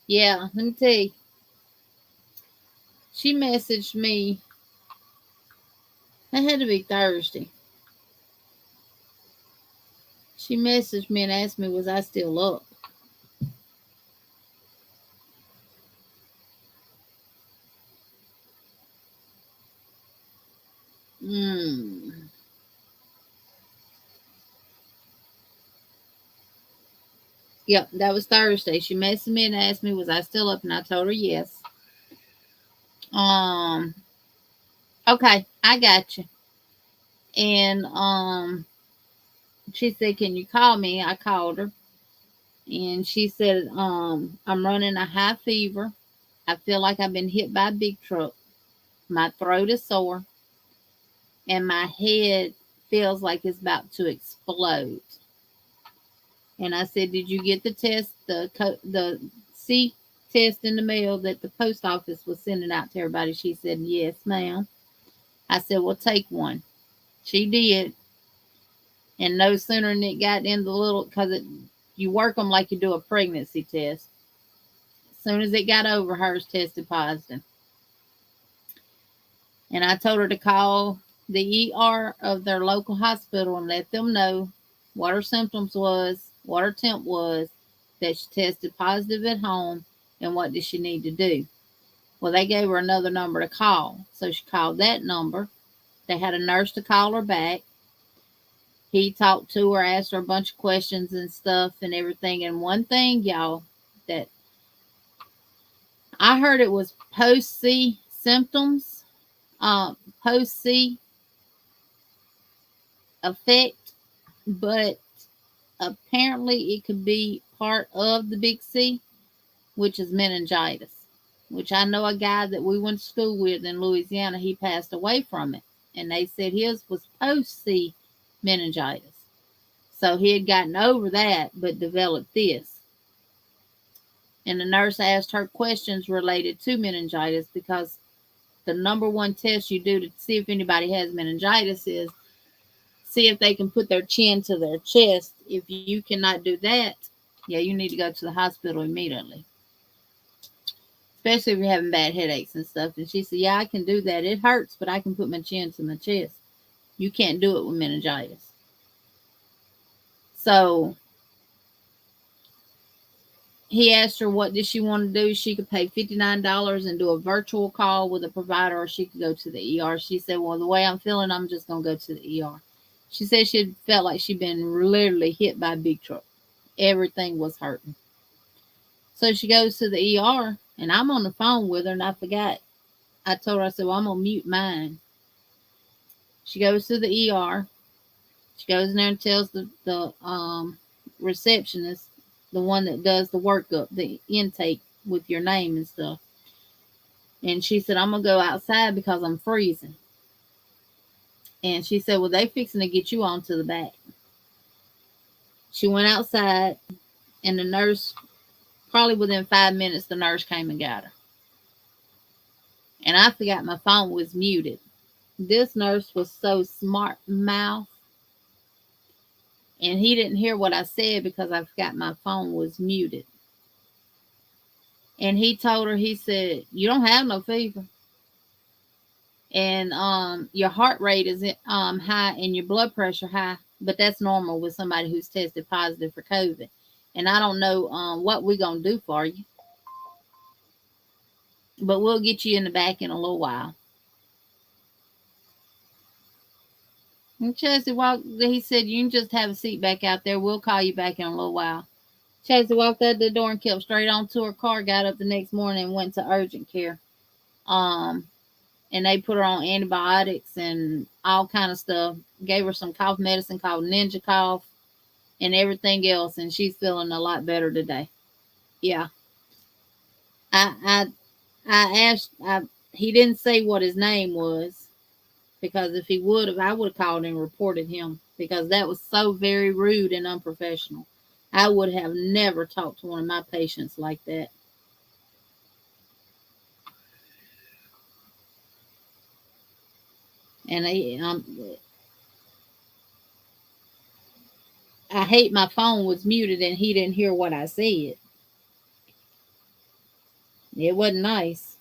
Yeah, let me tell you. She messaged me. It had to be Thursday. She messaged me and asked me, was I still up? Yep, that was Thursday. She messaged me and asked me, was I still up? And I told her yes. Okay, I got you. And she said, can you call me? I called her. And she said, I'm running a high fever. I feel like I've been hit by a big truck. My throat is sore. And my head feels like it's about to explode. And I said, did you get the test, the C test in the mail that the post office was sending out to everybody? She said, yes, ma'am. I said, well, take one. She did. And no sooner than it got in the little, because you work them like you do a pregnancy test. As soon as it got over, hers tested positive. And I told her to call the ER of their local hospital and let them know what her symptoms was, what her temp was, that she tested positive at home, and what did she need to do. Well, they gave her another number to call. So she called that number. They had a nurse to call her back. He talked to her, asked her a bunch of questions and stuff and everything. And one thing, y'all, that I heard it was post-C symptoms, post-C effect, but apparently it could be part of the big C, which is meningitis, which I know a guy that we went to school with in Louisiana, he passed away from it. And they said his was post-C meningitis. So he had gotten over that, but developed this. And the nurse asked her questions related to meningitis because the number one test you do to see if anybody has meningitis is see if they can put their chin to their chest. If you cannot do that, yeah, you need to go to the hospital immediately. Especially if you're having bad headaches and stuff. And she said, yeah, I can do that. It hurts, but I can put my chin to my chest. You can't do it with meningitis. So he asked her what did she want to do. She could pay $59 and do a virtual call with a provider, or she could go to the ER. She said, well, the way I'm feeling, I'm just going to go to the ER. She said she felt like she'd been literally hit by a big truck. Everything was hurting. So she goes to the ER, and I'm on the phone with her, and I forgot. I told her, I said, well, I'm going to mute mine. She goes to the ER. She goes in there and tells the receptionist, the one that does the workup, the intake with your name and stuff. And she said, I'm going to go outside because I'm freezing. And she said, well, they fixing to get you onto the back. She went outside, and the nurse, probably within 5 minutes, the nurse came and got her. And I forgot my phone was muted. This nurse was so smart mouth. And he didn't hear what I said because I forgot my phone was muted. And he told her, he said, you don't have no fever. And your heart rate is high and your blood pressure high. But that's normal with somebody who's tested positive for COVID. And I don't know what we're going to do for you. But we'll get you in the back in a little while. And Chelsea walked, he said, you can just have a seat back out there. We'll call you back in a little while. Chelsea walked out the door and kept straight on to her car, got up the next morning and went to urgent care. and they put her on antibiotics and all kind of stuff. Gave her some cough medicine called Ninja Cough and everything else, and she's feeling a lot better today. Yeah, I I I asked. He didn't say what his name was, because if he would have, I would have called and reported him, because that was so very rude and unprofessional. I would have never talked to one of my patients like that. And I hate my phone was muted and he didn't hear what I said. It wasn't nice,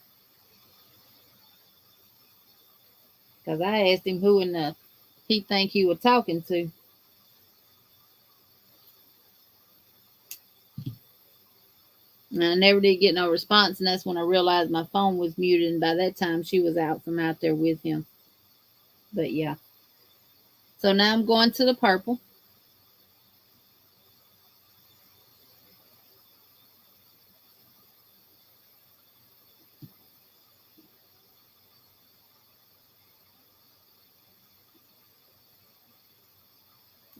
because I asked him who in the he think he was talking to. And I never did get no response, and that's when I realized my phone was muted. And by that time, she was out from out there with him. But yeah, so now I'm going to the purple.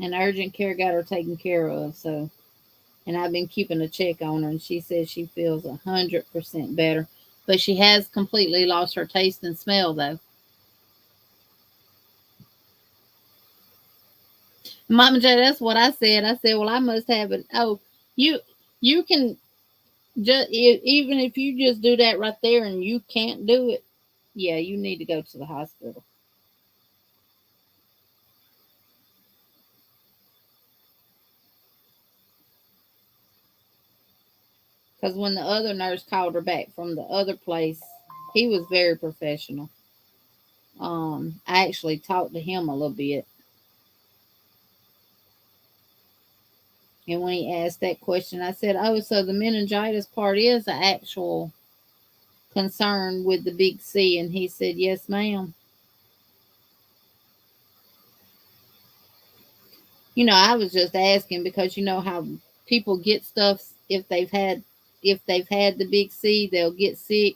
And urgent care got her taken care of. So, and I've been keeping a check on her, and she says she feels 100% better, but she has completely lost her taste and smell though. Mama J, that's what I said. I said, well, I must have it. Oh, you you can just, even if you just do that right there and you can't do it, yeah, you need to go to the hospital. Because when the other nurse called her back from the other place, he was very professional. I actually talked to him a little bit, and when he asked that question, I said, "Oh, so the meningitis part is an actual concern with the big C?" And he said, "Yes, ma'am." I was just asking because you know how people get stuff if they've had the big C, they'll get sick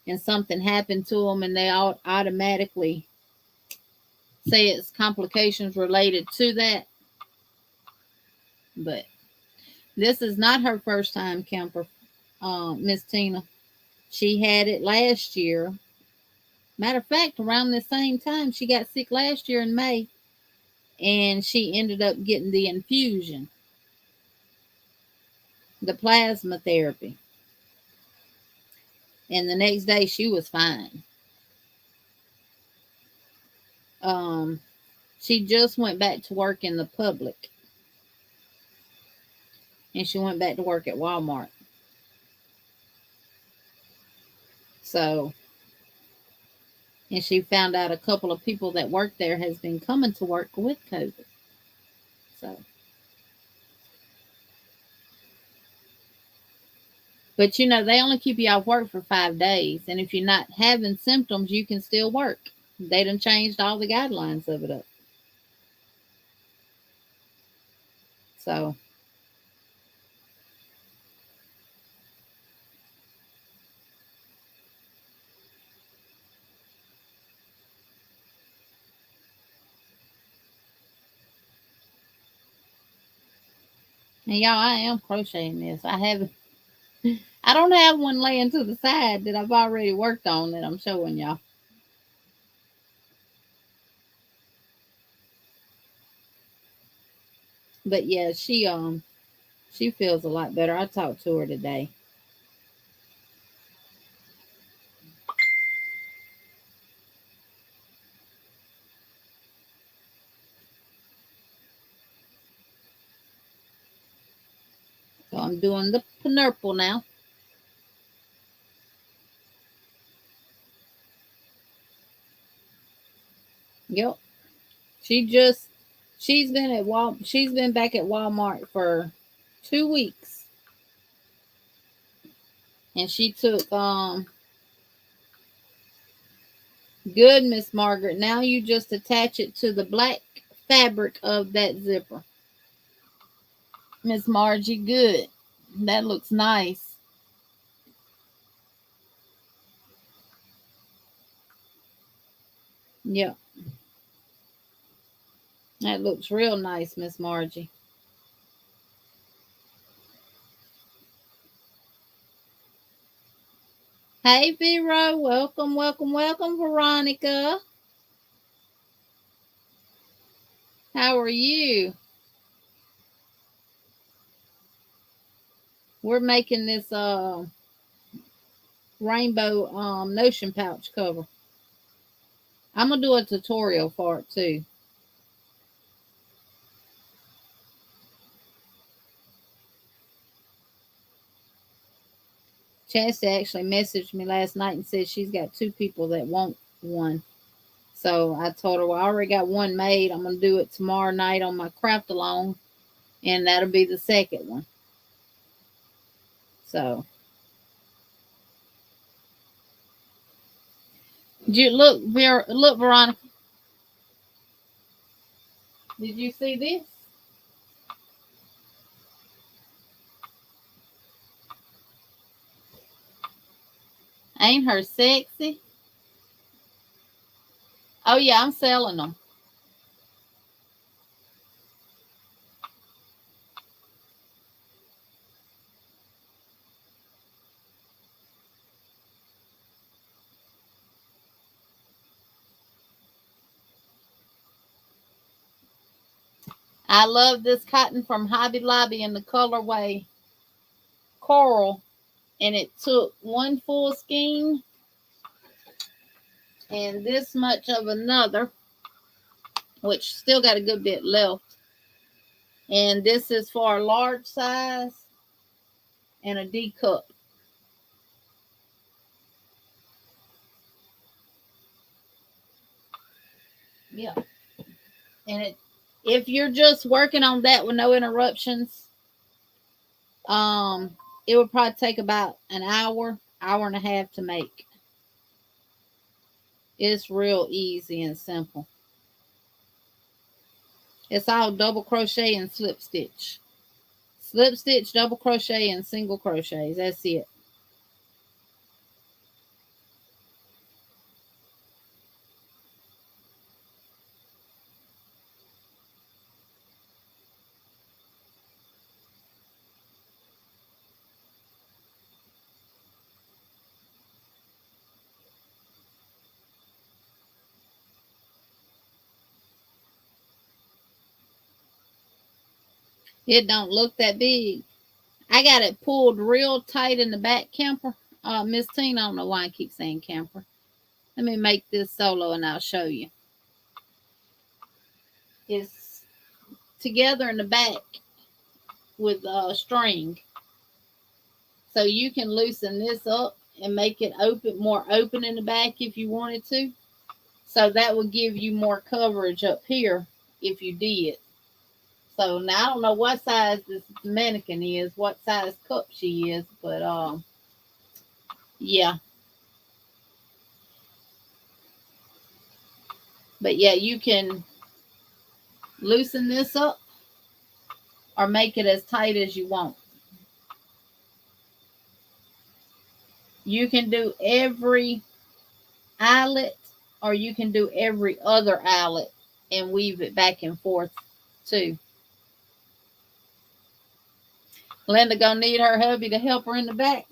and something happened to them, and they automatically say it's complications related to that. But this is not her first time camper, Miss Tina. She had it last year. Matter of fact, around the same time, she got sick last year in May, and she ended up getting the infusion, the plasma therapy. And the next day, she was fine. Um, she just went back to work in the public, and she went back to work at Walmart. So, and she found out a couple of people that work there has been coming to work with COVID. So, but they only keep you off work for 5 days, and if you're not having symptoms, you can still work. They done changed all the guidelines of it up. So, and y'all, I am crocheting this. I don't have one laying to the side that I've already worked on that I'm showing y'all. But yeah, she feels a lot better. I talked to her today. So I'm doing the purple now. Yep. She just she's been back at Walmart for 2 weeks. And she took good, Miss Margaret. Now you just attach it to the black fabric of that zipper. Miss Margie, good. That looks nice. Yep. That looks real nice, Miss Margie. Hey, Vero. Welcome, welcome, welcome, Veronica. How are you? We're making this rainbow notion pouch cover. I'm gonna do a tutorial for it too. Chastity actually messaged me last night and said she's got 2 people that want one. So I told her, well, I already got one made. I'm gonna do it tomorrow night on my craft along, and that'll be the second one. So did you look, look, Veronica? Did you see this? Ain't her sexy? Oh yeah, I'm selling them. I love this cotton from Hobby Lobby in the colorway coral, and it took one full skein and this much of another, which still got a good bit left. And this is for a large size and a D cup. Yeah. And if you're just working on that with no interruptions, it would probably take about an hour, hour and a half to make. It's real easy and simple. It's all double crochet and slip stitch. Slip stitch, double crochet, and single crochets. That's it. It don't look that big. I got it pulled real tight in the back, camper. Miss Tina, I don't know why I keep saying camper. Let me make this solo and I'll show you. It's together in the back with string. So you can loosen this up and make it more open in the back if you wanted to. So that would give you more coverage up here if you did. So now I don't know what size this mannequin is, what size cup she is, but yeah. But yeah, you can loosen this up or make it as tight as you want. You can do every eyelet or you can do every other eyelet and weave it back and forth too. Linda gonna need her hubby to help her in the back.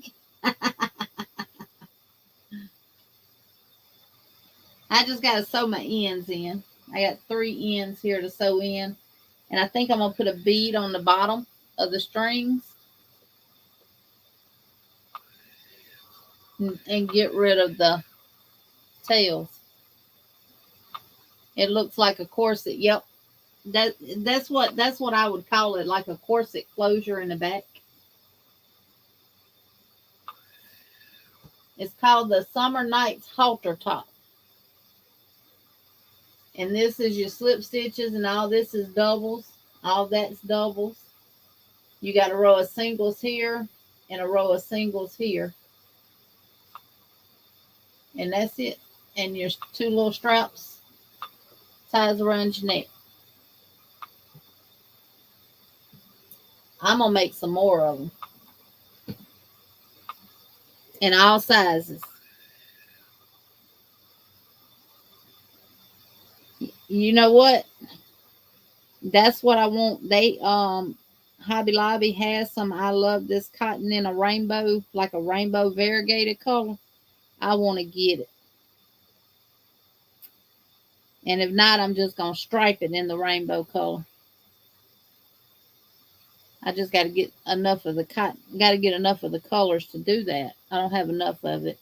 I just gotta sew my ends in. I got 3 ends here to sew in. And I think I'm gonna put a bead on the bottom of the strings and get rid of the tails. It looks like a corset. Yep. That's what I would call it, like a corset closure in the back. It's called the Summer Nights halter top. And this is your slip stitches and all this is doubles. All that's doubles. You got a row of singles here and a row of singles here. And that's it. And your 2 little straps ties around your neck. I'm going to make some more of them. In all sizes. You know what? That's what I want. They Hobby Lobby has some I love this cotton in a rainbow, like a rainbow variegated color. I want to get it. And if not, I'm just gonna stripe it in the rainbow color. I just got to get enough of the cotton. Got to get enough of the colors to do that. I don't have enough of it.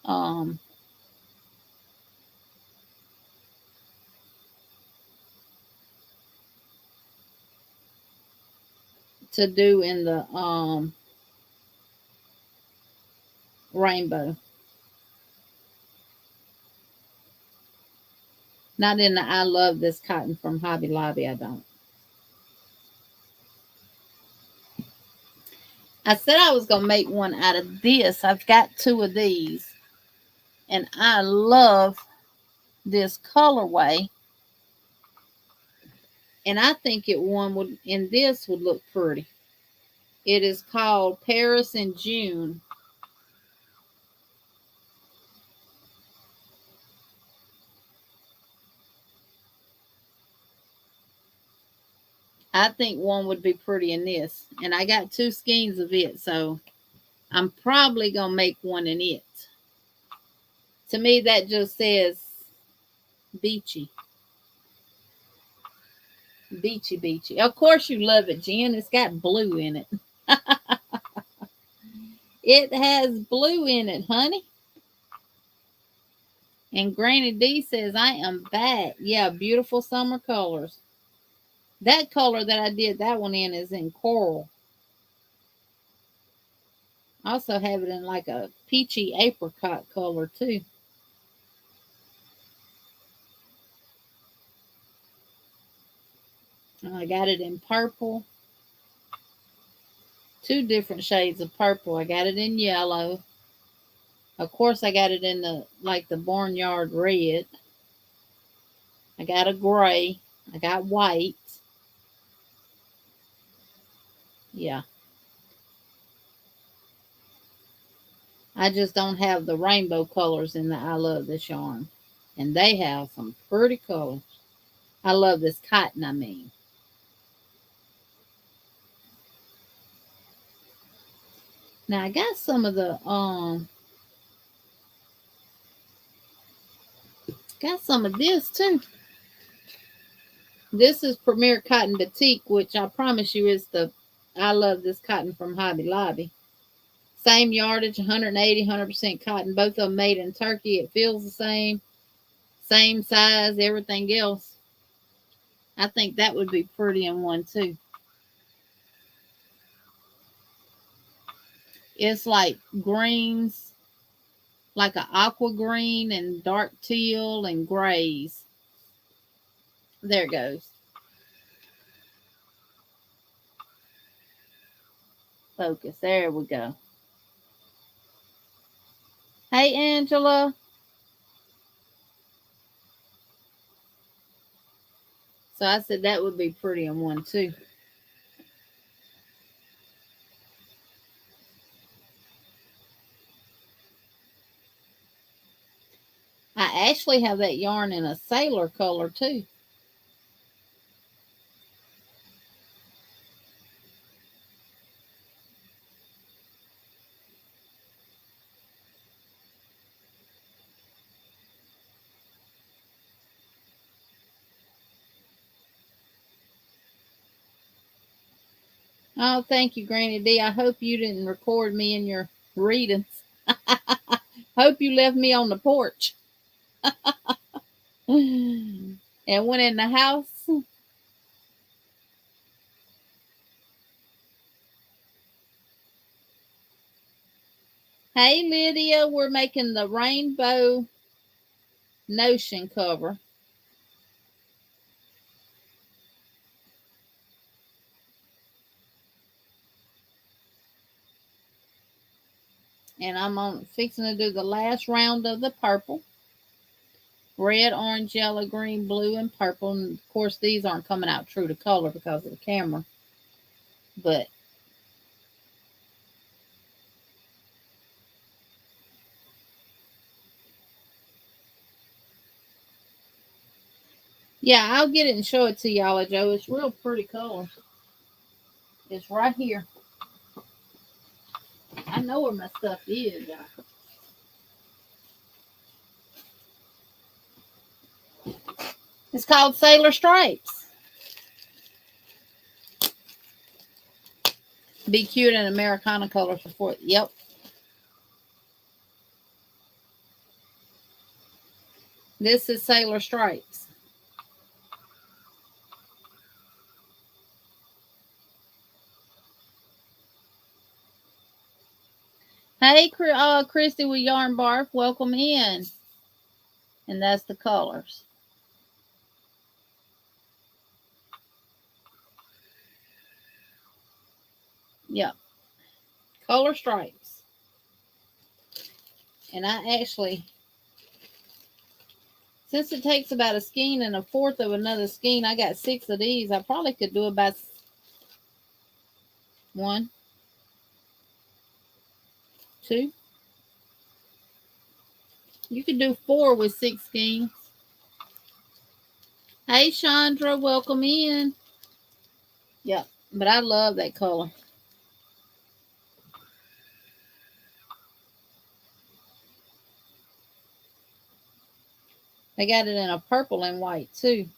Um, to do in the rainbow. Not in the I love this cotton from Hobby Lobby. I don't. I said I was gonna make one out of this. I've got two of these, and I love this colorway. And I think it one would in this would look pretty. It is called Paris in June. I think one would be pretty in this. And I got two skeins of it, so I'm probably gonna make one in it. To me, that just says beachy. Beachy, beachy. Of course you love it, Jen. It's got blue in it. It has blue in it, honey. And Granny D says, I am back. Yeah, beautiful summer colors. That color that I did that one in is in coral. I also have it in like a peachy apricot color too. I got it in purple. Two different shades of purple. I got it in yellow. Of course, I got it in the like the barnyard red. I got a gray. I got white. Yeah. I just don't have the rainbow colors in the I love this yarn. And they have some pretty colors. I love this cotton, I mean. Now I got some of the got some of this too. This is Premier Cotton Batik, which I promise you is the I love this cotton from Hobby Lobby. Same yardage, 180, 100% cotton. Both of them made in Turkey. It feels the same. Same size, everything else. I think that would be pretty in one too. It's like greens, like an aqua green and dark teal and grays. There it goes. Focus. There we go. Hey, Angela. So I said that would be pretty in one too. I actually have that yarn in a sailor color too. Oh, thank you, Granny D. I hope you didn't record me in your readings. Hope you left me on the porch and went in the house. Hey, Lydia, we're making the rainbow notion cover. And I'm on fixing to do the last round of the purple. Red, orange, yellow, green, blue, and purple. And of course, these aren't coming out true to color because of the camera. But Yeah, I'll get it and show it to y'all, Joe. It's real pretty color. It's right here. I know where my stuff is, y'all. It's called Sailor Stripes. Be cute in Americana color for 4. Yep. This is Sailor Stripes. Hey, Christy with Yarn Barf. Welcome in. And that's the colors. Yep. Color stripes. And I actually, since it takes about a skein and a fourth of another skein, I got 6 of these. I probably could do about 1, 2. You could do 4 with 6 skeins. Hey, Chandra, welcome in. Yep, but I love that color. They got it in a purple and white, too.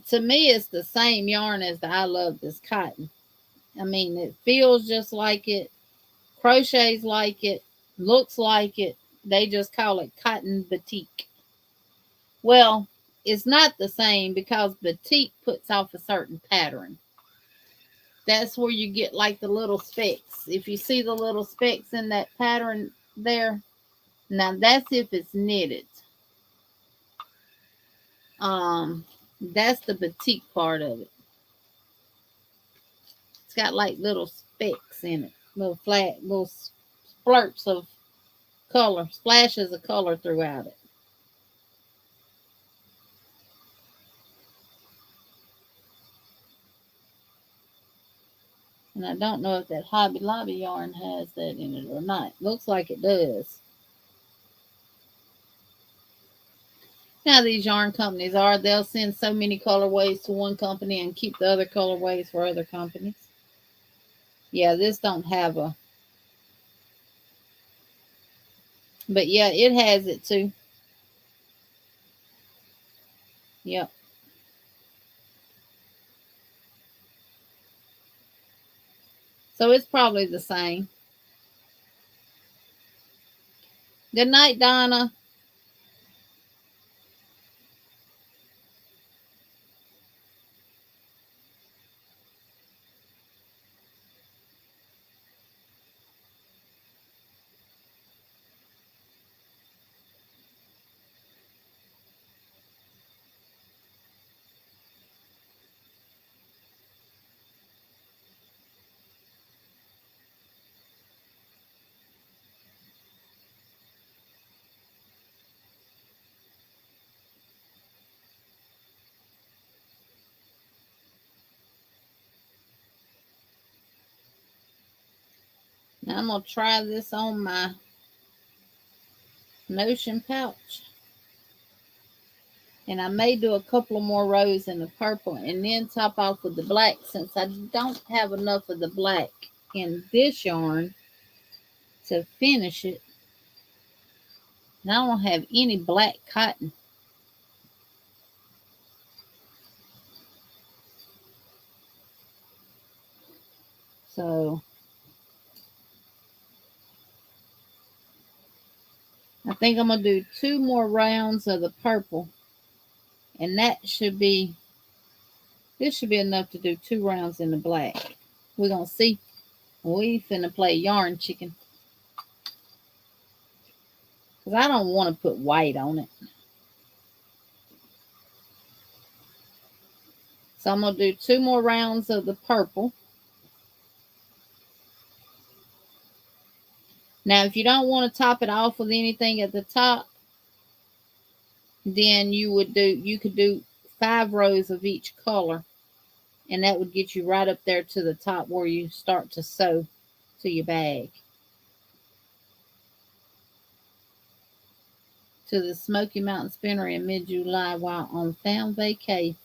To me, it's the same yarn as the I Love This Cotton. I mean, it feels just like it, crochets like it, looks like it. They just call it cotton batik. Well, it's not the same because batik puts off a certain pattern. That's where you get like the little specks. If you see the little specks in that pattern there, now that's if it's knitted. That's the batik part of it. It's got like little specks in it, little flat, little splurts of color, splashes of color throughout it. And I don't know if that Hobby Lobby yarn has that in it or not. Looks like it does. Now these yarn companies are, they'll send so many colorways to one company and keep the other colorways for other companies. Yeah, this don't have a, but yeah, it has it too. Yep. So it's probably the same. Good night, Donna. Now I'm going to try this on my Notion pouch. And I may do a couple of more rows in the purple and then top off with the black since I don't have enough of the black in this yarn to finish it. And I don't have any black cotton. So I think I'm going to do 2 more rounds of the purple. And that should be, this should be enough to do 2 rounds in the black. We're going to see. We finna play yarn chicken. Because I don't want to put white on it. So I'm going to do 2 more rounds of the purple. Now, if you don't want to top it off with anything at the top, then you could do 5 rows of each color And that would get you right up there to the top where you start to sew to your bag. To the Smoky Mountain Spinnery in mid-July while on town vacay.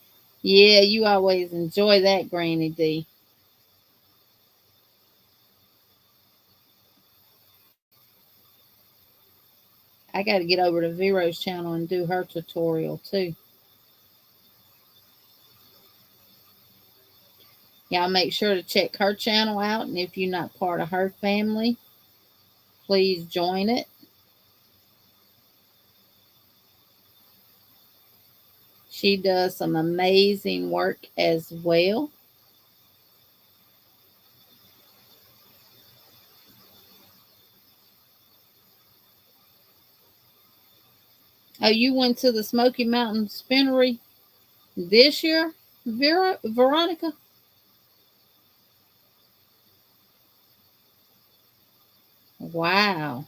Yeah, you always enjoy that, Granny D. I got to get over to Vero's channel and do her tutorial too. Y'all make sure to check her channel out, and if you're not part of her family, please join it. She does some amazing work as well. Oh, you went to the Smoky Mountain Spinnery this year, Veronica? Wow.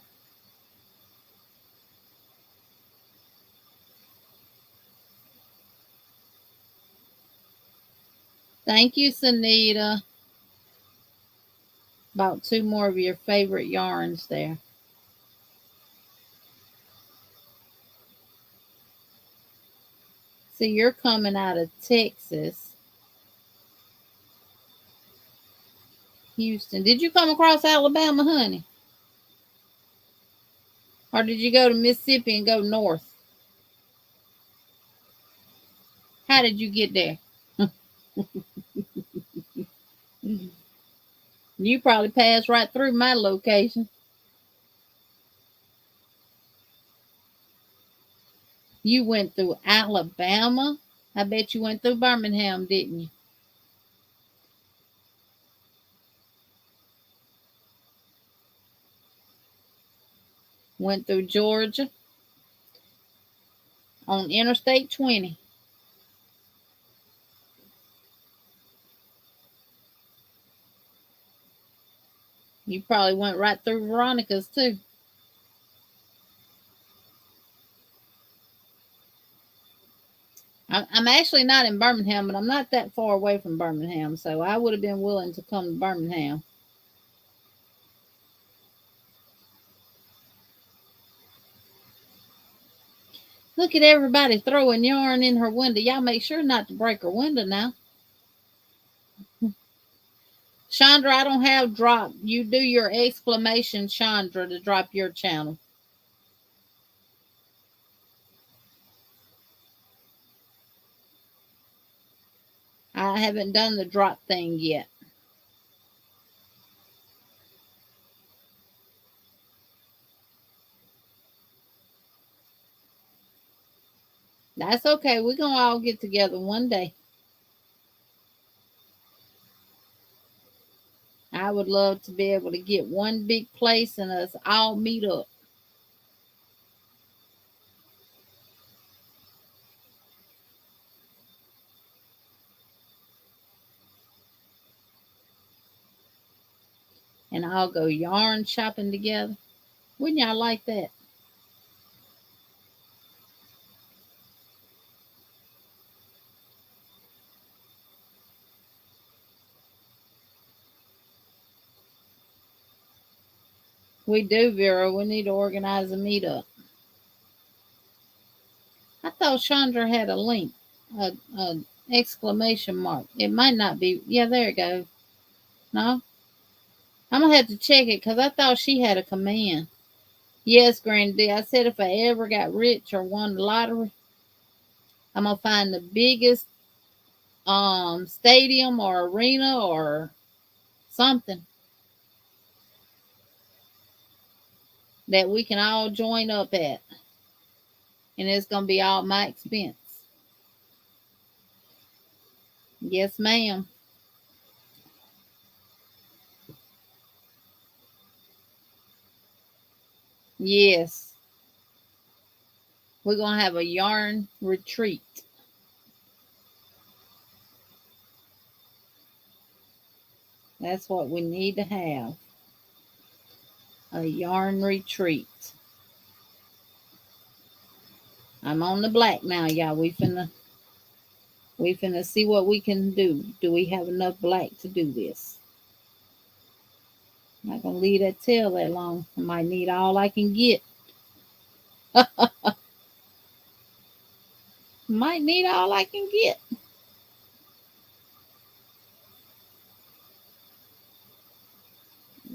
Thank you, Sunita. About two more of your favorite yarns there. See, you're coming out of Texas, Houston. Did you come across Alabama, honey? Or did you go to Mississippi and go north? How did you get there? You probably passed right through my location. You went through Alabama. I bet you went through Birmingham, didn't you? Went through Georgia on Interstate 20. You probably went right through Veronica's too. I'm actually not in Birmingham, but I'm not that far away from Birmingham, so I would have been willing to come to Birmingham. Look at everybody throwing yarn in her window. Y'all make sure not to break her window now. Chandra, I don't have drop. You do your exclamation, Chandra, to drop your channel. I haven't done the drop thing yet. That's okay. We're going to all get together one day. I would love to be able to get one big place and us all meet up. And all go yarn shopping together. Wouldn't y'all like that? We do, Vera. We need to organize a meetup. I thought Chandra had a link, a exclamation mark. It might not be. Yeah, there it goes. No, I'm gonna have to check it because I thought she had a command. Yes, Grandy. I said if I ever got rich or won the lottery, I'm gonna find the biggest stadium or arena or something that we can all join up at, and it's gonna be all my expense. Yes, ma'am. Yes, we're gonna have a yarn retreat. That's what we need to have. A yarn retreat. I'm on the black now, y'all. We finna see what we can do. Do we have enough black to do this? I'm not gonna leave that tail that long. I might need all I can get. Might need all I can get.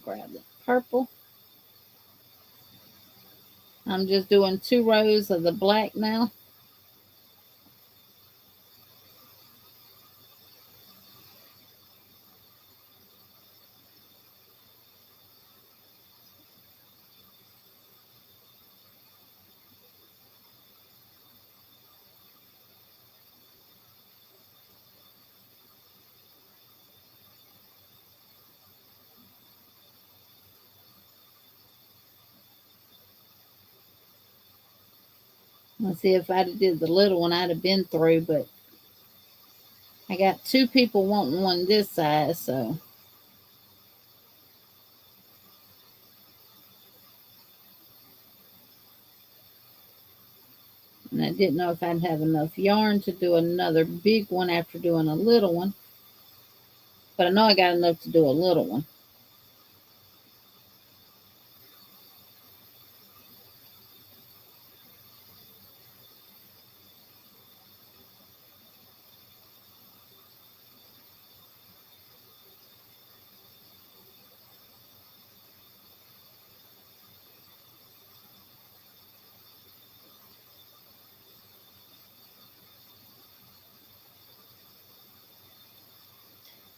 Grab the purple. I'm just doing 2 rows of the black now. Let's see, if I'd have did the little one, I'd have been through, but I got 2 people wanting one this size, so. And I didn't know if I'd have enough yarn to do another big one after doing a little one. But I know I got enough to do a little one.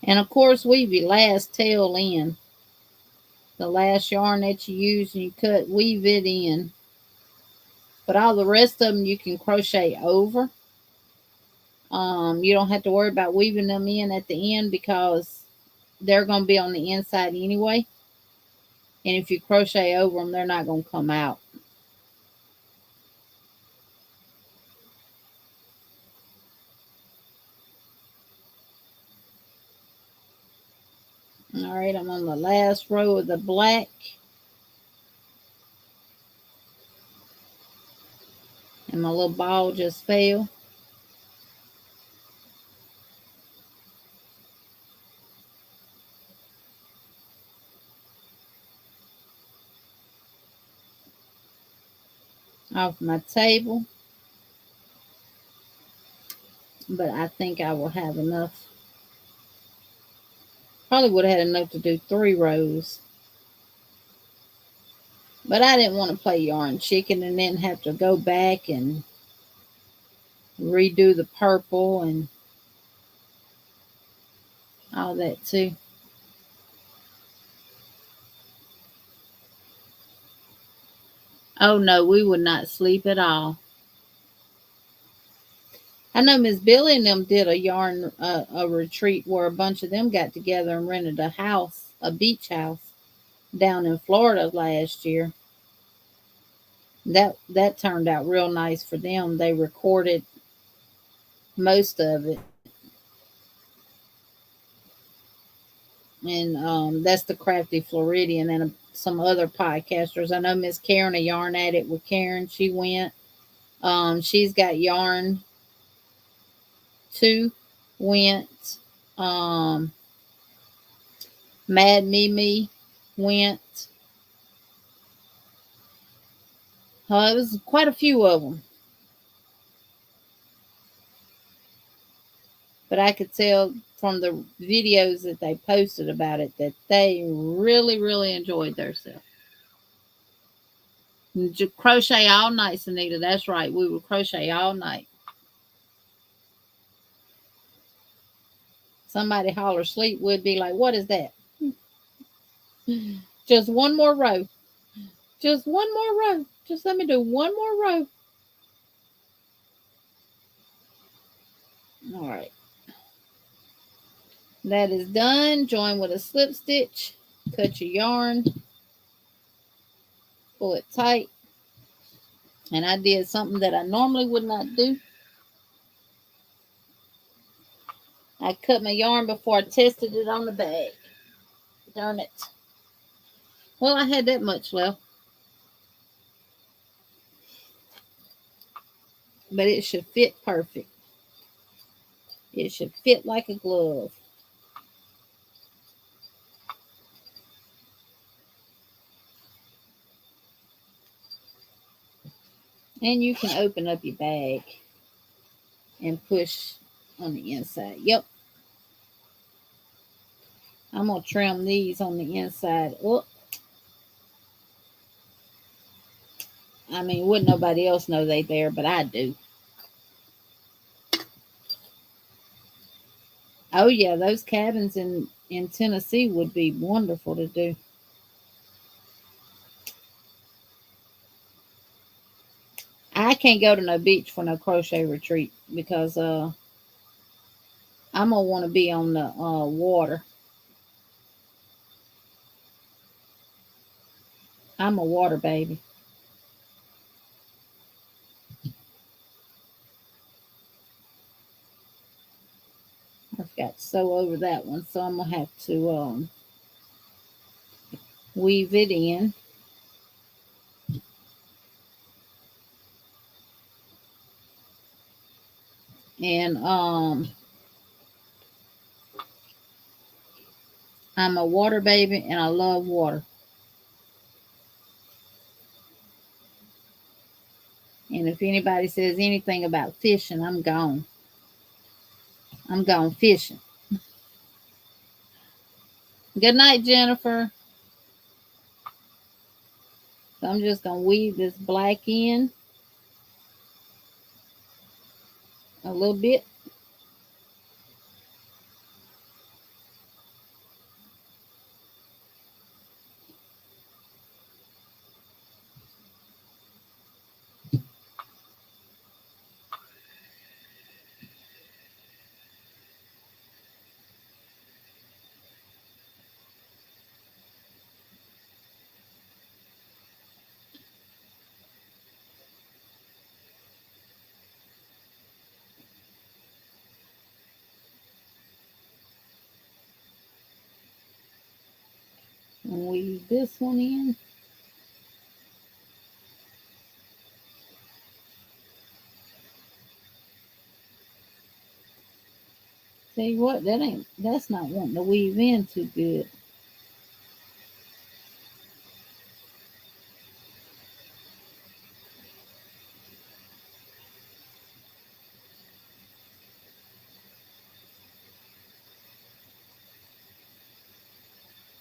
And of course, weave your last tail in. The last yarn that you use and you cut, weave it in. But all the rest of them you can crochet over. You don't have to worry about weaving them in at the end because they're going to be on the inside anyway. And if you crochet over them, they're not going to come out. All right, I'm on the last row of the black. And my little ball just fell. Off my table. But I think I will have enough. Probably would have had enough to do 3 rows. But I didn't want to play yarn chicken and then have to go back and redo the purple and all that too. Oh no, we would not sleep at all. I know Miss Billy and them did a yarn a retreat where a bunch of them got together and rented a house, a beach house down in Florida last year. That turned out real nice for them. They recorded most of it. And that's the Crafty Floridian and some other podcasters. I know Miss Karen, a yarn addict with Karen, she went. She's got yarn too. Went. Mad Mimi went. It was quite a few of them. But I could tell from the videos that they posted about it that they really, really enjoyed themselves. Crochet all night, Sanita. That's right. We would crochet all night. Somebody holler sleep, would be like, what is that? Just one more row. Just one more row. Just let me do one more row. All right. That is done. Join with a slip stitch. Cut your yarn. Pull it tight. And I did something that I normally would not do. I cut my yarn before I tested it on the bag. Darn it. Well, I had that much left. But it should fit perfect. It should fit like a glove. And you can open up your bag and push on the inside. Yep. I'm going to trim these on the inside up. I mean, wouldn't nobody else know they there, but I do. Oh, yeah, those cabins in Tennessee would be wonderful to do. I can't go to no beach for no crochet retreat because I'm going to want to be on the water. I'm a water baby. I forgot to sew over that one, so I'm going to have to weave it in. And I'm a water baby and I love water. And if anybody says anything about fishing, I'm gone. I'm gone fishing. Good night, Jennifer. So I'm just going to weave this black in a little bit. And weave this one in. Tell you what, that's not wanting to weave in too good.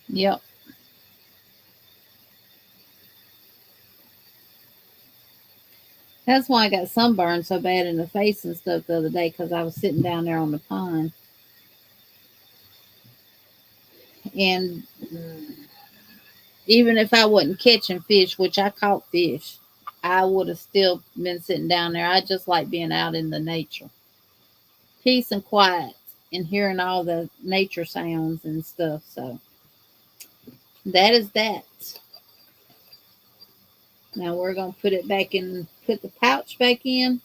Yep. That's why I got sunburned so bad in the face and stuff the other day, because I was sitting down there on the pond. And even if I wasn't catching fish, which I caught fish, I would have still been sitting down there. I just like being out in the nature. Peace and quiet and hearing all the nature sounds and stuff. So that is that. Now we're going to put it back in, put the pouch back in.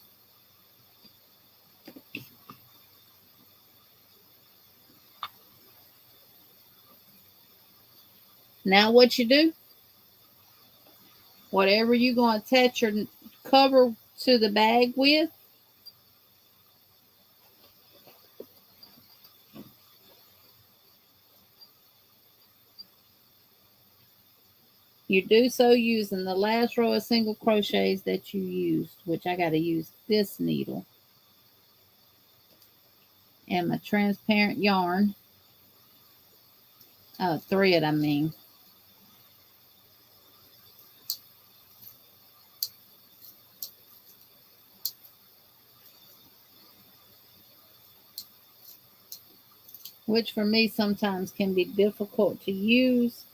Now what you do, whatever you're going to attach your cover to the bag with, you do so using the last row of single crochets that you used, which I got to use this needle and my transparent yarn, thread I mean. Which for me sometimes can be difficult to use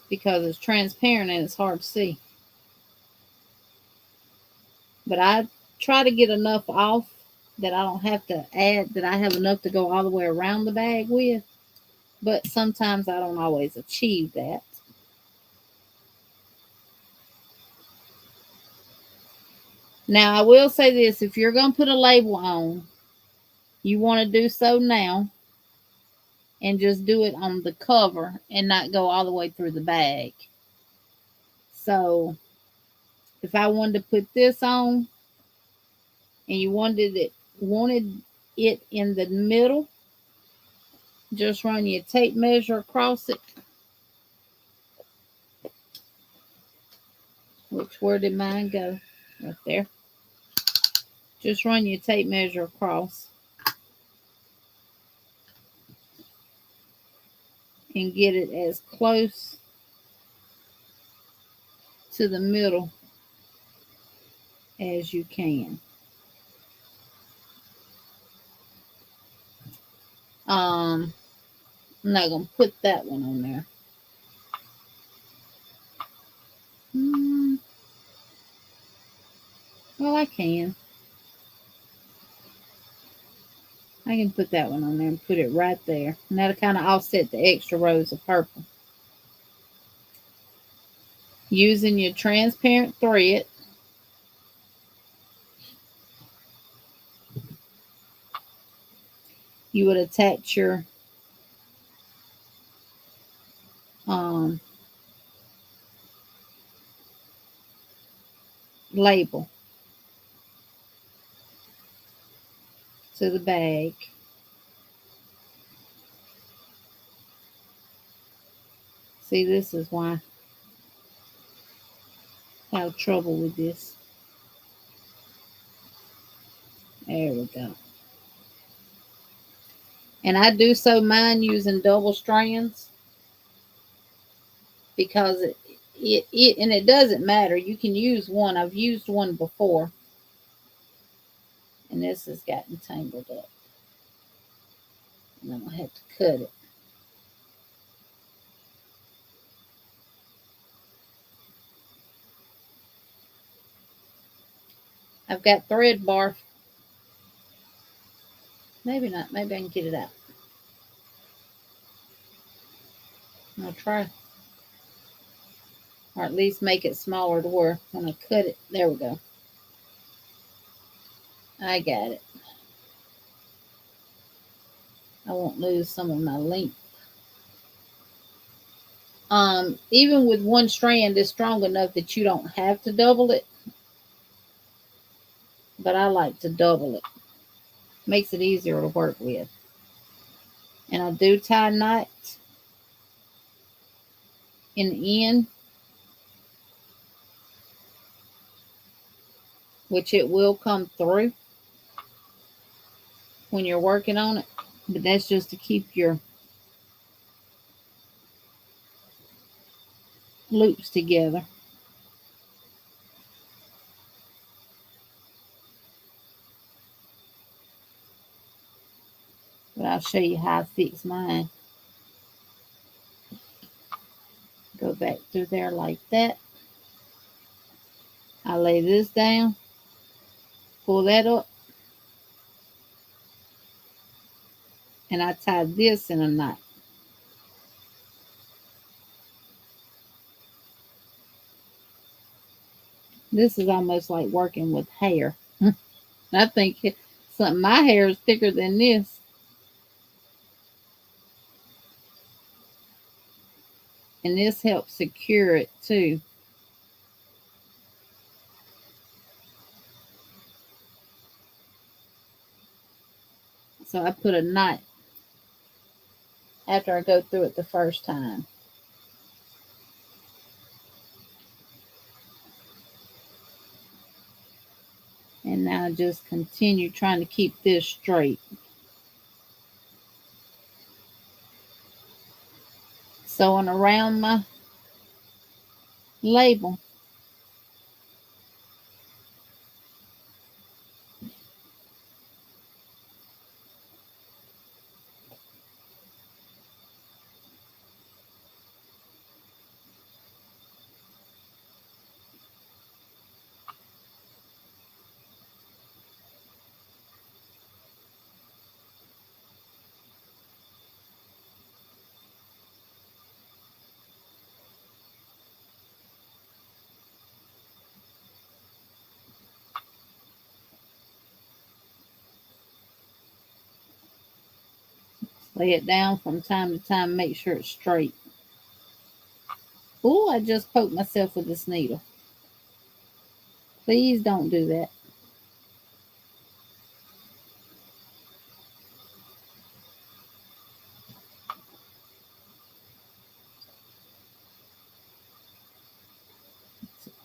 because it's transparent and it's hard to see. But I try to get enough off that I don't have to add, that I have enough to go all the way around the bag with. But sometimes I don't always achieve that. Now, I will say this. If you're going to put a label on, you want to do so now and just do it on the cover and not go all the way through the bag. So, if I wanted to put this on and you wanted it in the middle. Just run your tape measure across it. Where did mine go? Right there. Just run your tape measure across and get it as close to the middle as you can. I'm not going to put that one on there. Well, I can. I can put that one on there and put it right there. And that'll kind of offset the extra rows of purple. Using your transparent thread, you would attach your label to the bag. See, this is why I have trouble with this. There we go. And I do sew mine using double strands because it doesn't matter. You can use one. I've used one before. And this has gotten tangled up. And I'm going to have to cut it. I've got thread bar. Maybe not. Maybe I can get it out. I'll try. Or at least make it smaller to where when I cut it. There we go. I got it. I won't lose some of my length. Even with one strand, it's strong enough that you don't have to double it. But I like to double it. Makes it easier to work with. And I do tie knots in the end, which it will come through when you're working on it. But that's just to keep your loops together. But I'll show you how I fix mine. Go back through there like that. I lay this down, pull that up, and I tie this in a knot. This is almost like working with hair. I think my hair is thicker than this. And this helps secure it too. So I put a knot after I go through it the first time. And now just continue trying to keep this straight. Sewing around my label. Lay it down from time to time, make sure it's straight. Oh, I just poked myself with this needle. Please don't do that.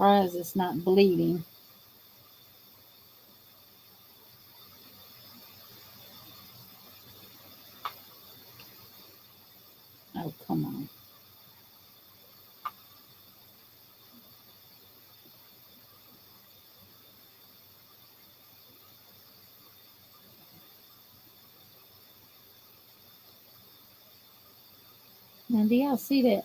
surprised it's not bleeding. Oh, come on. Now, do y'all see that?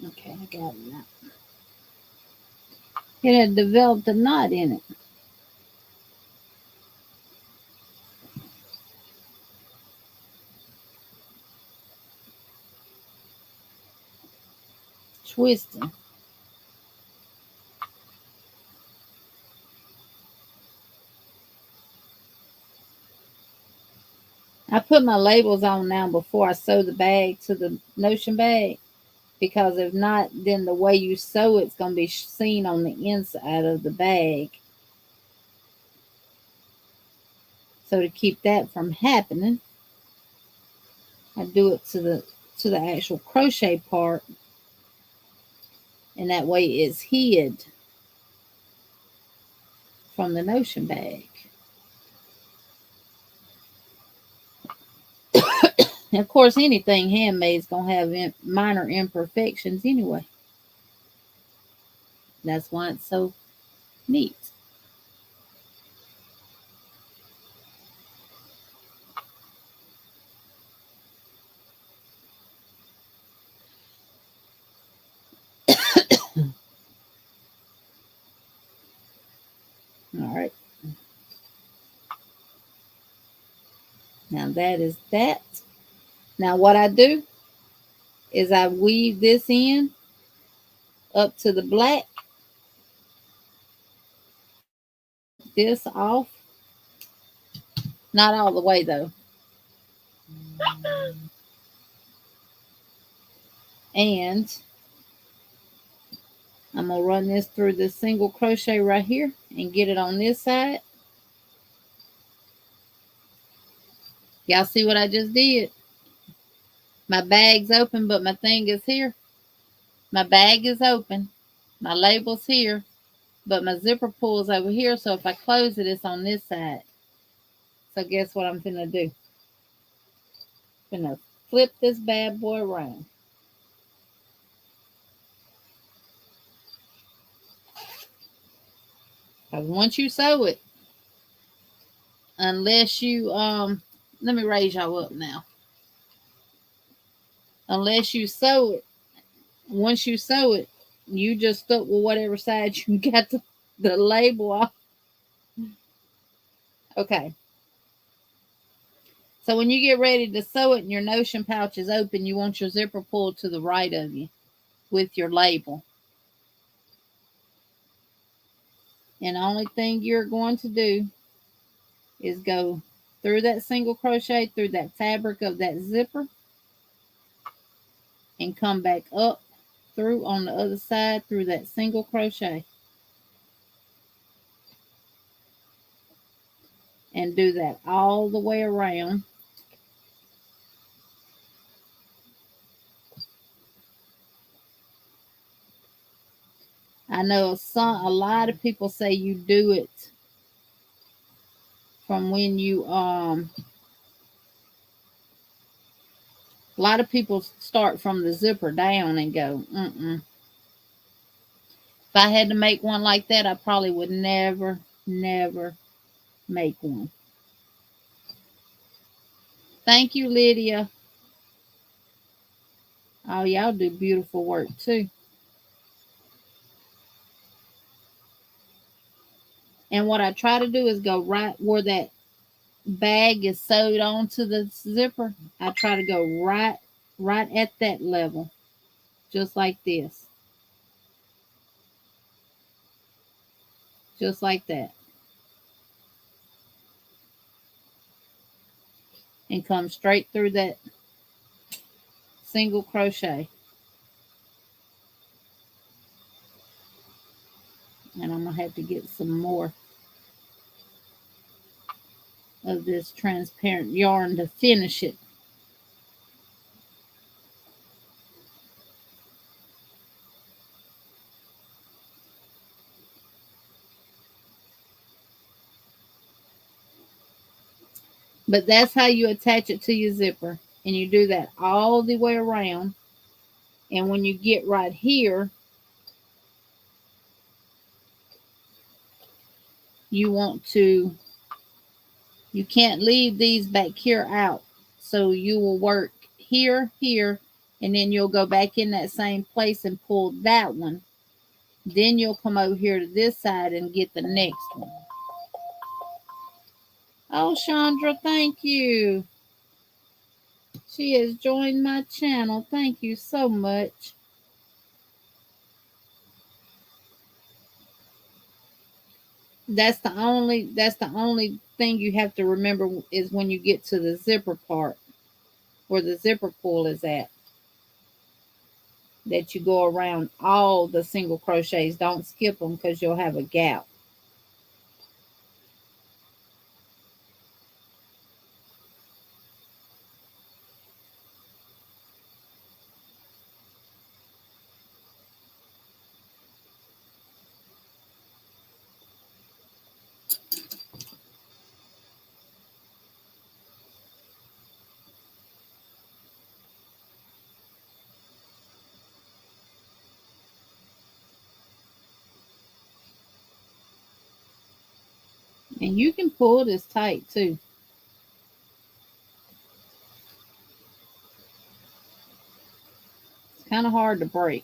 Okay, I got it now. It had developed a knot in it. Twisting. I put my labels on now before I sew the bag to the Notion bag, because if not, then the way you sew it's going to be seen on the inside of the bag. So to keep that from happening, I do it to the actual crochet part, and that way it's hid from the Notion bag. And of course, anything handmade is going to have minor imperfections anyway. That's why it's so neat. All right. Now that is that. Now what I do is I weave this in up to the black. This off. Not all the way though. And I'm going to run this through this single crochet right here and get it on this side. Y'all see what I just did? My bag's open, but my thing is here. My bag is open. My label's here, but my zipper pull's over here. So if I close it, it's on this side. So guess what I'm finna do? Finna flip this bad boy around. Because once you sew it, unless you, let me raise y'all up now. Unless you sew it, once you sew it, you just stuck with whatever side you got the label off. Okay. So when you get ready to sew it and your Notion pouch is open, you want your zipper pulled to the right of you with your label. And the only thing you're going to do is go through that single crochet, through that fabric of that zipper, and come back up through on the other side through that single crochet. And do that all the way around. I know a lot of people say you do it from when you a lot of people start from the zipper down and go, If I had to make one like that, I probably would never make one. Thank you, Lydia. Oh, y'all do beautiful work too. And what I try to do is go right where that bag is sewed onto the zipper. I try to go right at that level, just like this. Just like that. And come straight through that single crochet. And I'm going to have have to get some more of this transparent yarn to finish it. But that's how you attach it to your zipper. And you do that all the way around. And when you get right here, you want to, you can't leave these back here out. So you will work here, here, and then you'll go back in that same place and pull that one. Then you'll come over here to this side and get the next one. Oh, Chandra, thank you. She has joined my channel. Thank you so much. That's the only thing you have to remember is when you get to the zipper part where the zipper pull is at, that you go around all the single crochets. Don't skip them because you'll have a gap. And you can pull this tight too. It's kind of hard to break.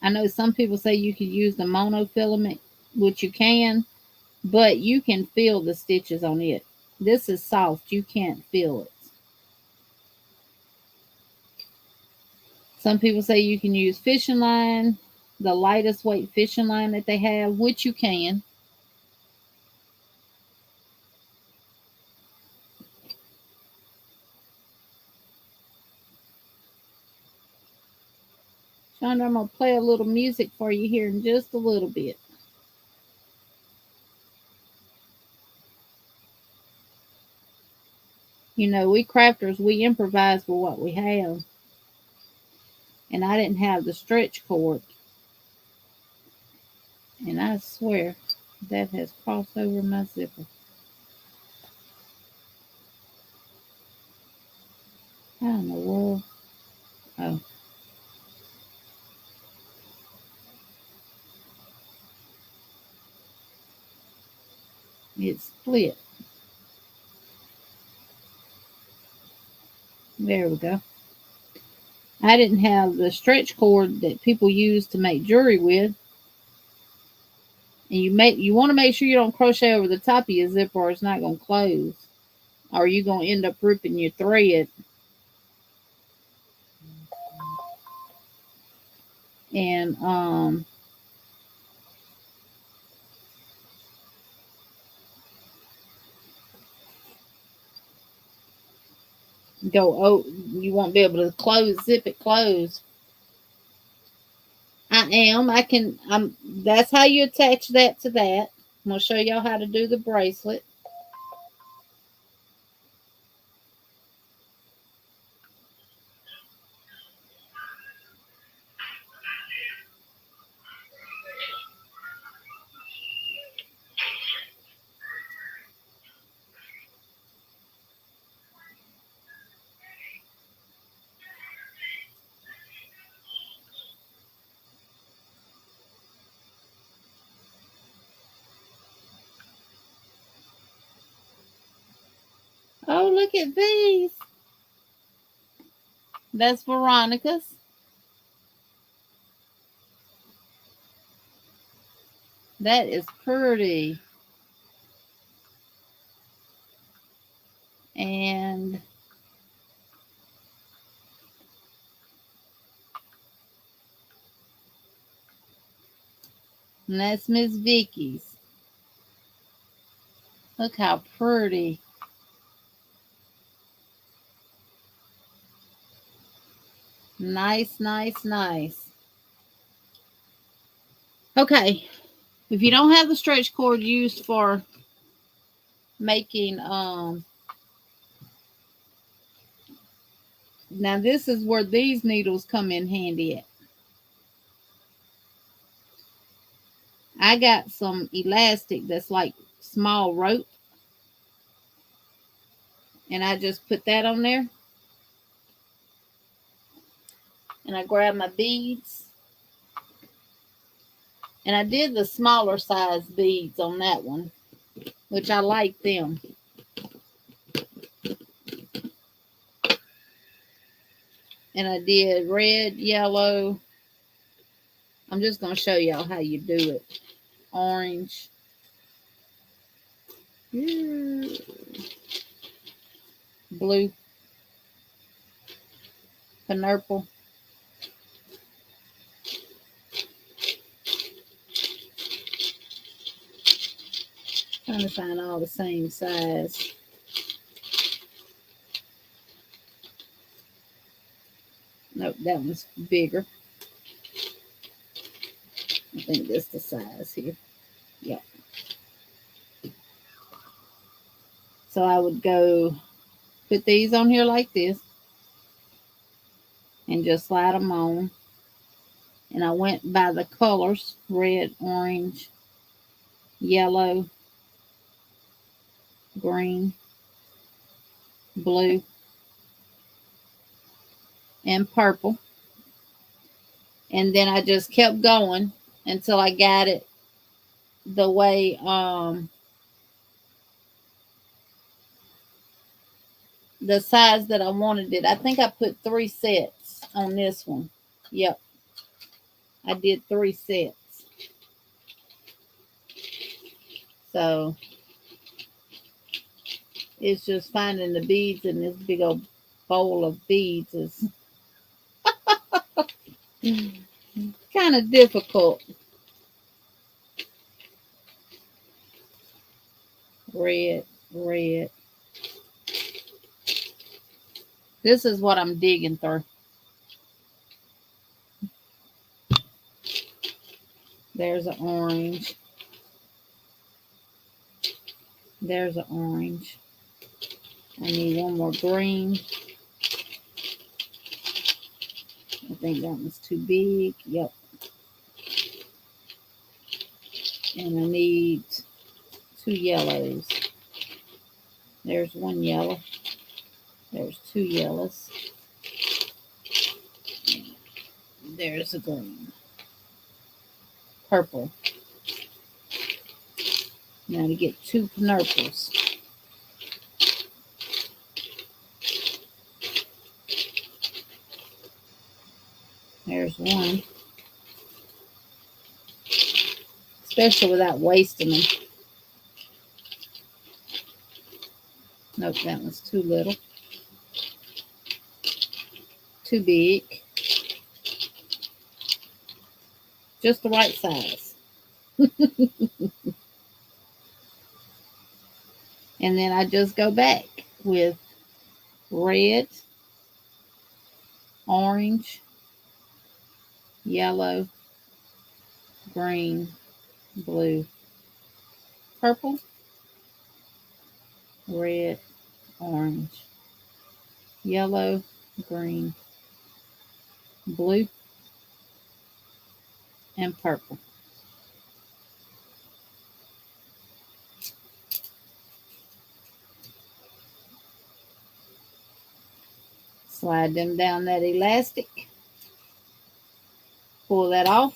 I know some people say you could use the monofilament, which you can, but you can feel the stitches on it. This is soft. You can't feel it. Some people say you can use fishing line, the lightest weight fishing line that they have, which you can. Chandra, I'm going to play a little music for you here in just a little bit. You know, we crafters, we improvise with what we have. And I didn't have the stretch cord. And I swear that has crossed over my zipper. How in the world? Oh. It split. There we go. I didn't have the stretch cord that people use to make jewelry with. And you want to make sure you don't crochet over the top of your zipper or it's not going to close. Or you're going to end up ripping your thread. And you won't be able to zip it closed. That's how you attach that to that. I'm going to show y'all how to do the bracelet. Oh, look at these. That's Veronica's. That is pretty. And that's Miss Vicky's. Look how pretty. Nice, nice, nice. Okay, if you don't have the stretch cord used for making now this is where these needles come in handy at. I got some elastic that's like small rope, and I just put that on there, and I grab my beads, and I did the smaller size beads on that one, which I like them. And I did red, yellow. I'm just going to show y'all how you do it. Orange. Blue. Purple. Trying to find all the same size. Nope, that one's bigger. I think that's the size here. Yep. So I would go put these on here like this and just slide them on. And I went by the colors, red, orange, yellow, green, blue, and purple. And then I just kept going until I got it the way the size that I wanted it. I think I put 3 sets on this one. Yep. I did 3 sets. So it's just finding the beads in this big old bowl of beads is kind of difficult. Red, red. This is what I'm digging through. There's an orange. There's an orange. I need one more green. I think that one's too big. Yep. And I need 2 yellows. There's 1 yellow. There's 2 yellows. There's a green. Purple. Now to get 2 purples. There's 1. Especially without wasting them. Nope, that one's too little. Too big. Just the right size. And then I just go back with red, orange, yellow, green, blue, purple, red, orange, yellow, green, blue, and purple. Slide them down that elastic. Pull that off.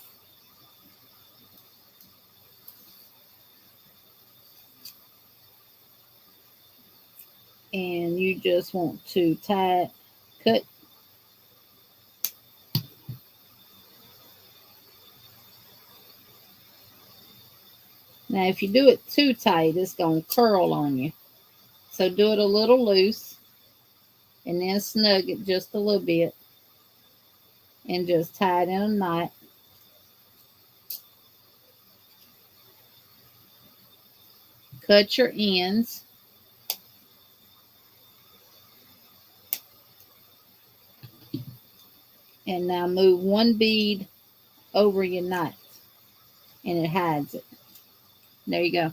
And you just want to tie, cut. Now, if you do it too tight, it's going to curl on you. So do it a little loose. And then snug it just a little bit. And just tie it in a knot. Cut your ends. And now move one bead over your knot, and it hides it. There you go.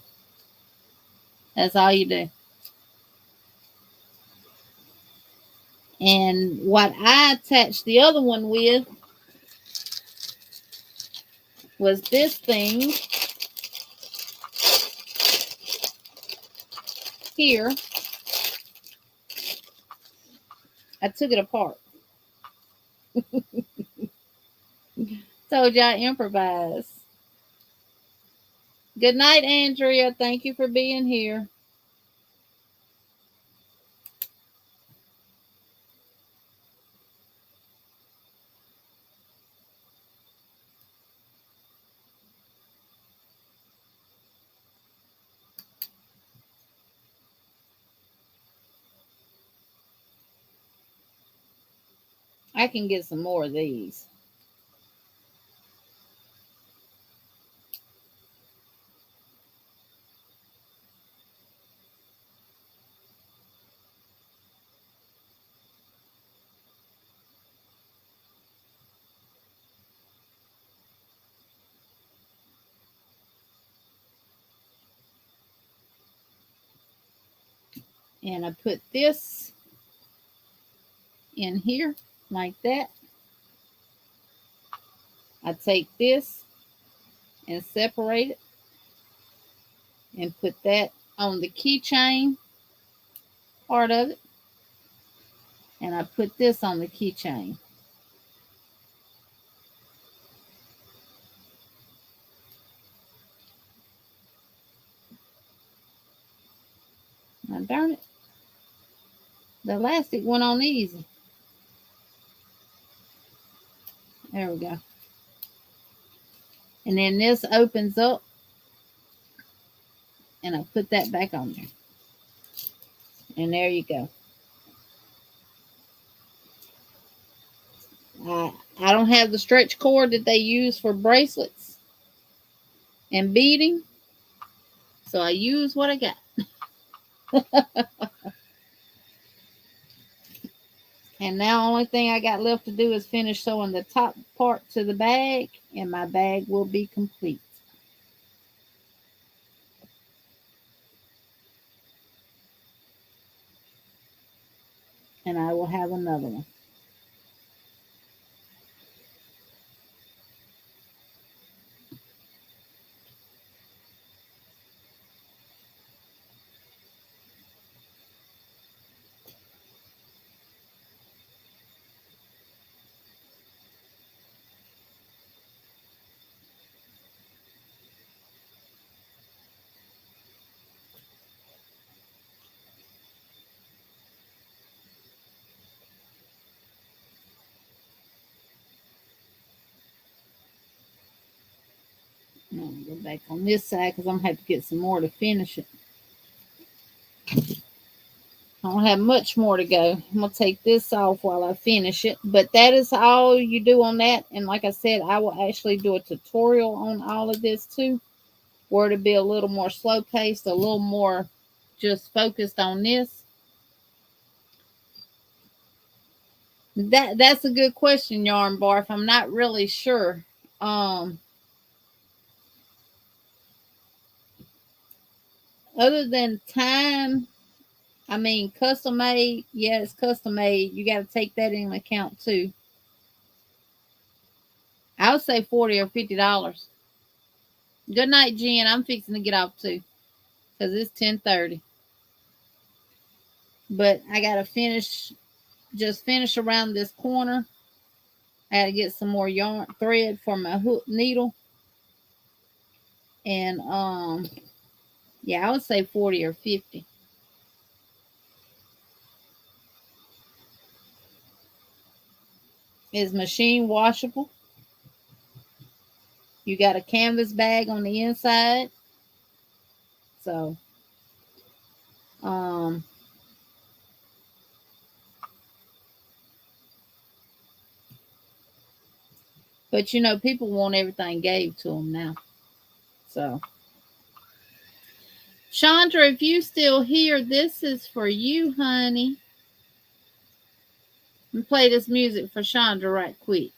That's all you do. And what I attached the other one with was this thing here. I took it apart. Told you I improvise. Good night, Andrea. Thank you for being here. I can get some more of these. And I put this in here like that. I take this and separate it and put that on the keychain part of it. And I put this on the keychain. Now darn it. The elastic went on easy. There we go. And then this opens up. And I put that back on there. And there you go. I don't have the stretch cord that they use for bracelets and beading. So I use what I got. And now only thing I got left to do is finish sewing the top part to the bag, and my bag will be complete. And I will have another one. I'm going to go back on this side because I'm going to have to get some more to finish it. I don't have much more to go. I'm going to take this off while I finish it. But that is all you do on that. And like I said, I will actually do a tutorial on all of this too, where to be a little more slow paced, a little more just focused on this. That's a good question, Yarn Barf. I'm not really sure. Other than time, I mean, custom made. Yeah, it's custom made. You got to take that into account too. I would say $40 or $50. Good night, Jen. I'm fixing to get off too, because it's 10:30. But I gotta finish around this corner. I gotta get some more yarn thread for my hook needle. And yeah, I would say 40 or 50. It's machine washable. You got a canvas bag on the inside. So but you know, people want everything gave to them now. So Chandra, if you still here, this is for you, honey. Let me play this music for Chandra right quick.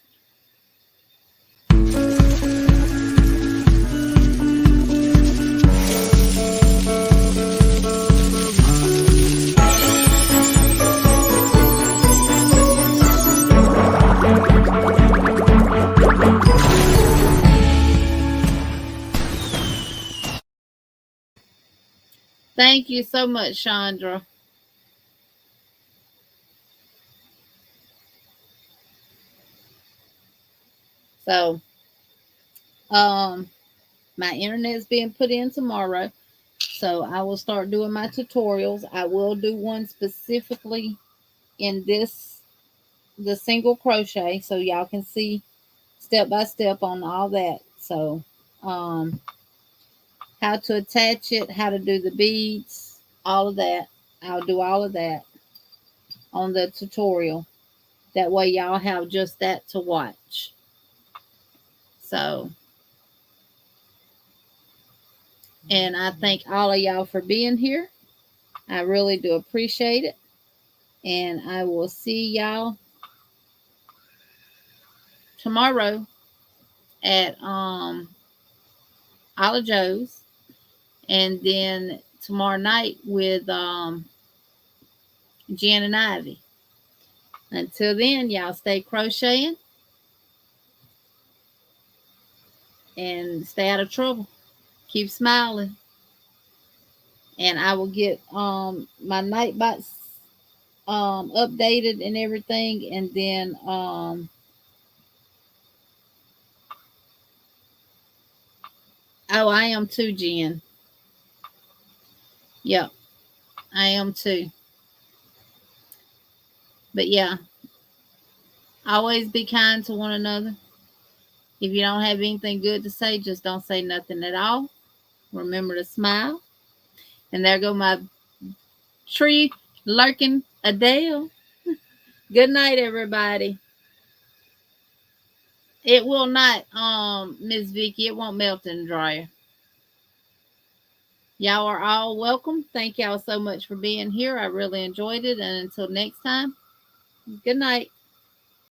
Thank you so much, Chandra. So, my internet is being put in tomorrow. So I will start doing my tutorials. I will do one specifically in the single crochet, so y'all can see step by step on all that. So how to attach it, how to do the beads, all of that. I'll do all of that on the tutorial. That way y'all have just that to watch. So, and I thank all of y'all for being here. I really do appreciate it. And I will see y'all tomorrow at Olive Joe's, and then tomorrow night with Jen and Ivy. Until then, y'all stay crocheting and stay out of trouble. Keep smiling. And I will get my night box updated and everything, and then oh, I am too, Jen. Yep, I am too. But yeah, always be kind to one another. If you don't have anything good to say, just don't say nothing at all. Remember to smile. And there go my tree lurking Adele. Good night, everybody. It will not, Miss Vicky, it won't melt in the dryer. Y'all are all welcome. Thank y'all so much for being here. I really enjoyed it. And until next time, good night.